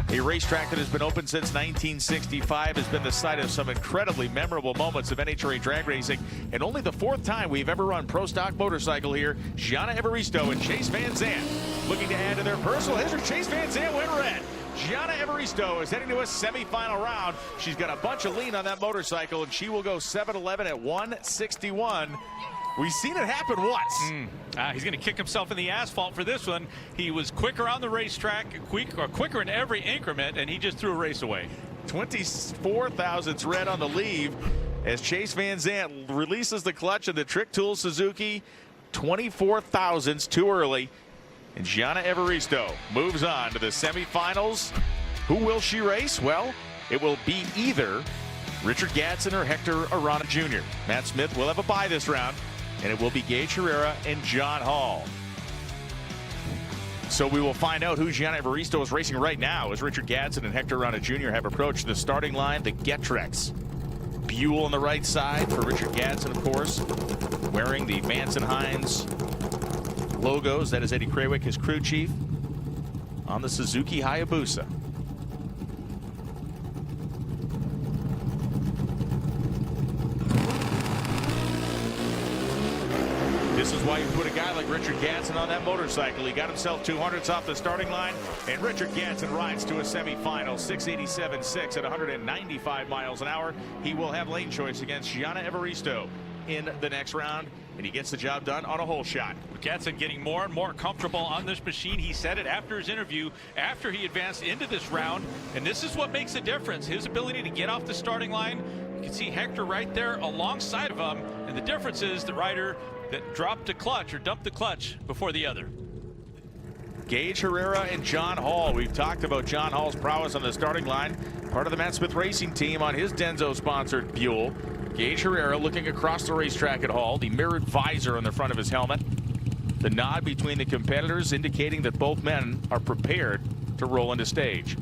a racetrack that has been open since 1965, has been the site of some incredibly memorable moments of NHRA drag racing, and only the 4th time we've ever run pro stock motorcycle here. Gianna Evaristo and Chase Van Zandt looking to add to their personal history. Chase Van Zandt went red. Gianna Evaristo is heading to a semifinal round. She's got a bunch of lean on that motorcycle, and she will go 7-11 at 161. We've seen it happen once. He's going to kick himself in the asphalt for this one. He was quicker on the racetrack, quicker in every increment, and he just threw a race away. 24 thousandths red on the leave as Chase Van Zandt releases the clutch of the Trick Tool Suzuki. 24 thousandths too early. And Gianna Evaristo moves on to the semifinals. Who will she race? Well, it will be either Richard Gadsden or Hector Arana Jr. Matt Smith will have a bye this round, and it will be Gage Herrera and John Hall. So we will find out who Gianna Evaristo is racing right now as Richard Gadsden and Hector Arana Jr. have approached the starting line. The Getrex. Buell on the right side for Richard Gadsden, of course, wearing the Vance and Hines logos. That is Eddie Krawick, his crew chief, on the Suzuki Hayabusa. This is why you put a guy like Richard Gadsden on that motorcycle. He got himself 200ths off the starting line, and Richard Gadsden rides to a semifinal, 687.6 at 195 miles an hour. He will have lane choice against Gianna Evaristo in the next round, and he gets the job done on a hole shot. Gadsden getting more and more comfortable on this machine. He said it after his interview, after he advanced into this round, and this is what makes a difference. His ability to get off the starting line. You can see Hector right there alongside of him, and the difference is the rider that dropped the clutch or dumped the clutch before the other. Gage Herrera and John Hall. We've talked about John Hall's prowess on the starting line. Part of the Matt Smith Racing team on his Denso-sponsored Buell. Gage Herrera looking across the racetrack at Hall. The mirrored visor on the front of his helmet. The nod between the competitors indicating that both men are prepared to roll into stage.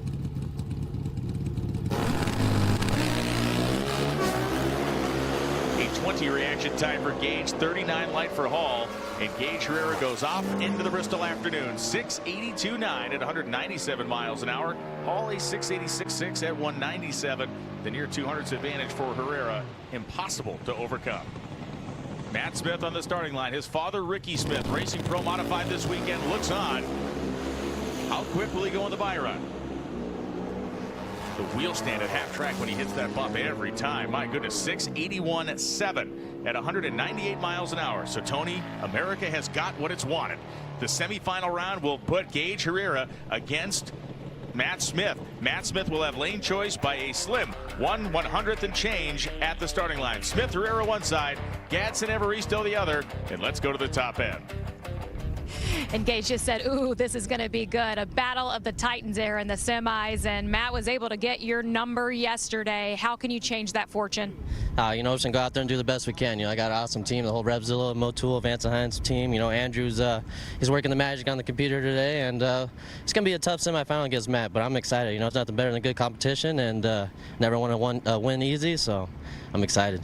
A 20 reaction time for Gage, 39 light for Hall, and Gage Herrera goes off into the Bristol afternoon. 682.9 at 197 miles an hour. Hall a 686.6 at 197. The near 200s advantage for Herrera, impossible to overcome. Matt Smith on the starting line. His father, Ricky Smith, racing pro modified this weekend, looks on. How quick will he go on the bye run? The wheel stand at half track when he hits that bump every time. My goodness, 681.7 at 198 miles an hour. So Tony, America has got what it's wanted. The semifinal round will put Gage Herrera against Matt Smith. Matt Smith will have lane choice by a slim 1/100th and change at the starting line. Smith Herrera one side, Gadsden Evaristo the other, and let's go to the top end. And Gage just said, ooh, this is going to be good. A battle of the Titans there in the semis, and Matt was able to get your number yesterday. How can you change that fortune? You know, just gonna go out there and do the best we can. You know, I got an awesome team, the whole Revzilla, Motul, Vance and Hines team. You know, Andrew's he's working the magic on the computer today, and it's gonna be a tough semifinal against Matt. But I'm excited. You know, it's nothing better than good competition, and never want to win easy, so I'm excited.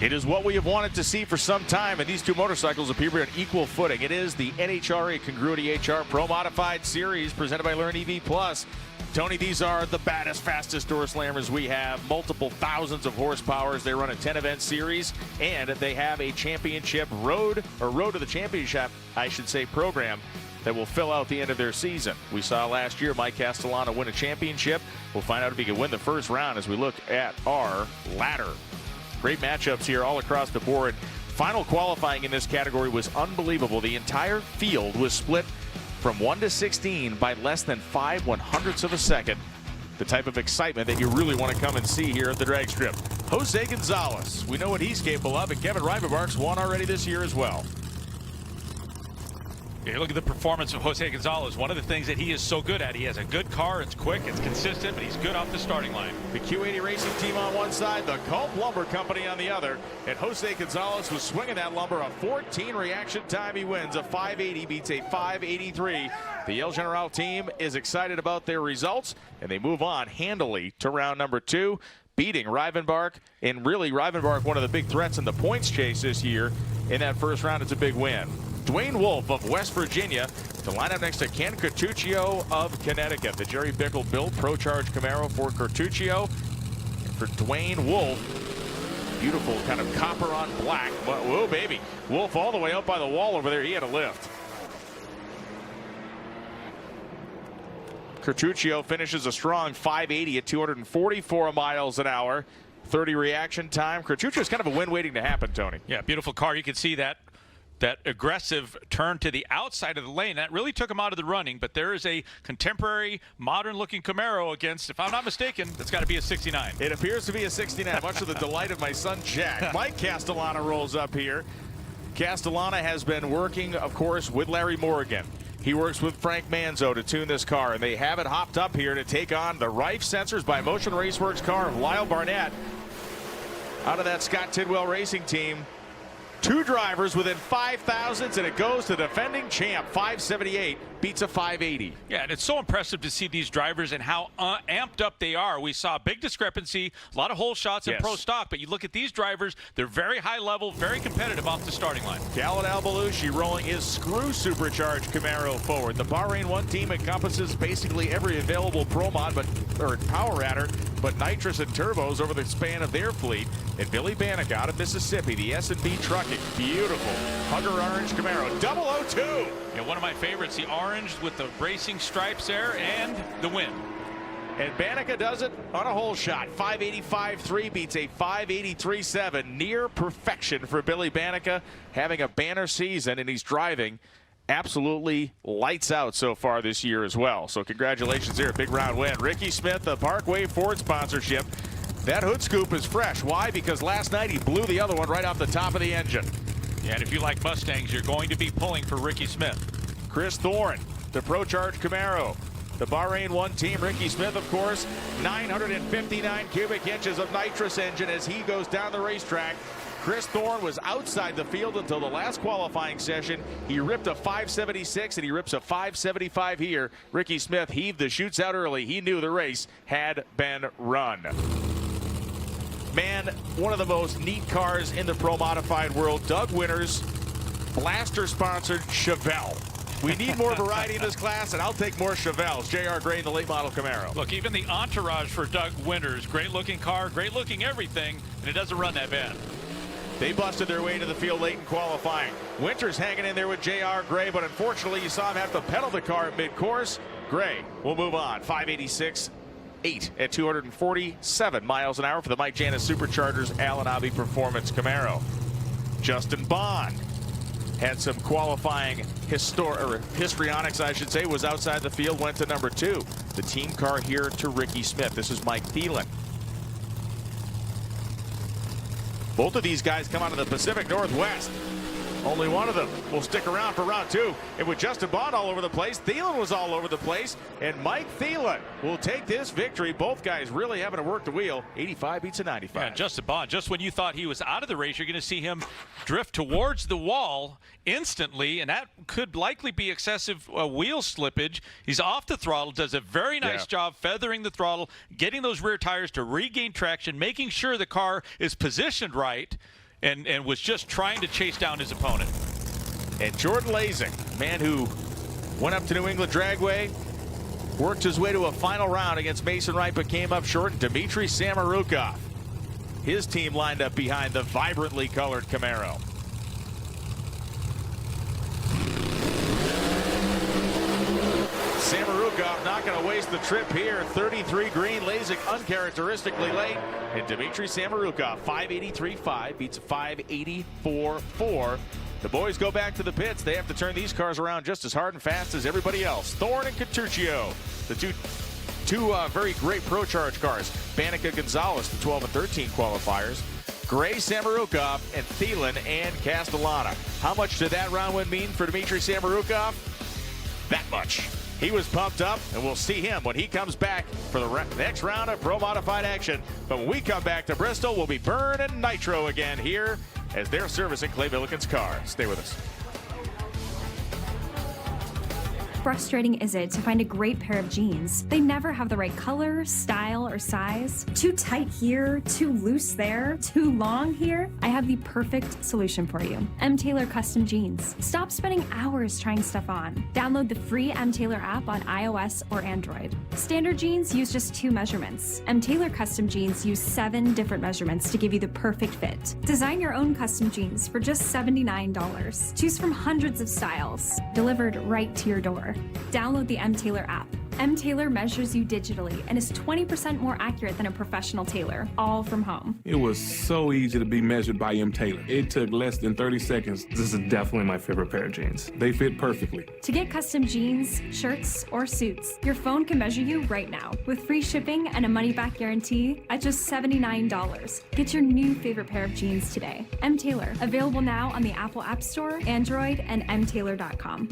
It is what we have wanted to see for some time, and these two motorcycles appear to be on equal footing. It is the NHRA Congruity HR Pro Modified Series presented by Learn EV Plus. Tony, these are the baddest, fastest door slammers we have. Multiple thousands of horsepower. They run a 10-event series, and they have a championship road to the championship, I should say, program that will fill out the end of their season. We saw last year Mike Castellano win a championship. We'll find out if he can win the first round as we look at our ladder. Great matchups here all across the board. Final qualifying in this category was unbelievable. The entire field was split from 1 to 16 by less than 5/100ths of a second. The type of excitement that you really want to come and see here at the drag strip. Jose Gonzalez, we know what he's capable of, and Kevin Rivenbark's won already this year as well. You look at the performance of Jose Gonzalez. One of the things that he is so good at, he has a good car, it's quick, it's consistent, but he's good off the starting line. The Q80 Racing Team on one side, the Culp Lumber Company on the other, and Jose Gonzalez was swinging that lumber. A 14 reaction time he wins. A 580 beats a 583. The El General team is excited about their results, and they move on handily to round number 2. beating Rivenbark, and really Rivenbark one of the big threats in the points chase this year. In that first round, it's a big win. Dwayne Wolf of West Virginia to line up next to Ken Cartuccio of Connecticut. The Jerry Bickle built Pro Charge Camaro for Cartuccio. And for Dwayne Wolf, beautiful kind of copper on black. Whoa, baby. Wolf all the way up by the wall over there. He had a lift. Cartuccio finishes a strong 580 at 244 miles an hour. 30 reaction time. Cartuccio's kind of a win waiting to happen, Tony. Yeah, beautiful car. You can see that aggressive turn to the outside of the lane. That really took him out of the running, but there is a contemporary, modern-looking Camaro against, if I'm not mistaken, it's got to be a 69. It appears to be a 69, much to the delight of my son, Jack. Mike Castellana rolls up here. Castellana has been working, of course, with Larry Morgan. He works with Frank Manzo to tune this car, and they have it hopped up here to take on the Rife Sensors by Motion Raceworks car of Lyle Barnett. Out of that Scott Tidwell Racing team, 2 drivers within 5,000s, and it goes to defending champ. 578 beats a 580. Yeah, and it's so impressive to see these drivers and how amped up they are. We saw a big discrepancy, a lot of hole shots in pro stock, but you look at these drivers, they're very high level, very competitive off the starting line. Khaled Al-Balushi rolling his screw supercharged Camaro forward. The Bahrain 1 team encompasses basically every available pro mod or power adder, but nitrous and turbos over the span of their fleet. And Billy Bannock out of Mississippi, the S&B Trucking, beautiful Hugger Orange Camaro, 002. Yeah, one of my favorites, the orange with the racing stripes there and the win. And Bannock does it on a hole shot. 585.3 beats a 583.7. Near perfection for Billy Bannock, having a banner season, and he's driving absolutely lights out so far this year as well. So congratulations there, big round win. Ricky Smith, the Parkway Ford sponsorship. That hood scoop is fresh. Why? Because last night he blew the other one right off the top of the engine. Yeah, and if you like Mustangs, you're going to be pulling for Ricky Smith. Chris Thorne, the Pro Charge Camaro. The Bahrain 1 team, Ricky Smith, of course, 959 cubic inches of nitrous engine as he goes down the racetrack. Chris Thorne was outside the field until the last qualifying session. He ripped a 576 and he rips a 575 here. Ricky Smith heaved the chutes out early. He knew the race had been run. Man, one of the most neat cars in the pro modified world. Doug Winters, Blaster sponsored Chevelle. We need more variety in this class, and I'll take more Chevelles. J.R. Gray in the late model Camaro. Look, even the entourage for Doug Winters, great looking car, great looking everything, and it doesn't run that bad. They busted their way into the field late in qualifying. Winters hanging in there with J.R. Gray, but unfortunately you saw him have to pedal the car at mid-course. Gray will move on. 586.8 at 247 miles an hour for the Mike Janis Superchargers Allen Abbey Performance Camaro. Justin Bond had some qualifying histrionics, I should say, was outside the field, went to number 2. The team car here to Ricky Smith. This is Mike Thielen. Both of these guys come out of the Pacific Northwest. Only one of them will stick around for round 2. And with Justin Bond all over the place, Thielen was all over the place, and Mike Thielen will take this victory. Both guys really having to work the wheel. 85 beats a 95. Yeah, Justin Bond, just when you thought he was out of the race, you're going to see him drift towards the wall instantly, and that could likely be excessive wheel slippage. He's off the throttle, does a very nice job feathering the throttle, getting those rear tires to regain traction, making sure the car is positioned right, and was just trying to chase down his opponent. And Jordan Lasing, man who went up to New England Dragway, worked his way to a final round against Mason Wright, but came up short. Dmitry Samarukov, his team lined up behind the vibrantly colored Camaro. Samarukov not going to waste the trip here. 33 green, Lasik uncharacteristically late. And Dmitry Samarukov, 583.5, beats a 584.4. The boys go back to the pits. They have to turn these cars around just as hard and fast as everybody else. Thorne and Cartuccio, the two very great Pro Charge cars. Bannica Gonzalez, the 12 and 13 qualifiers. Gray, Samarukov, and Thielen and Castellana. How much did that round win mean for Dmitry Samarukov? That much. He was pumped up, and we'll see him when he comes back for the next round of Pro Modified action. But when we come back to Bristol, we'll be burning nitro again here as they're servicing Clay Milliken's car. Stay with us. frustrating is it to find a great pair of jeans? They never have the right color, style, or size. Too tight here, too loose there, too long here? I have the perfect solution for you. M. Taylor Custom Jeans. Stop spending hours trying stuff on. Download the free M. Taylor app on iOS or Android. Standard jeans use just 2 measurements. M. Taylor Custom Jeans use 7 different measurements to give you the perfect fit. Design your own custom jeans for just $79. Choose from hundreds of styles, delivered right to your door. Download the M. Taylor app. M. Taylor measures you digitally and is 20% more accurate than a professional tailor, all from home. It was so easy to be measured by M. Taylor. It took less than 30 seconds. This is definitely my favorite pair of jeans. They fit perfectly. To get custom jeans, shirts, or suits, your phone can measure you right now with free shipping and a money-back guarantee at just $79. Get your new favorite pair of jeans today. M. Taylor, available now on the Apple App Store, Android, and mtaylor.com.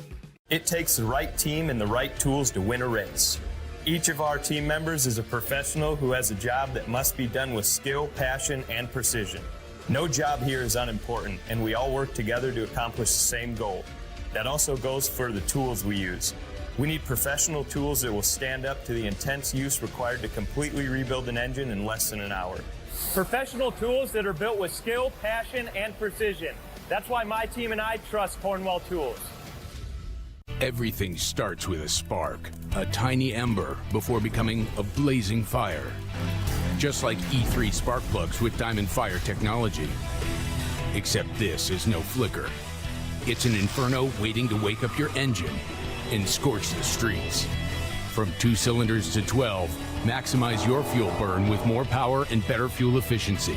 It takes the right team and the right tools to win a race. Each of our team members is a professional who has a job that must be done with skill, passion, and precision. No job here is unimportant, and we all work together to accomplish the same goal. That also goes for the tools we use. We need professional tools that will stand up to the intense use required to completely rebuild an engine in less than an hour. Professional tools that are built with skill, passion, and precision. That's why my team and I trust Cornwell Tools. Everything starts with a spark, a tiny ember before becoming a blazing fire. Just like E3 spark plugs with Diamond Fire technology. Except this is no flicker. It's an inferno waiting to wake up your engine and scorch the streets. From 2 cylinders to 12, maximize your fuel burn with more power and better fuel efficiency.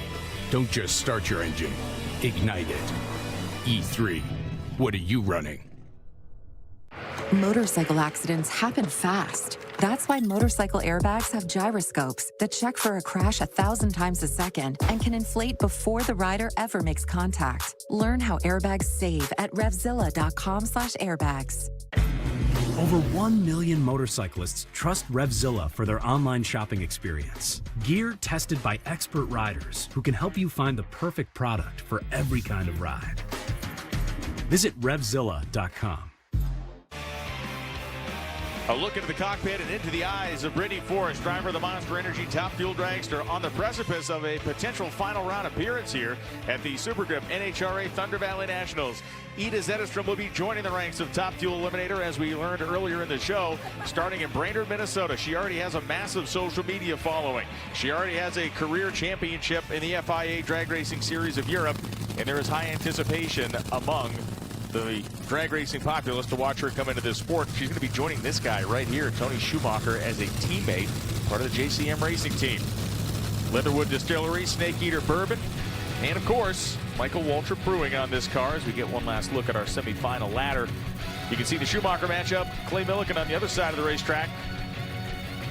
Don't just start your engine, ignite it. E3, what are you running? Motorcycle accidents happen fast. That's why motorcycle airbags have gyroscopes that check for a crash 1,000 times a second and can inflate before the rider ever makes contact. Learn how airbags save at revzilla.com/airbags. Over 1 million motorcyclists trust Revzilla for their online shopping experience. Gear tested by expert riders who can help you find the perfect product for every kind of ride. Visit revzilla.com. A look into the cockpit and into the eyes of Brittany Forrest, driver of the Monster Energy Top Fuel Dragster, on the precipice of a potential final round appearance here at the Super Grip NHRA Thunder Valley Nationals. Ida Zetterstrom will be joining the ranks of Top Fuel Eliminator, as we learned earlier in the show, starting in Brainerd, Minnesota. She already has a massive social media following. She already has a career championship in the FIA Drag Racing Series of Europe, and there is high anticipation among the drag racing populace to watch her come into this sport. She's going to be joining this guy right here, Tony Schumacher, as a teammate, part of the JCM racing team. Leatherwood Distillery, Snake Eater Bourbon, and of course, Michael Waltrip Brewing on this car as we get one last look at our semifinal ladder. You can see the Schumacher matchup, Clay Millican on the other side of the racetrack.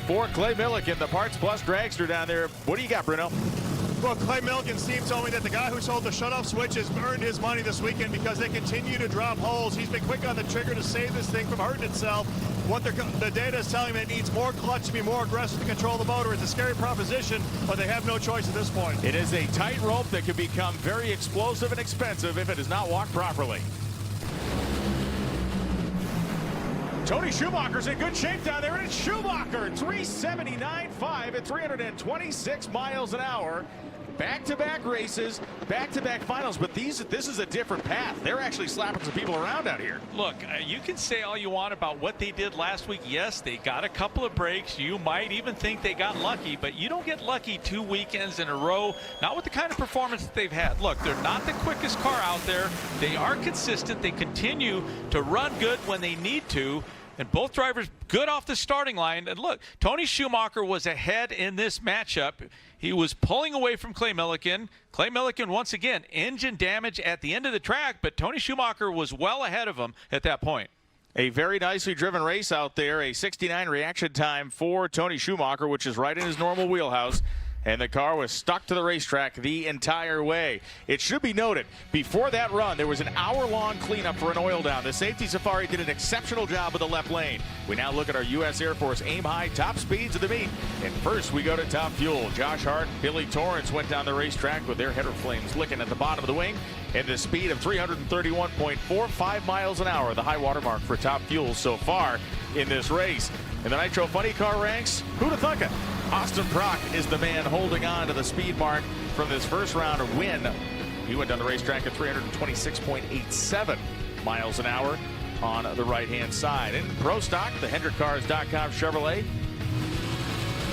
For Clay Millican, the Parts Plus dragster down there. What do you got, Bruno? Well, Clay Millican's team told me that the guy who sold the shutoff switch has earned his money this weekend because they continue to drop holes. He's been quick on the trigger to save this thing from hurting itself. What the data is telling me, it needs more clutch to be more aggressive to control the motor. It's a scary proposition, but they have no choice at this point. It is a tightrope that can become very explosive and expensive if it is not walked properly. Tony Schumacher's in good shape down there, and it's Schumacher, 379.5 at 326 miles an hour. Back-to-back races, back-to-back finals, but this is a different path. They're actually slapping some people around out here. Look, you can say all you want about what they did last week. Yes, they got a couple of breaks. You might even think they got lucky, but you don't get lucky 2 weekends in a row, not with the kind of performance that they've had. Look, they're not the quickest car out there. They are consistent. They continue to run good when they need to. And both drivers good off the starting line. And look, Tony Schumacher was ahead in this matchup. He was pulling away from Clay Millican. Clay Millican, once again, engine damage at the end of the track, but Tony Schumacher was well ahead of him at that point. A very nicely driven race out there, a 69 reaction time for Tony Schumacher, which is right in his normal wheelhouse. and the car was stuck to the racetrack the entire way. It should be noted, before that run, there was an hour-long cleanup for an oil down. The Safety Safari did an exceptional job with the left lane. We now look at our U.S. Air Force Aim High top speeds of the meet. And first, we go to Top Fuel. Josh Hart, Billy Torrance went down the racetrack with their header flames licking at the bottom of the wing. And the speed of 331.45 miles an hour, the high water mark for Top Fuel so far in this race. In the Nitro Funny Car ranks, who'da thunk it? Austin Prock is the man holding on to the speed mark from this first round win. He went down the racetrack at 326.87 miles an hour on the right-hand side. In Pro Stock, the HendrickCars.com Chevrolet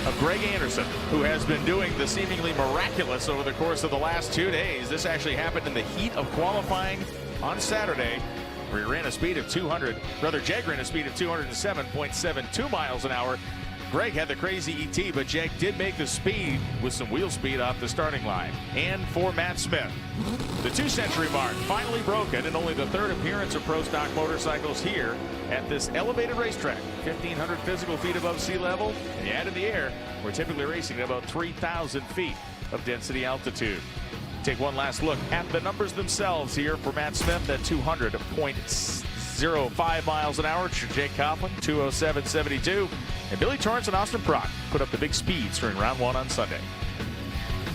of Greg Anderson, who has been doing the seemingly miraculous over the course of the last 2 days. This actually happened in the heat of qualifying on Saturday, where he ran a speed of Jag ran a speed of 207.72 miles an hour. Greg had the crazy ET, but Jag did make the speed with some wheel speed off the starting line. And for Matt Smith, the 2-century mark finally broken, and only the third appearance of Pro Stock motorcycles here at this elevated racetrack, 1,500 physical feet above sea level. And you add in the air, we're typically racing at about 3,000 feet of density altitude. Take one last look at the numbers themselves here for Matt Smith at 200.05 miles an hour. Jake Coughlin, 207.72. And Billy Torrance and Austin Prock put up the big speeds during round one on Sunday.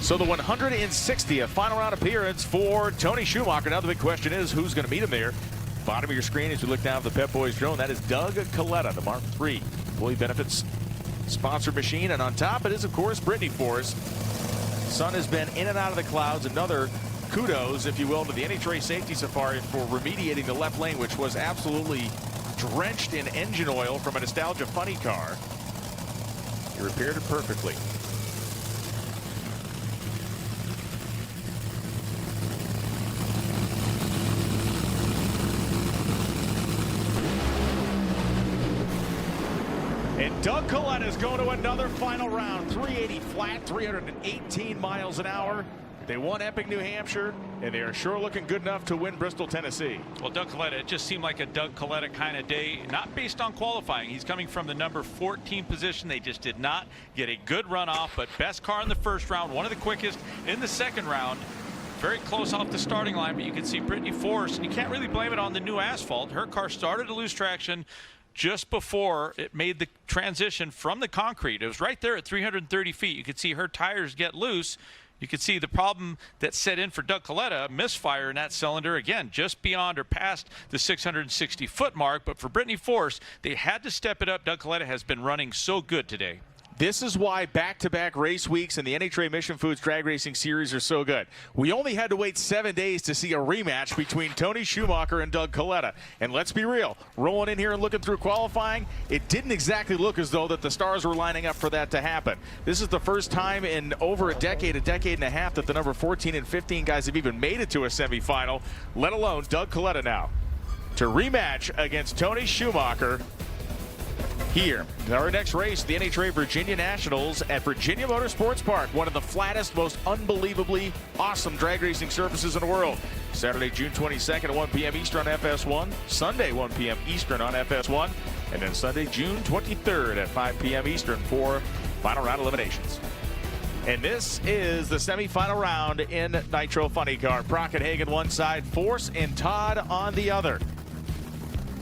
So the 160th final round appearance for Tony Schumacher. Now the big question is, who's going to meet him there? Bottom of your screen as you look down at the Pep Boys drone, that is Doug Coletta, the Mark III employee benefits sponsored machine. And on top it is, of course, Brittany Force. Sun has been in and out of the clouds. Another kudos, if you will, to the NHRA Safety Safari for remediating the left lane, which was absolutely drenched in engine oil from a Nostalgia Funny car. He repaired it perfectly. And Doug Coletta is going to another final round. 380 flat, 318 miles an hour. They won Epic, New Hampshire, and they are sure looking good enough to win Bristol, Tennessee. Well, Doug Coletta, it just seemed like a Doug Coletta kind of day, not based on qualifying. He's coming from the number 14 position. They just did not get a good run off, but best car in the first round, one of the quickest in the second round. Very close off the starting line, but you can see Brittany Force, and you can't really blame it on the new asphalt. Her car started to lose traction just before it made the transition from the concrete. It was right there at 330 feet. You could see her tires get loose. You can see the problem that set in for Doug Coletta, misfire in that cylinder, again, just beyond or past the 660-foot mark. But for Brittany Force, they had to step it up. Doug Coletta has been running so good today. This is why back-to-back race weeks in the NHRA Mission Foods Drag Racing Series are so good. We only had to wait 7 days to see a rematch between Tony Schumacher and Doug Coletta. And let's be real, rolling in here and looking through qualifying, it didn't exactly look as though that the stars were lining up for that to happen. This is the first time in over a decade and a half that the number 14 and 15 guys have even made it to a semifinal, let alone Doug Coletta now to rematch against Tony Schumacher. Here, our next race, the NHRA Virginia Nationals at Virginia Motorsports Park, one of the flattest, most unbelievably awesome drag racing surfaces in the world. Saturday, June 22nd at 1 p.m. Eastern on FS1, Sunday, 1 p.m. Eastern on FS1, and then Sunday, June 23rd at 5 p.m. Eastern for final round eliminations. And this is the semifinal round in Nitro Funny Car. Prock and Hagen one side, Force and Todd on the other.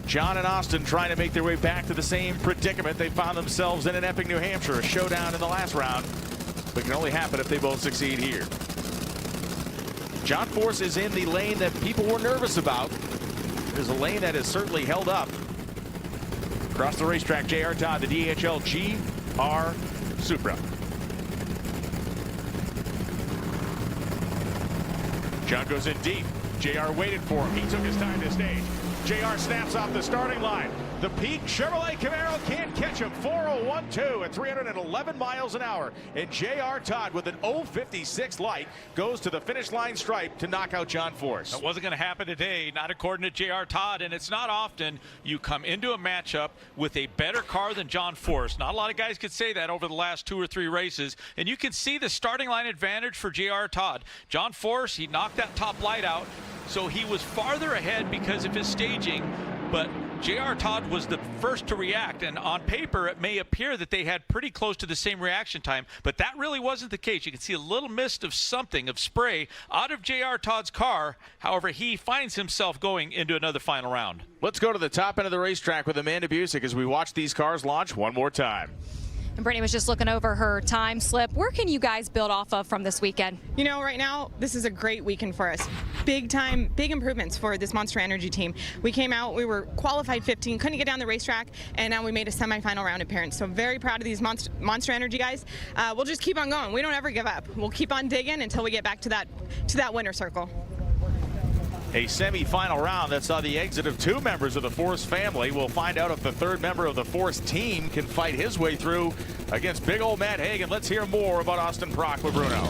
John and Austin trying to make their way back to the same predicament they found themselves in Epic, New Hampshire. A showdown in the last round, but can only happen if they both succeed here. John Force is in the lane that people were nervous about. There's a lane that is certainly held up. Across the racetrack, J.R. Todd, the DHL GR Supra. John goes in deep. JR waited for him. He took his time to stage. JR snaps off the starting line. The peak Chevrolet Camaro can't catch him. 401.2 at 311 miles an hour. And J.R. Todd with an 056 light goes to the finish line stripe to knock out John Force. That wasn't going to happen today, not according to J.R. Todd. And it's not often you come into a matchup with a better car than John Force. Not a lot of guys could say that over the last 2 or 3 races. And you can see the starting line advantage for J.R. Todd. John Force, he knocked that top light out. So he was farther ahead because of his staging, but J.R. Todd was the first to react, and on paper it may appear that they had pretty close to the same reaction time, but that really wasn't the case. You can see a little mist of something, of spray, out of J.R. Todd's car. However, he finds himself going into another final round. Let's go to the top end of the racetrack with Amanda Busick as we watch these cars launch one more time. And Brittany was just looking over her time slip. Where can you guys build off of from this weekend? You know, right now, this is a great weekend for us. Big improvements for this Monster Energy team. We came out, we were qualified 15, couldn't get down the racetrack, and now we made a semifinal round appearance. So very proud of these Monster Energy guys. We'll just keep on going. We don't ever give up. We'll keep on digging until we get back to that winner circle. A semi-final round that saw the exit of 2 members of the Force family. We'll find out if the 3rd member of the Force team can fight his way through against big old Matt Hagan. Let's hear more about Austin Prock with Bruno.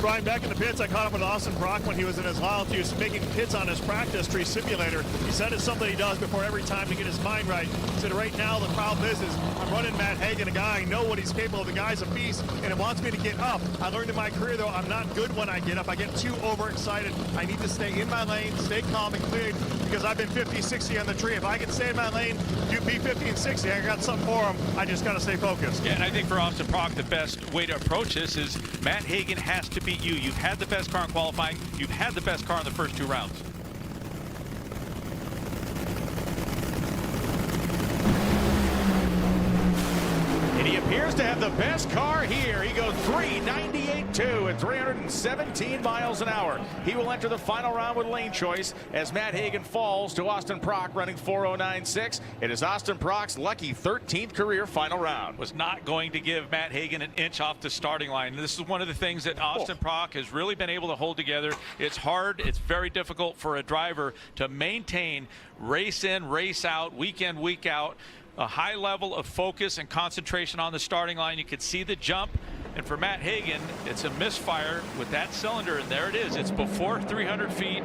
Brian, back in the pits, I caught up with Austin Prock when he was in his lounge. He was making pits on his practice tree simulator. He said it's something he does before every time to get his mind right. He said right now the problem is I'm running Matt Hagan, a guy I know what he's capable of. The guy's a beast, and it wants me to get up. I learned in my career, though, I'm not good when I get up. I get too overexcited. I need to stay in my lane, stay calm and clear, because I've been 50, 60 on the tree. If I can stay in my lane, do P50 and 60, I got something for him. I just got to stay focused. Yeah, and I think for Austin Prock, the best way to approach this is Matt Hagan has to beat you. You've had the best car in qualifying. You've had the best car in the first 2 rounds. And he appears to have the best car here. He goes 398.2 at 317 miles an hour. He will enter the final round with lane choice as Matt Hagan falls to Austin Prock running 409.6. It is Austin Prock's lucky 13th career final round. Was not going to give Matt Hagan an inch off the starting line. This is one of the things that Austin Prock has really been able to hold together. It's hard. It's very difficult for a driver to maintain race in, race out, week in, week out. A high level of focus and concentration on the starting line. You could see the jump, and for Matt Hagan, it's a misfire with that cylinder, and there it is. It's before 300 feet.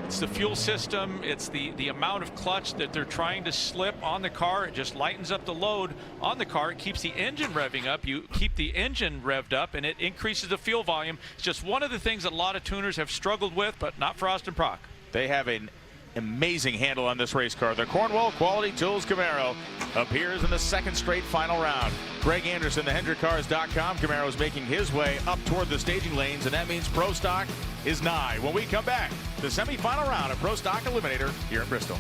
It's the fuel system. It's the amount of clutch that they're trying to slip on the car. It just lightens up the load on the car. It keeps the engine revving up. You keep the engine revved up, and it increases the fuel volume. It's just one of the things that a lot of tuners have struggled with, but not for Austin Prock. They have an amazing handle on this race car. The Cornwall Quality Tools Camaro appears in the 2nd straight final round. Greg Anderson, the HendrickCars.com. Camaro is making his way up toward the staging lanes, and that means Pro Stock is nigh. When we come back, the semi-final round of Pro Stock Eliminator here in Bristol.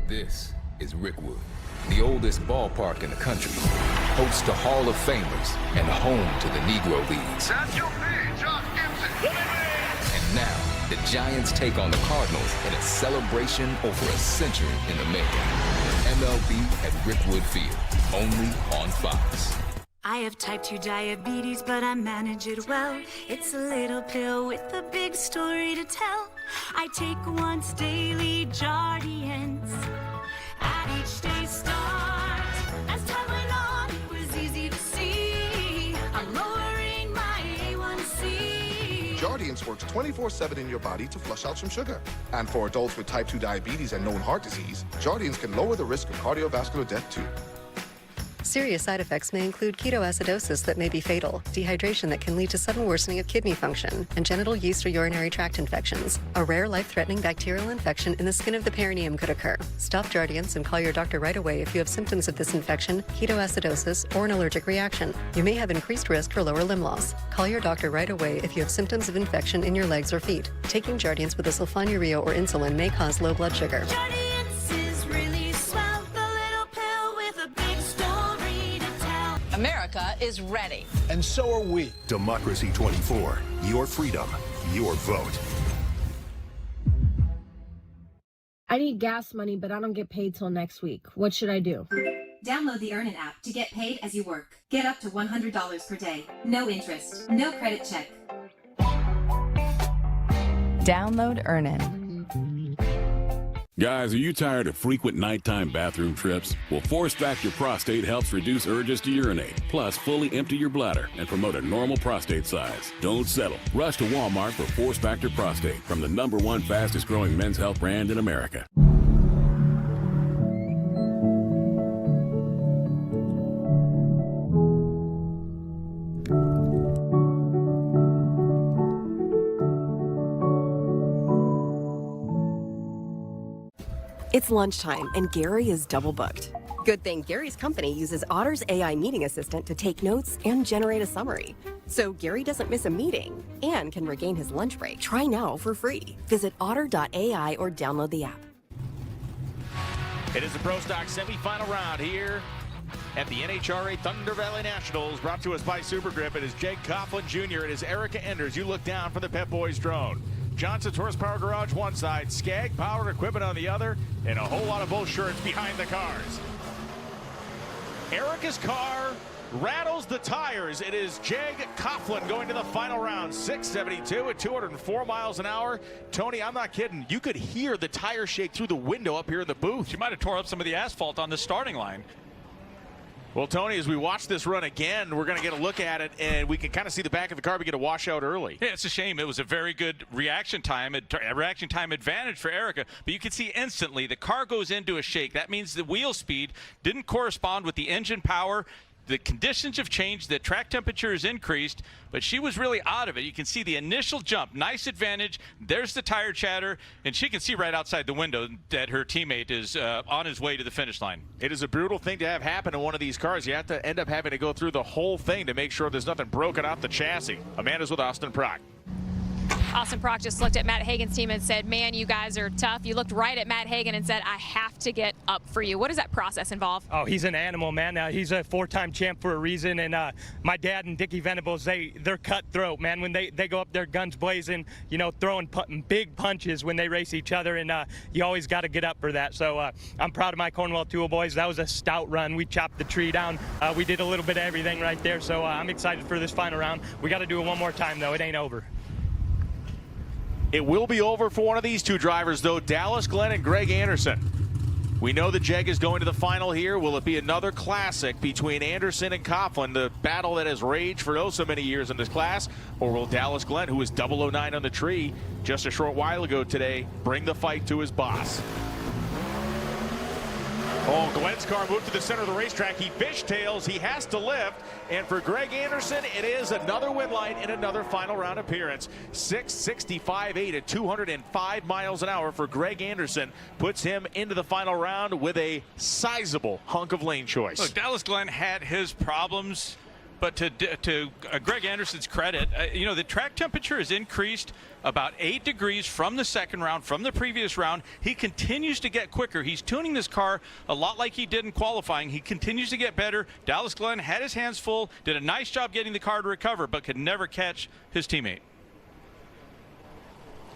This is Rickwood, the oldest ballpark in the country, host to Hall of Famers and home to the Negro Leagues. That's your pitch, Josh Gibson. And now, the Giants take on the Cardinals in a celebration over a century in the making. MLB at Rickwood Field, only on Fox. I have type 2 diabetes, but I manage it well. It's a little pill with a big story to tell. I take once daily Jardians. At each day's start, as time went on, it was easy to see. I'm lowering my A1C. Jardians works 24/7 in your body to flush out some sugar. And for adults with type 2 diabetes and known heart disease, Jardians can lower the risk of cardiovascular death too. Serious side effects may include ketoacidosis that may be fatal, dehydration that can lead to sudden worsening of kidney function, and genital yeast or urinary tract infections. A rare life-threatening bacterial infection in the skin of the perineum could occur. Stop Jardiance and call your doctor right away if you have symptoms of this infection, ketoacidosis, or an allergic reaction. You may have increased risk for lower limb loss. Call your doctor right away if you have symptoms of infection in your legs or feet. Taking Jardiance with a sulfonylurea or insulin may cause low blood sugar. America is ready. And so are we. Democracy 24. Your freedom. Your vote. I need gas money, but I don't get paid till next week. What should I do? Download the Earnin app to get paid as you work. Get up to $100 per day. No interest. No credit check. Download Earnin. Guys, are you tired of frequent nighttime bathroom trips? Well, Force Factor Prostate helps reduce urges to urinate, plus fully empty your bladder and promote a normal prostate size. Don't settle. Rush to Walmart for Force Factor Prostate from the #1 fastest growing men's health brand in America. It's lunchtime, and Gary is double booked. Good thing Gary's company uses Otter's AI meeting assistant to take notes and generate a summary. So Gary doesn't miss a meeting and can regain his lunch break. Try now for free. Visit otter.ai or download the app. It is the Pro Stock semifinal round here at the NHRA Thunder Valley Nationals, brought to us by Super Grip. It is Jake Coughlin Jr. It is Erica Enders. You look down for the Pep Boys drone. Johnson's Horsepower Garage one side, Skag Powered Equipment on the other, and a whole lot of bull shirts behind the cars. Erica's car rattles the tires. It is Jag Coughlin going to the final round, 672 at 204 miles an hour. Tony, I'm not kidding. You could hear the tire shake through the window up here in the booth. She might have tore up some of the asphalt on the starting line. Well, Tony, as we watch this run again, we're going to get a look at it, and we can kind of see the back of the car begin to wash out early. Yeah, it's a shame. It was a very good reaction time advantage for Erica, but you can see instantly the car goes into a shake. That means the wheel speed didn't correspond with the engine power. The conditions have changed, the track temperature has increased, but she was really out of it. You can see the initial jump, nice advantage. There's the tire chatter, and she can see right outside the window that her teammate is on his way to the finish line. It is a brutal thing to have happen in one of these cars. You have to end up having to go through the whole thing to make sure there's nothing broken off the chassis. Amanda's with Austin Prock. Austin Prock just looked at Matt Hagan's team and said, man, you guys are tough. You looked right at Matt Hagan and said, I have to get up for you. What does that process involve? Oh, he's an animal, man. He's a four-time champ for a reason. And my dad and Dickie Venables, they're cutthroat, man. When they go up there guns blazing, you know, throwing big punches when they race each other. And you always got to get up for that. So I'm proud of my Cornwall Tool boys. That was a stout run. We chopped the tree down. We did a little bit of everything right there. So I'm excited for this final round. We got to do it one more time, though. It ain't over. It will be over for one of these two drivers, though, Dallas Glenn and Greg Anderson. We know that Jag is going to the final here. Will it be another classic between Anderson and Coughlin, the battle that has raged for oh so many years in this class? Or will Dallas Glenn, who was 009 on the tree just a short while ago today, bring the fight to his boss? Oh, Glenn's car moved to the center of the racetrack. He fishtails. He has to lift. And for Greg Anderson, it is another win line in another final round appearance. 665.8 at 205 miles an hour for Greg Anderson puts him into the final round with a sizable hunk of lane choice. Look, Dallas Glenn had his problems, but to Greg Anderson's credit, you know, the track temperature has increased about 8 degrees from the second round, from the previous round. He continues to get quicker. He's tuning this car a lot like he did in qualifying. He continues to get better. Dallas Glenn had his hands full, did a nice job getting the car to recover, but could never catch his teammate.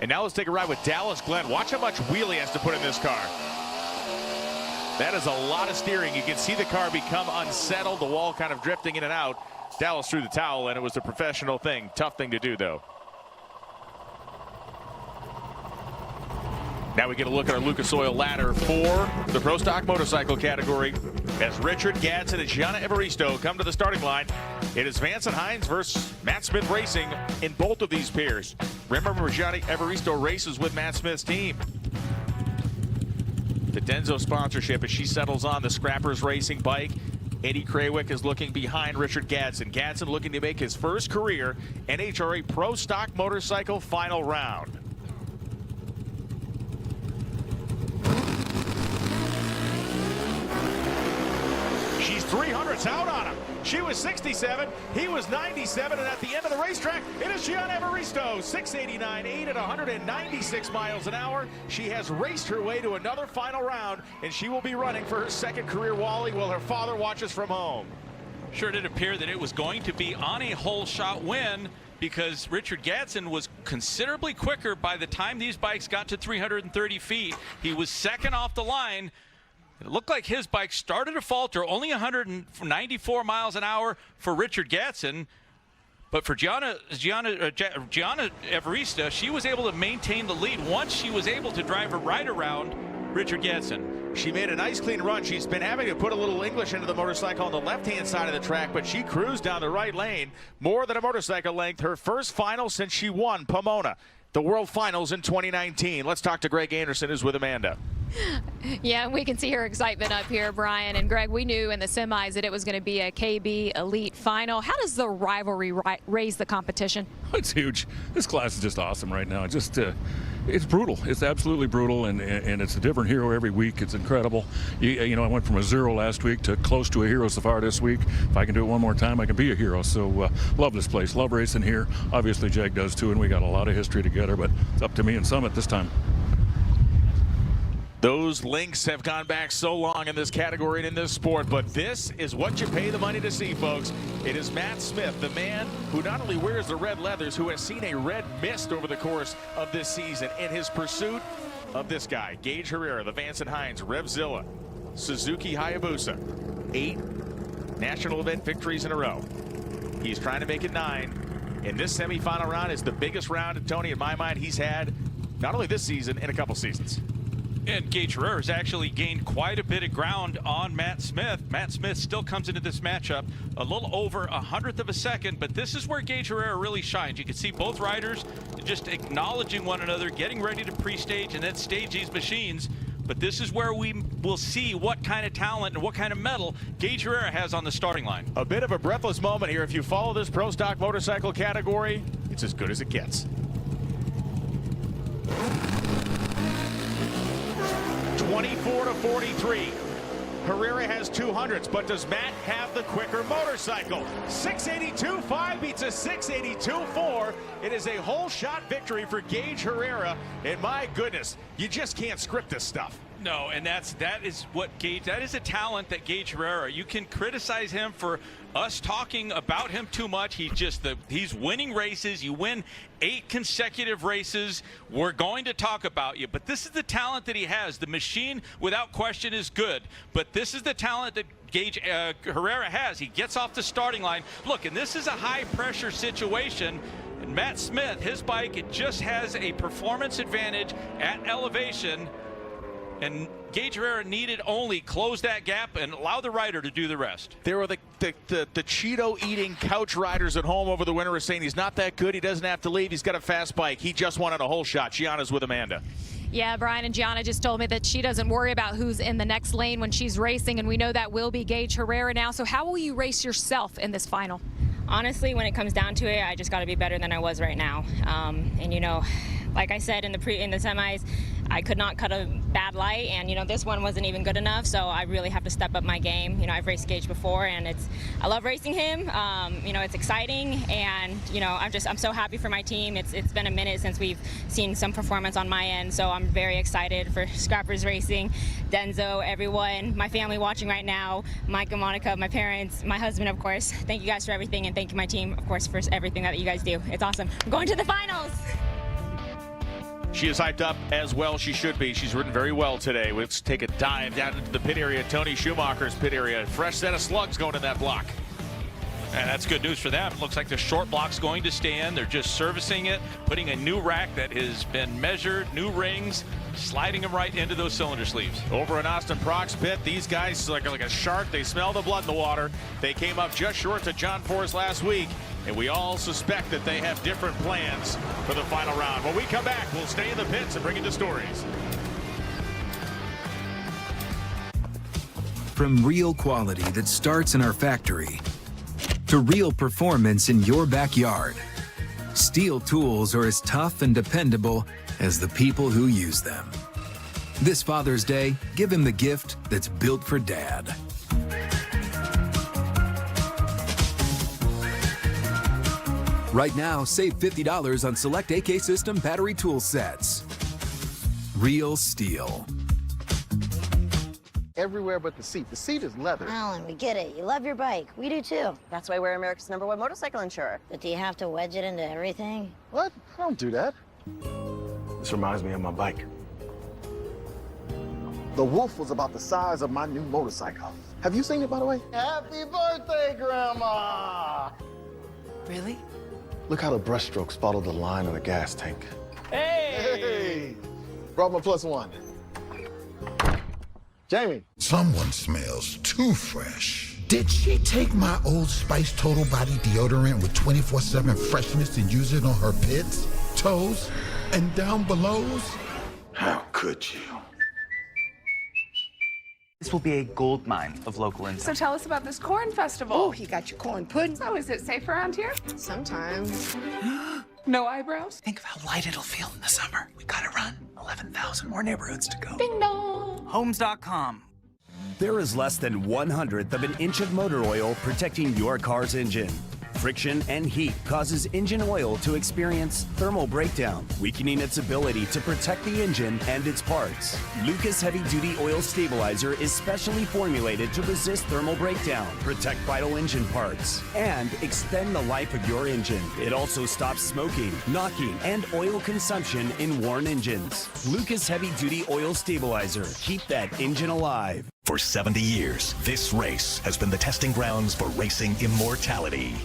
And now let's take a ride with Dallas Glenn. Watch how much wheel he has to put in this car. That is a lot of steering. You can see the car become unsettled, the wall kind of drifting in and out. Dallas threw the towel, and it was a professional thing. Tough thing to do, though. Now we get a look at our Lucas Oil ladder for the Pro Stock motorcycle category as Richard Gadsden and Gianna Evaristo come to the starting line. It is Vance and Hines versus Matt Smith Racing in both of these pairs. Remember, Gianna Evaristo races with Matt Smith's team. The Denso sponsorship as she settles on the Scrappers Racing bike. Eddie Krawick is looking behind Richard Gadsden. Gadsden looking to make his first career NHRA Pro Stock motorcycle final round. She's 300s out on him. She was 67, he was 97, and at the end of the racetrack, it is Gianna Evaristo, 689.8 at 196 miles an hour. She has raced her way to another final round, and she will be running for her second career Wally while her father watches from home. Sure did appear that it was going to be on a hole shot win because Richard Gadsden was considerably quicker by the time these bikes got to 330 feet. He was second off the line. It looked like his bike started to falter, only 194 miles an hour for Richard Gadsden. But for Gianna Evarista, she was able to maintain the lead once she was able to drive her right around Richard Gadsden. She made a nice clean run. She's been having to put a little English into the motorcycle on the left-hand side of the track, but she cruised down the right lane more than a motorcycle length. Her first final since she won Pomona, the World Finals in 2019. Let's talk to Greg Anderson, who's with Amanda. Yeah, we can see her excitement up here, Brian. And Greg, we knew in the semis that it was going to be a KB Elite final. How does the rivalry raise the competition? It's huge. This class is just awesome right now. Just It's brutal. It's absolutely brutal, and it's a different hero every week. It's incredible. You know, I went from a 0 last week to close to a hero so far this week. If I can do it one more time, I can be a hero. So love this place. Love racing here. Obviously, Jag does too, and we got a lot of history together, but it's up to me and Summit this time. Those links have gone back so long in this category and in this sport, but this is what you pay the money to see, folks. It is Matt Smith, the man who not only wears the red leathers, who has seen a red mist over the course of this season in his pursuit of this guy, Gage Herrera, the Vance & Hines, Revzilla, Suzuki Hayabusa. 8 national event victories in a row. He's trying to make it 9. And this semifinal round is the biggest round, Tony, in my mind, he's had not only this season, in a couple seasons. And Gage Herrera has actually gained quite a bit of ground on Matt Smith. Matt Smith still comes into this matchup a little over 100th of a second, but this is where Gage Herrera really shines. You can see both riders just acknowledging one another, getting ready to pre-stage and then stage these machines. But this is where we will see what kind of talent and what kind of mettle Gage Herrera has on the starting line. A bit of a breathless moment here. If you follow this pro stock motorcycle category, it's as good as it gets. 24-43. Herrera has 200s, but does Matt have the quicker motorcycle? 682.5 beats a 682.4. It is a whole shot victory for Gage Herrera, and my goodness, you just can't script this stuff. No, and that is what Gage, that is a talent that Gage Herrera, you can criticize him for us talking about him too much. He's winning races. You win 8 consecutive races. We're going to talk about you, but this is the talent that he has. The machine, without question, is good, but this is the talent that Gage Herrera has. He gets off the starting line. Look, and this is a high-pressure situation. And Matt Smith, his bike, it just has a performance advantage at elevation. And Gage Herrera needed only close that gap and allow the rider to do the rest. There were the Cheeto-eating couch riders at home over the winter saying he's not that good, he doesn't have to leave, he's got a fast bike. He just wanted a whole shot. Gianna's with Amanda. Yeah, Brian and Gianna just told me that she doesn't worry about who's in the next lane when she's racing, and we know that will be Gage Herrera now. So how will you race yourself in this final? Honestly, when it comes down to it, I just got to be better than I was right now. And you know, like I said in the semis, I could not cut a bad light, and you know, this one wasn't even good enough, so I really have to step up my game. You know, I've raced Gage before, and I love racing him. You know, it's exciting, and you know, I'm so happy for my team. It's been a minute since we've seen some performance on my end, so I'm very excited for Scrappers Racing, Denzo, everyone, my family watching right now, Mike and Monica, my parents, my husband, of course. Thank you guys for everything, and thank you my team, of course, for everything that you guys do. It's awesome. I'm going to the finals. She is hyped up as well. She should be. She's ridden very well today. Let's take a dive down into the pit area. Tony Schumacher's pit area. Fresh set of slugs going in that block. And that's good news for them. It looks like the short block's going to stand. They're just servicing it, putting a new rack that has been measured, new rings, sliding them right into those cylinder sleeves. Over in Austin Proc's pit, these guys, like a shark, they smell the blood in the water. They came up just short to John Force last week, and we all suspect that they have different plans for the final round. When we come back, we'll stay in the pits and bring you the stories. From real quality that starts in our factory to real performance in your backyard, Steel tools are as tough and dependable as the people who use them. This Father's Day, give him the gift that's built for Dad. Right now, save $50 on select AK System battery tool sets. Real Steel. Everywhere but the seat. The seat is leather. Alan, we get it. You love your bike. We do too. That's why we're America's #1 motorcycle insurer. But do you have to wedge it into everything? What? I don't do that. This reminds me of my bike. The Wolf was about the size of my new motorcycle. Have you seen it, by the way? Happy birthday, Grandma! Really? Look how the brushstrokes follow the line of the gas tank. Hey! Brought my +1. Jamie. Someone smells too fresh. Did she take my Old Spice Total Body Deodorant with 24/7 freshness and use it on her pits, toes, and down belows? How could you? This will be a gold mine of local income. So tell us about this corn festival. Oh, you got your corn pudding. So is it safe around here? Sometimes. No eyebrows? Think of how light it'll feel in the summer. We gotta run. 11,000 more neighborhoods to go. Ding dong. Homes.com. There is less than 1/100th of an inch of motor oil protecting your car's engine. Friction and heat causes engine oil to experience thermal breakdown, weakening its ability to protect the engine and its parts. Lucas Heavy Duty Oil Stabilizer is specially formulated to resist thermal breakdown, protect vital engine parts, and extend the life of your engine. It also stops smoking, knocking, and oil consumption in worn engines. Lucas Heavy Duty Oil Stabilizer. Keep that engine alive. For 70 years, this race has been the testing grounds for racing immortality.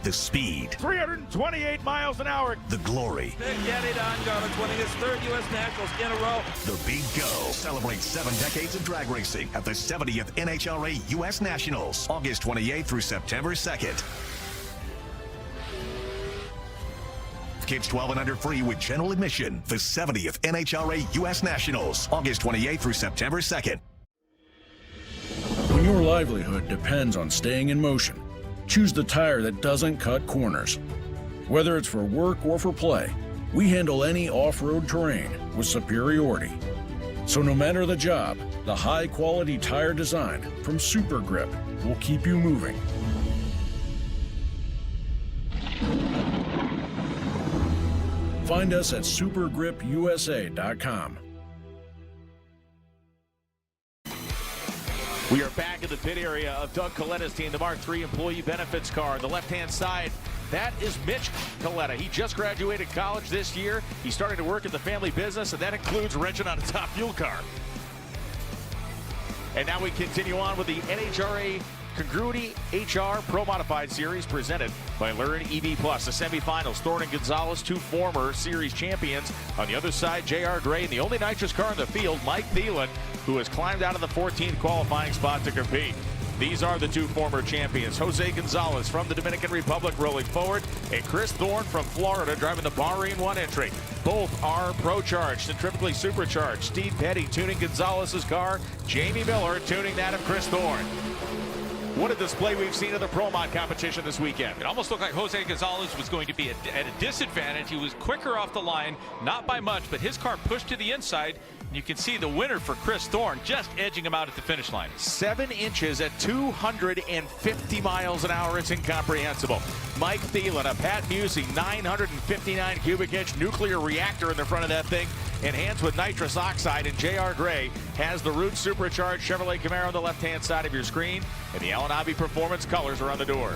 The speed. 328 miles an hour. The glory. Getty Dongarland winning his 3rd U.S. Nationals in a row. The big go. Celebrate 7 decades of drag racing at the 70th NHRA U.S. Nationals, August 28th through September 2nd. Kids 12 and under free with general admission. The 70th NHRA U.S. Nationals, August 28th through September 2nd. When your livelihood depends on staying in motion, choose the tire that doesn't cut corners. Whether it's for work or for play, we handle any off-road terrain with superiority. So no matter the job, the high-quality tire design from Super Grip will keep you moving. Find us at supergripusa.com. We are back in the pit area of Doug Coletta's team, the Mark III Employee Benefits car. On the left-hand side, that is Mitch Coletta. He just graduated college this year. He's starting to work in the family business, and that includes wrenching on a top fuel car. And now we continue on with the NHRA Congruity HR Pro Modified Series presented by Lurin EV Plus. The semifinals, Thorne and Gonzalez, 2 former series champions. On the other side, J.R. Gray, and the only nitrous car in the field, Mike Thielen, who has climbed out of the 14th qualifying spot to compete. These are the 2 former champions. Jose Gonzalez from the Dominican Republic rolling forward, and Chris Thorne from Florida driving the Bahrain 1 entry. Both are pro-charged, centrifugally supercharged. Steve Petty tuning Gonzalez's car, Jamie Miller tuning that of Chris Thorne. What a display we've seen of the Pro Mod competition this weekend. It almost looked like Jose Gonzalez was going to be at a disadvantage. He was quicker off the line, not by much, but his car pushed to the inside. And you can see the winner for Chris Thorne just edging him out at the finish line. 7 inches at 250 miles an hour. It's incomprehensible. Mike Thielen, a Pat Musey 959 cubic inch nuclear reactor in the front of that thing, enhanced with nitrous oxide, and J.R. Gray has the Root supercharged Chevrolet Camaro on the left-hand side of your screen, and the Alan Abbey Performance colors are on the door.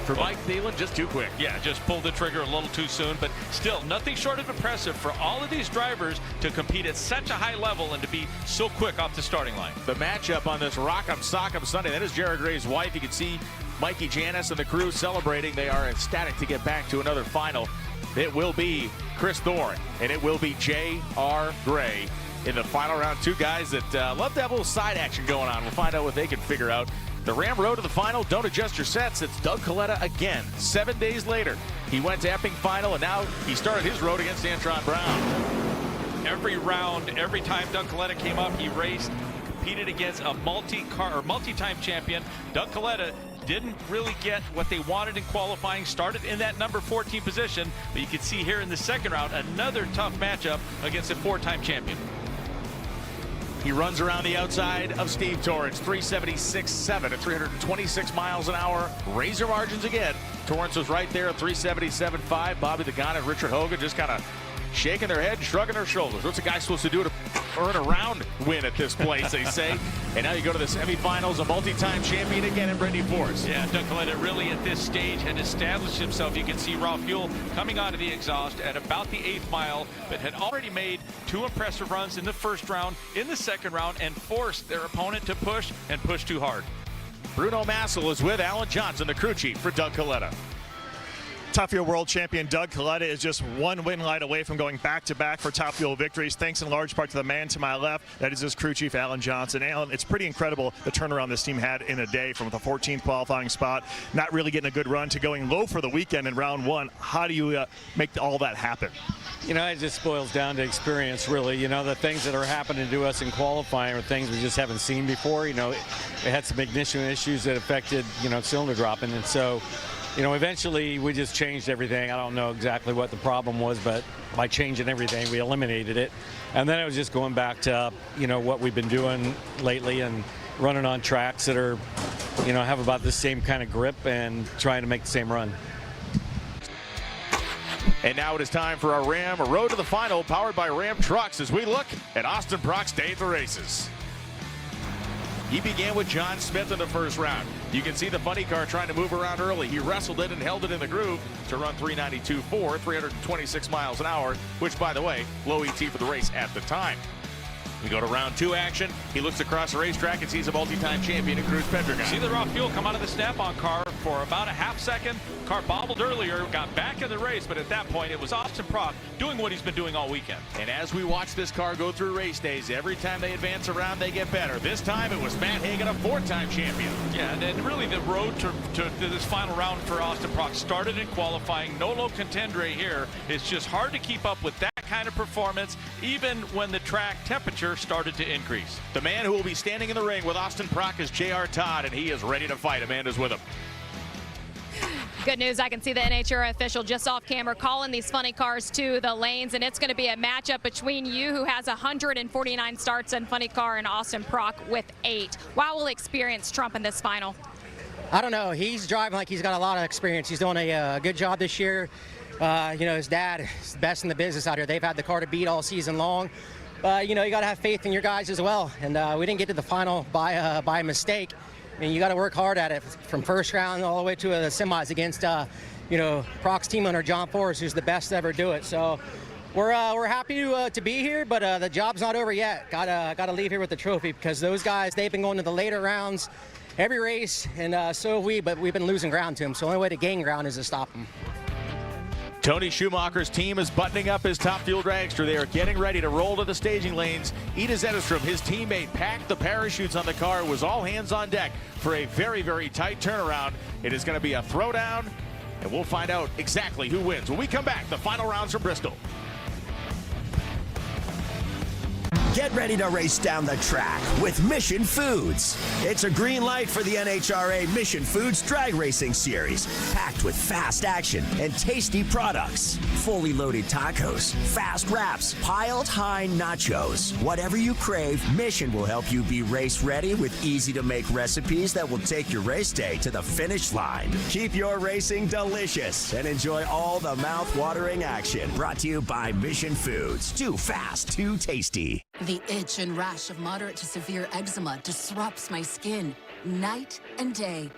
For Mike Thielen, just too quick. Yeah, just pulled the trigger a little too soon, but still nothing short of impressive for all of these drivers to compete at such a high level and to be so quick off the starting line. The matchup on this Rock'em Sock'em Sunday, that is J.R. Gray's wife. You can see Mikey Janis and the crew celebrating. They are ecstatic to get back to another final. It will be Chris Thorne, and it will be J.R. Gray in the final round. 2 guys that love to have a little side action going on. We'll find out what they can figure out. The Ram road to the final. Don't adjust your sets. It's Doug Coletta again. 7 days later, he went to Epping final, and now he started his road against Antron Brown. Every round, every time Doug Coletta came up, he raced, competed against a multi-time champion. Doug Coletta didn't really get what they wanted in qualifying, started in that number 14 position, but you can see here in the second round, another tough matchup against a 4-time champion. He runs around the outside of Steve Torrance, 376.7 at 326 miles an hour. Razor margins again. Torrance was right there at 377.5. Bobby the Gun and Richard Hogan just kind of shaking their head and shrugging their shoulders. What's a guy supposed to do to earn a round win at this place, they say. And now you go to the semifinals, a multi-time champion again in Brittany Force. Yeah, Doug Coletta really at this stage had established himself. You can see Ralph Buell coming out of the exhaust at about the 8th mile, but had already made 2 impressive runs in the first round, in the second round, and forced their opponent to push and push too hard. Bruno Massel is with Alan Johnson, the crew chief for Doug Coletta. Top Fuel World Champion Doug Coletta is just 1 win light away from going back-to-back for Top Fuel victories, thanks in large part to the man to my left. That is his crew chief, Alan Johnson. Alan, it's pretty incredible the turnaround this team had in a day from the 14th qualifying spot, not really getting a good run, to going low for the weekend in round 1. How do you make all that happen? You know, it just boils down to experience, really. You know, the things that are happening to us in qualifying are things we just haven't seen before. You know, it had some ignition issues that affected, you know, cylinder dropping, and so eventually we just changed everything. I don't know exactly what the problem was, but by changing everything, we eliminated it. And then it was just going back to, what we've been doing lately and running on tracks that are, have about the same kind of grip and trying to make the same run. And now it is time for our Ram Road to the Final, powered by Ram Trucks, as we look at Austin Prock's day at the races. He began with John Smith in the first round. You can see the funny car trying to move around early. He wrestled it and held it in the groove to run 392.4, 326 miles an hour, which, by the way, low ET for the race at the time. We go to round 2 action. He looks across the racetrack and sees a multi-time champion in Cruz Pendergast. See the raw fuel come out of the snap-on car for about a half second. Car bobbled earlier, got back in the race, but at that point it was Austin Prock doing what he's been doing all weekend. And as we watch this car go through race days, every time they advance around, they get better. This time it was Matt Hagan, a 4-time champion. Yeah, and really the road to this final round for Austin Prock started in qualifying. No low contendere here. It's just hard to keep up with that kind of performance, even when the track temperature started to increase. The man who will be standing in the ring with Austin Prock is J.R. Todd, and he is ready to fight. Amanda's with him. Good news, I can see the NHRA official just off camera calling these funny cars to the lanes, and it's going to be a matchup between you, who has 149 starts in funny car, and Austin Prock with 8. Wow, will experience trump in this final? I don't know. He's driving like he's got a lot of experience. He's doing a good job this year. His dad is the best in the business out here. They've had the car to beat all season long. You got to have faith in your guys as well. And we didn't get to the final by a mistake. I mean, you got to work hard at it from first round all the way to the semis against, Prock's team owner, John Forrest, who's the best to ever do it. So we're happy to be here, but the job's not over yet. Got to leave here with the trophy, because those guys, they've been going to the later rounds every race, and so have we, but we've been losing ground to them. So the only way to gain ground is to stop them. Tony Schumacher's team is buttoning up his Top Fuel dragster. They are getting ready to roll to the staging lanes. Ida Zetterstrom, his teammate, packed the parachutes on the car. It was all hands on deck for a very, very tight turnaround. It is going to be a throwdown, and we'll find out exactly who wins when we come back. The final rounds from Bristol. Get ready to race down the track with Mission Foods. It's a green light for the NHRA Mission Foods Drag Racing Series, packed with fast action and tasty products. Fully loaded tacos, fast wraps, piled high nachos. Whatever you crave, Mission will help you be race ready with easy-to-make recipes that will take your race day to the finish line. Keep your racing delicious and enjoy all the mouth-watering action. Brought to you by Mission Foods. Too fast, too tasty. The itch and rash of moderate to severe eczema disrupts my skin night and day.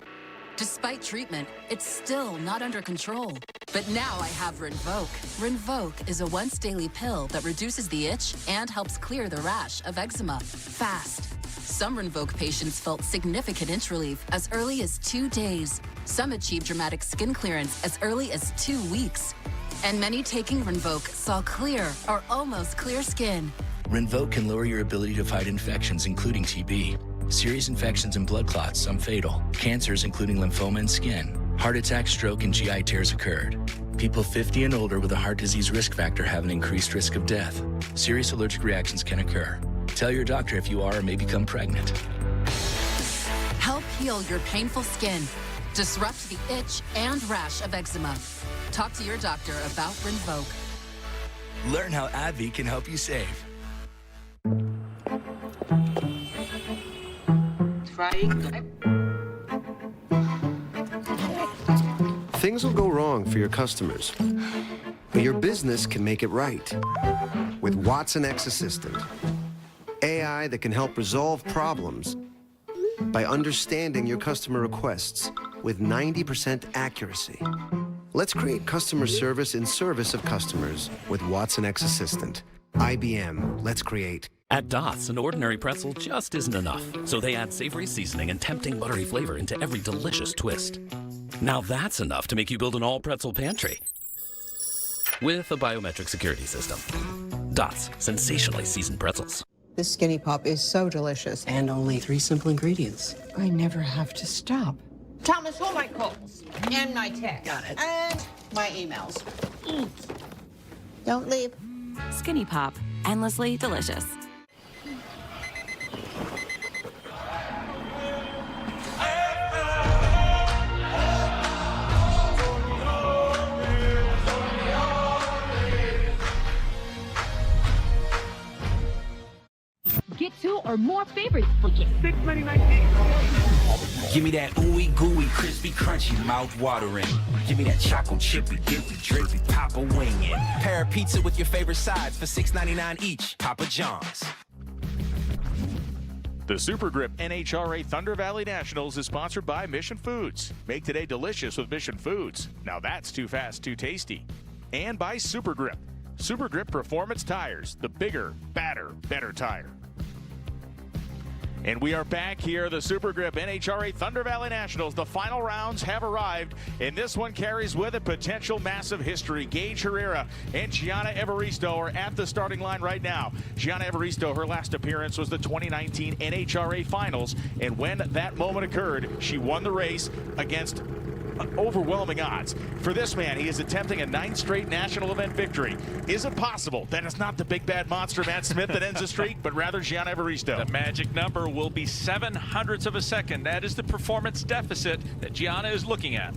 Despite treatment, it's still not under control. But now I have Rinvoq. Rinvoq is a once-daily pill that reduces the itch and helps clear the rash of eczema fast. Some Rinvoq patients felt significant itch relief as early as 2 days. Some achieved dramatic skin clearance as early as 2 weeks. And many taking Rinvoq saw clear or almost clear skin. Rinvoq can lower your ability to fight infections, including TB. Serious infections and blood clots, some fatal. Cancers, including lymphoma and skin. Heart attack, stroke, and GI tears occurred. People 50 and older with a heart disease risk factor have an increased risk of death. Serious allergic reactions can occur. Tell your doctor if you are or may become pregnant. Help heal your painful skin. Disrupt the itch and rash of eczema. Talk to your doctor about Rinvoq. Learn how AbbVie can help you save. Things will go wrong for your customers, but your business can make it right with Watson X Assistant. AI that can help resolve problems by understanding your customer requests with 90% accuracy. Let's create customer service in service of customers with Watson X Assistant. IBM, let's create. At Dots, an ordinary pretzel just isn't enough, so they add savory seasoning and tempting buttery flavor into every delicious twist. Now that's enough to make you build an all-pretzel pantry with a biometric security system. Dots, sensationally seasoned pretzels. This Skinny Pop is so delicious. And only 3 simple ingredients. I never have to stop. Thomas, hold my calls and my texts. Got it. And my emails. Don't leave. Skinny Pop, endlessly delicious. 2 or more favorites for just $6.99. Give me that ooey gooey, crispy, crunchy, mouth watering. Give me that chocolate chippy, dippy, drippy, Papa wingin'. Pair of pizza with your favorite sides for $6.99 each. Papa John's. The Super Grip NHRA Thunder Valley Nationals is sponsored by Mission Foods. Make today delicious with Mission Foods. Now that's too fast, too tasty. And by Super Grip. Super Grip Performance Tires, the bigger, badder, better tire. And we are back here, the Super Grip NHRA Thunder Valley Nationals. The final rounds have arrived, and this one carries with it potential massive history. Gage Herrera and Gianna Evaristo are at the starting line right now. Gianna Evaristo, her last appearance was the 2019 NHRA Finals, and when that moment occurred, she won the race against overwhelming odds. For this man, he is attempting a 9th straight national event victory. Is it possible that it's not the big bad monster Matt Smith that ends the streak, but rather Gianna Evaristo? The magic number will be 0.07 of a second. That is the performance deficit that Gianna is looking at.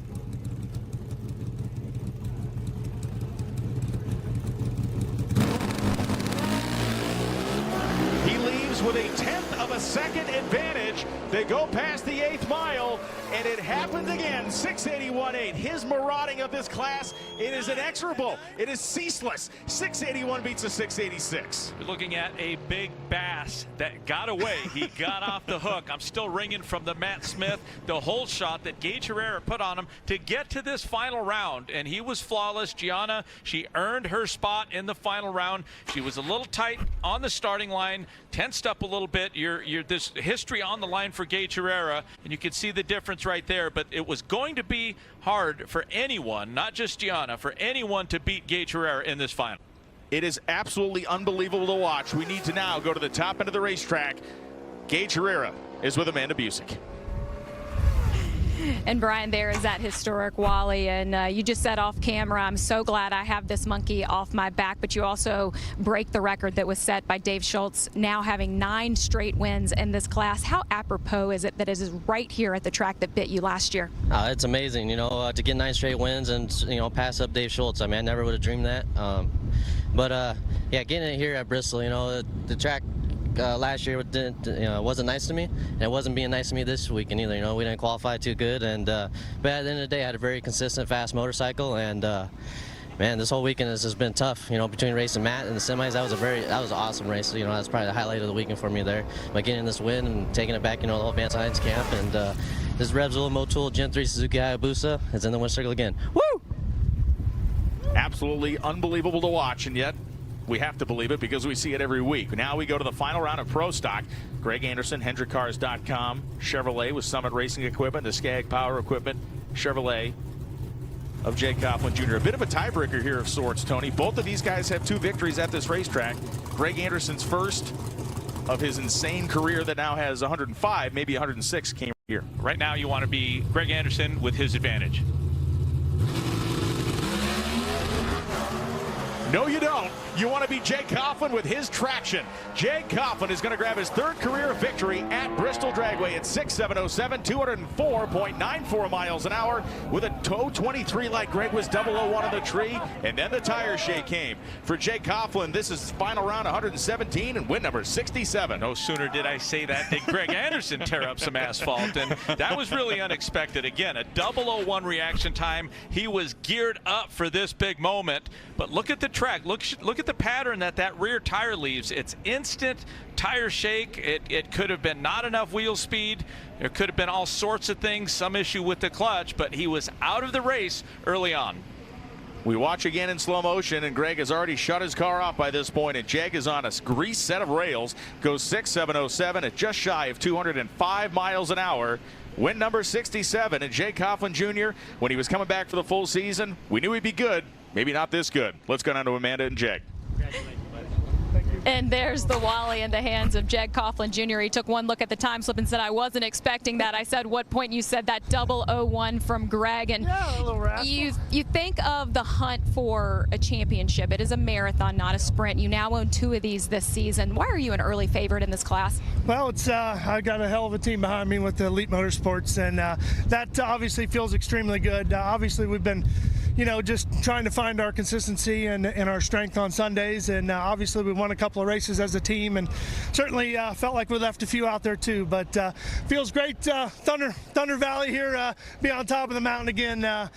He leaves with a 1/10 of a second advantage. They go past the 8th mile, and it happens again. 681.8. His marauding of this class, it is inexorable. It is ceaseless. 681 beats a 686. We're looking at a big bass that got away. He got off the hook. I'm still ringing from the Matt Smith, the whole shot that Gage Herrera put on him to get to this final round, and he was flawless. Gianna, she earned her spot in the final round. She was a little tight on the starting line, tensed up a little bit. This history on the line for Gage Herrera, and you can see the difference right there, but it was going to be hard for anyone, not just Gianna, for anyone to beat Gage Herrera in this final. It is absolutely unbelievable to watch. We need to now go to the top end of the racetrack. Gage Herrera is with Amanda Busick. And Brian, there is that historic Wally, and you just said off camera, I'm so glad I have this monkey off my back, but you also break the record that was set by Dave Schultz, now having 9 straight wins in this class. How apropos is it that it is right here at the track that bit you last year? It's amazing, to get 9 straight wins and, pass up Dave Schultz. I mean, I never would have dreamed that. Yeah, getting it here at Bristol, the track last year wasn't nice to me, and it wasn't being nice to me this weekend either. We didn't qualify too good, and but at the end of the day, I had a very consistent, fast motorcycle, and man, this whole weekend has just been tough. Between racing Matt and the semis, that was an awesome race. That's probably the highlight of the weekend for me there. But getting this win and taking it back, the whole Vance Hines camp, and this Revsville Motul Gen 3 Suzuki Hayabusa is in the winner's circle again. Woo! Absolutely unbelievable to watch, and yet we have to believe it because we see it every week. Now we go to the final round of Pro Stock. Greg Anderson, HendrickCars.com, Chevrolet with Summit Racing Equipment, the Skag Power Equipment, Chevrolet of Jake Coughlin Jr. A bit of a tiebreaker here of sorts, Tony. Both of these guys have 2 victories at this racetrack. Greg Anderson's first of his insane career that now has 105, maybe 106 came here. Right now you want to be Greg Anderson with his advantage. No, you don't. You want to be Jake Coughlin with his traction. Jake Coughlin is going to grab his 3rd career victory at Bristol Dragway at 6.707, 204.94 miles an hour with a toe 23 like Greg was 001 on the tree, and then the tire shake came. For Jake Coughlin, this is final round 117 and win number 67. No sooner did I say that did Greg Anderson tear up some asphalt, and that was really unexpected. Again, a 001 reaction time. He was geared up for this big moment, but look at the track. Look at the pattern that rear tire leaves. It's instant tire shake. It could have been not enough wheel speed. There could have been all sorts of things, some issue with the clutch, but he was out of the race early on. We watch again in slow motion, and Greg has already shut his car off by this point, and Jag is on a greased set of rails, goes 6.707 at just shy of 205 miles an hour. Win number 67, and Jake Coughlin Jr., when he was coming back for the full season, we knew he'd be good. Maybe not this good. Let's go down to Amanda and Jag. And there's the Wally in the hands of Jeg Coughlin Jr. He took one look at the time slip and said, I wasn't expecting that. I said, what point you said that 001 from Greg. And yeah, a little rascal. You think of the hunt for a championship. It is a marathon, not a sprint. You now own 2 of these this season. Why are you an early favorite in this class? Well, it's I got a hell of a team behind me with the Elite Motorsports, and that obviously feels extremely good. Obviously, we've been just trying to find our consistency and our strength on Sundays. And obviously we won a couple of races as a team, and certainly felt like we left a few out there too. But feels great, Thunder Valley here, be on top of the mountain again.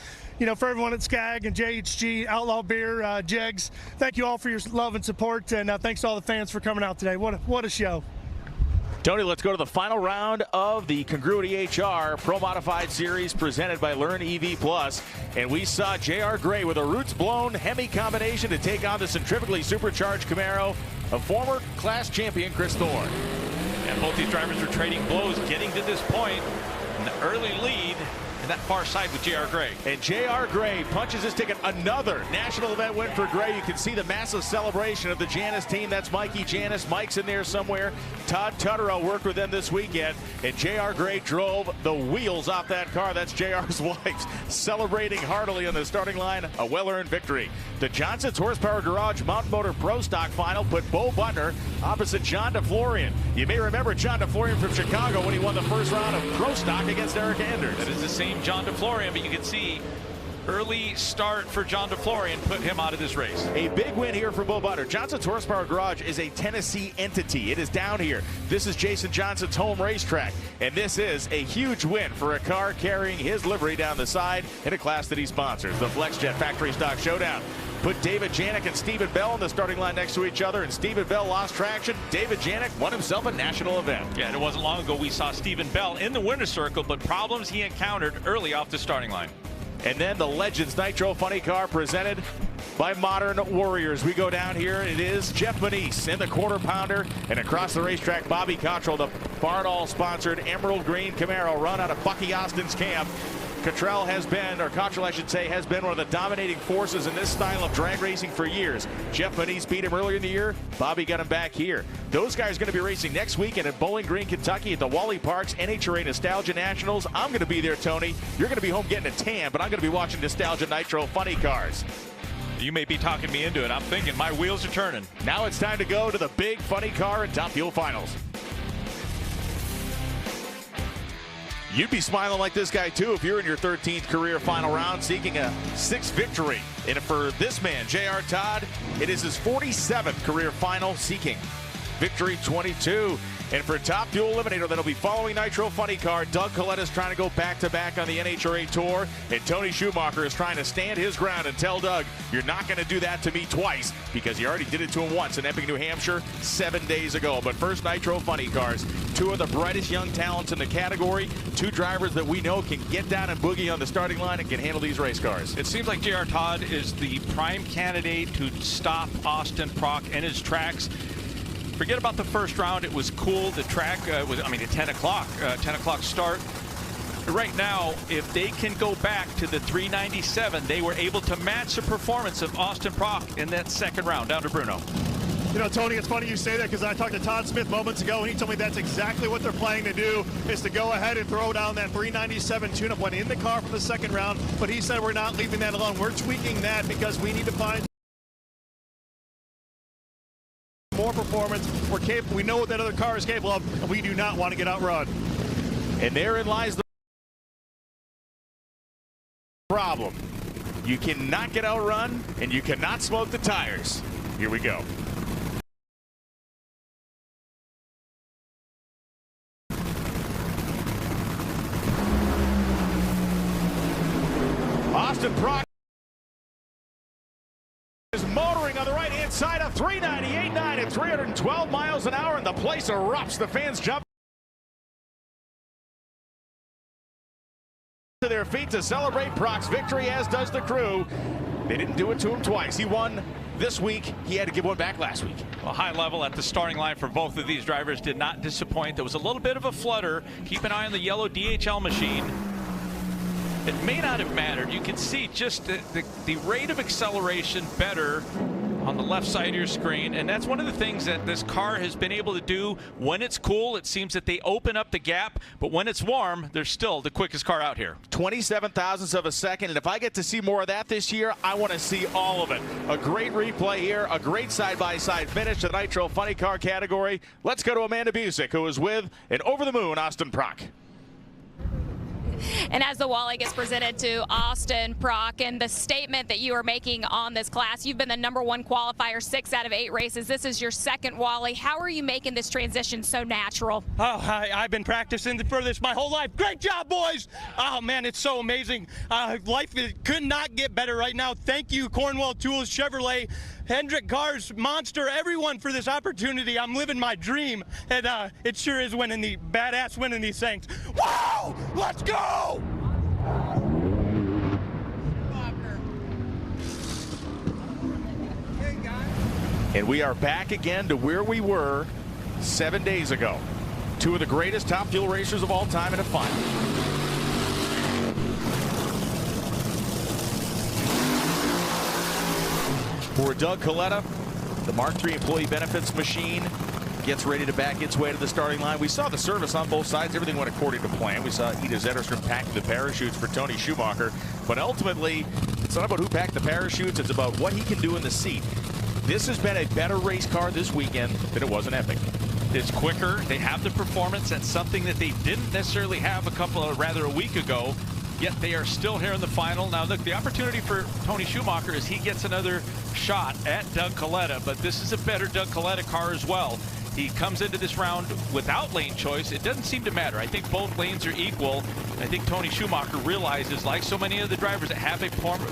For everyone at Skag and JHG, Outlaw Beer, Jegs, thank you all for your love and support, and thanks to all the fans for coming out today. What a show. Tony, let's go to the final round of the Congruity HR Pro Modified Series presented by Learn EV Plus. And we saw J.R. Gray with a roots-blown Hemi combination to take on the centrifugally supercharged Camaro of former class champion Chris Thorne. And both these drivers were trading blows, getting to this point. An early lead in that far side with J.R. Gray. And J.R. Gray punches his ticket. Another national event win for Gray. You can see the massive celebration of the Janis team. That's Mikey Janis. Mike's in there somewhere. Todd Tutterow worked with them this weekend. And J.R. Gray drove the wheels off that car. That's J.R.'s wife celebrating heartily on the starting line. A well-earned victory. The Johnson's Horsepower Garage Mount Motor Pro Stock Final put Bo Butner opposite John DeFlorian. You may remember John DeFlorian from Chicago when he won the first round of Pro Stock against Eric Anders. That is the same John DeFlorian, but you can see early start for John DeFlorian put him out of this race. A big win here for Bo Butner. Johnson's Horsepower Garage is a Tennessee entity. It is down here. This is Jason Johnson's home racetrack, and this is a huge win for a car carrying his livery down the side in a class that he sponsors. The FlexJet Factory Stock Showdown put David Janik and Stephen Bell on the starting line next to each other, and Stephen Bell lost traction. David Janik won himself a national event. Yeah, and it wasn't long ago we saw Stephen Bell in the winner's circle, but problems he encountered early off the starting line. And then the Legends Nitro Funny Car presented by Modern Warriors. We go down here. It is Jeff Manise in the quarter pounder, and across the racetrack, Bobby Cottrell, the Barnall-sponsored Emerald Green Camaro run out of Bucky Austin's camp. Cottrell has been, or Cottrell I should say, has been one of the dominating forces in this style of drag racing for years. Jeff Manise beat him earlier in the year. Bobby got him back here. Those guys are going to be racing next weekend at Bowling Green, Kentucky at the Wally Parks NHRA Nostalgia Nationals. I'm going to be there, Tony. You're going to be home getting a tan, but I'm going to be watching Nostalgia Nitro Funny Cars. You may be talking me into it. I'm thinking my wheels are turning. Now it's time to go to the big Funny Car and Top Fuel Finals. You'd be smiling like this guy, too, if you're in your 13th career final round seeking a 6th victory. And for this man, J.R. Todd, it is his 47th career final seeking victory 22. And for Top Fuel Eliminator, that'll be following Nitro Funny Car. Doug Collette is trying to go back-to-back on the NHRA Tour. And Tony Schumacher is trying to stand his ground and tell Doug, you're not going to do that to me twice, because you already did it to him once in Epping, New Hampshire 7 days ago. But first, Nitro Funny Cars. Two of the brightest young talents in the category. Two drivers that we know can get down and boogie on the starting line and can handle these race cars. It seems like J.R. Todd is the prime candidate to stop Austin Prock and his tracks. Forget about the first round. It was cool. The track was, at 10 o'clock start. Right now, if they can go back to the 397, they were able to match the performance of Austin Prock in that second round. Down to Bruno. Tony, it's funny you say that, because I talked to Todd Smith moments ago, and he told me that's exactly what they're planning to do, is to go ahead and throw down that 397 tune-up one in the car for the second round. But he said we're not leaving that alone. We're tweaking that because we need to find more performance. We're capable. We know what that other car is capable of, and we do not want to get outrun. And therein lies the problem. You cannot get outrun, and you cannot smoke the tires. Here we go. Austin Prock is motoring on the right-hand side of 398.9 at 312 miles an hour, and the place erupts. The fans jump to their feet to celebrate Prock's victory, as does the crew. They didn't do it to him twice. He won this week. He had to give one back last week. A high level at the starting line for both of these drivers did not disappoint. There was a little bit of a flutter. Keep an eye on the yellow DHL machine. It may not have mattered. You can see just the rate of acceleration better on the left side of your screen, and that's one of the things that this car has been able to do. When it's cool, it seems that they open up the gap, but when it's warm, they're still the quickest car out here. 27 thousandths of a second, and if I get to see more of that this year, I want to see all of it. A great replay here, a great side-by-side finish to the Nitro Funny Car category. Let's go to Amanda Busick, who is with an over-the-moon Austin Prock. And as the Wally gets presented to Austin Prock, and the statement that you are making on this class, you've been the #1 qualifier 6 out of 8 races. This is your second Wally. How are you making this transition so natural? Oh, I've been practicing for this my whole life. Great job, boys. Oh, man, it's so amazing. Life could not get better right now. Thank you, Cornwall Tools, Chevrolet, Hendrick Cars, Monster, everyone for this opportunity. I'm living my dream, and it sure is winning these things. Wow! Let's go! And we are back again to where we were 7 days ago. Two of the greatest Top Fuel racers of all time in a final. For Doug Coletta, the Mark III employee benefits machine gets ready to back its way to the starting line. We saw the service on both sides. Everything went according to plan. We saw Ida Zetterstrom packing the parachutes for Tony Schumacher. But ultimately, it's not about who packed the parachutes. It's about what he can do in the seat. This has been a better race car this weekend than it was in Epic. It's quicker. They have the performance. That's something that they didn't necessarily have a week ago. Yet they are still here in the final. Now, look, the opportunity for Tony Schumacher is he gets another shot at Doug Coletta, but this is a better Doug Coletta car as well. He comes into this round without lane choice. It doesn't seem to matter. I think both lanes are equal. I think Tony Schumacher realizes, like so many of the drivers that have a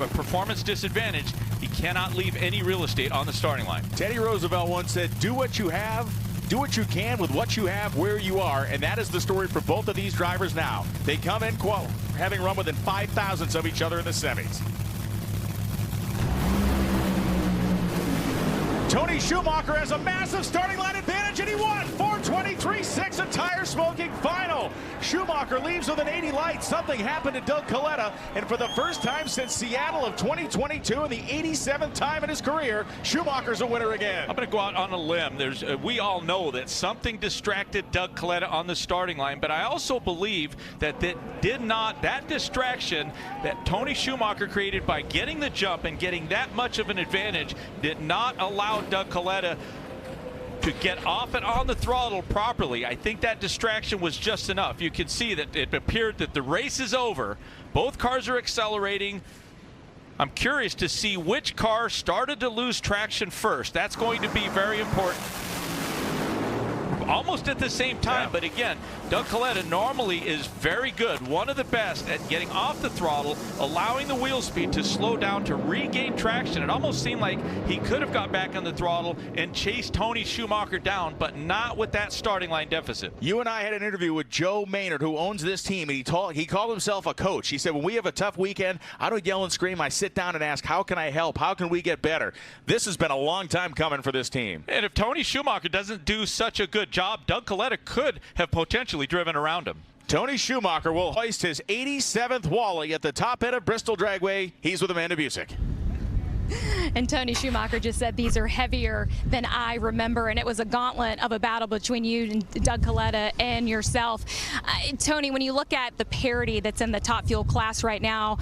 performance disadvantage, he cannot leave any real estate on the starting line. Teddy Roosevelt once said, do what you have, do what you can with what you have where you are, and that is the story for both of these drivers now. They come in having run within 5 thousandths of each other in the semis. Tony Schumacher has a massive starting line advantage, and he won 4:23.6, a tire smoking final. Schumacher leaves with an 80 light. Something happened to Doug Coletta, and for the first time since Seattle of 2022 and the 87th time in his career, Schumacher's a winner again. I'm going to go out on a limb. We all know that something distracted Doug Coletta on the starting line, but I also believe that that distraction that Tony Schumacher created by getting the jump and getting that much of an advantage did not allow Doug Coletta to get off and on the throttle properly. I think that distraction was just enough. You can see that it appeared that the race is over. Both cars are accelerating. I'm curious to see which car started to lose traction first. That's going to be very important. Almost at the same time, but again, Doug Coletta normally is very good, one of the best at getting off the throttle, allowing the wheel speed to slow down to regain traction. It almost seemed like he could have got back on the throttle and chased Tony Schumacher down, but not with that starting line deficit. You and I had an interview with Joe Maynard, who owns this team, and he called himself a coach. He said, when we have a tough weekend, I don't yell and scream. I sit down and ask, how can I help? How can we get better? This has been a long time coming for this team. And if Tony Schumacher doesn't do such a good job, Doug Coletta could have potentially driven around him. Tony Schumacher will hoist his 87th Wally at the top end of Bristol Dragway. He's with Amanda Busick. And Tony Schumacher just said these are heavier than I remember, and it was a gauntlet of a battle between you and Doug Coletta and yourself. Tony, when you look at the parity that's in the Top Fuel class right now,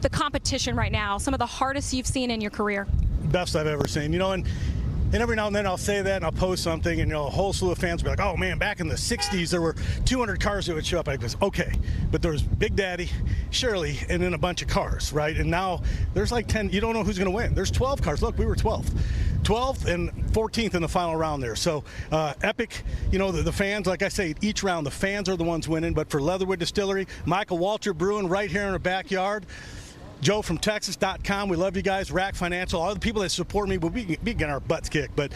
the competition right now, some of the hardest you've seen in your career? Best I've ever seen, and every now and then I'll say that and I'll post something, and a whole slew of fans will be like, oh man, back in the 60s there were 200 cars that would show up. I go, okay, but there's Big Daddy, Shirley, and then a bunch of cars, right? And now there's like 10, you don't know who's going to win. There's 12 cars. Look, we were 12th and 14th in the final round there. So Epic, the fans, like I say, each round the fans are the ones winning, but for Leatherwood Distillery, Michael Walter Brewing right here in our backyard, Joe from Texas.com, we love you guys. Rack Financial, all the people that support me, we'll be getting our butts kicked. But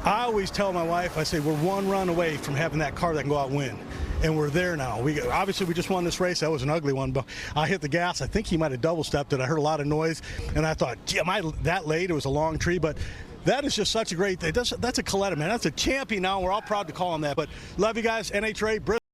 I always tell my wife, I say, we're one run away from having that car that can go out and win. And we're there now. Obviously, we just won this race. That was an ugly one, but I hit the gas. I think he might have double-stepped it. I heard a lot of noise, and I thought, gee, am I that late? It was a long tree, but that is just such a great thing. That's a Coletta, man. That's a champion now. We're all proud to call him that. But love you guys, NHRA, Bristol.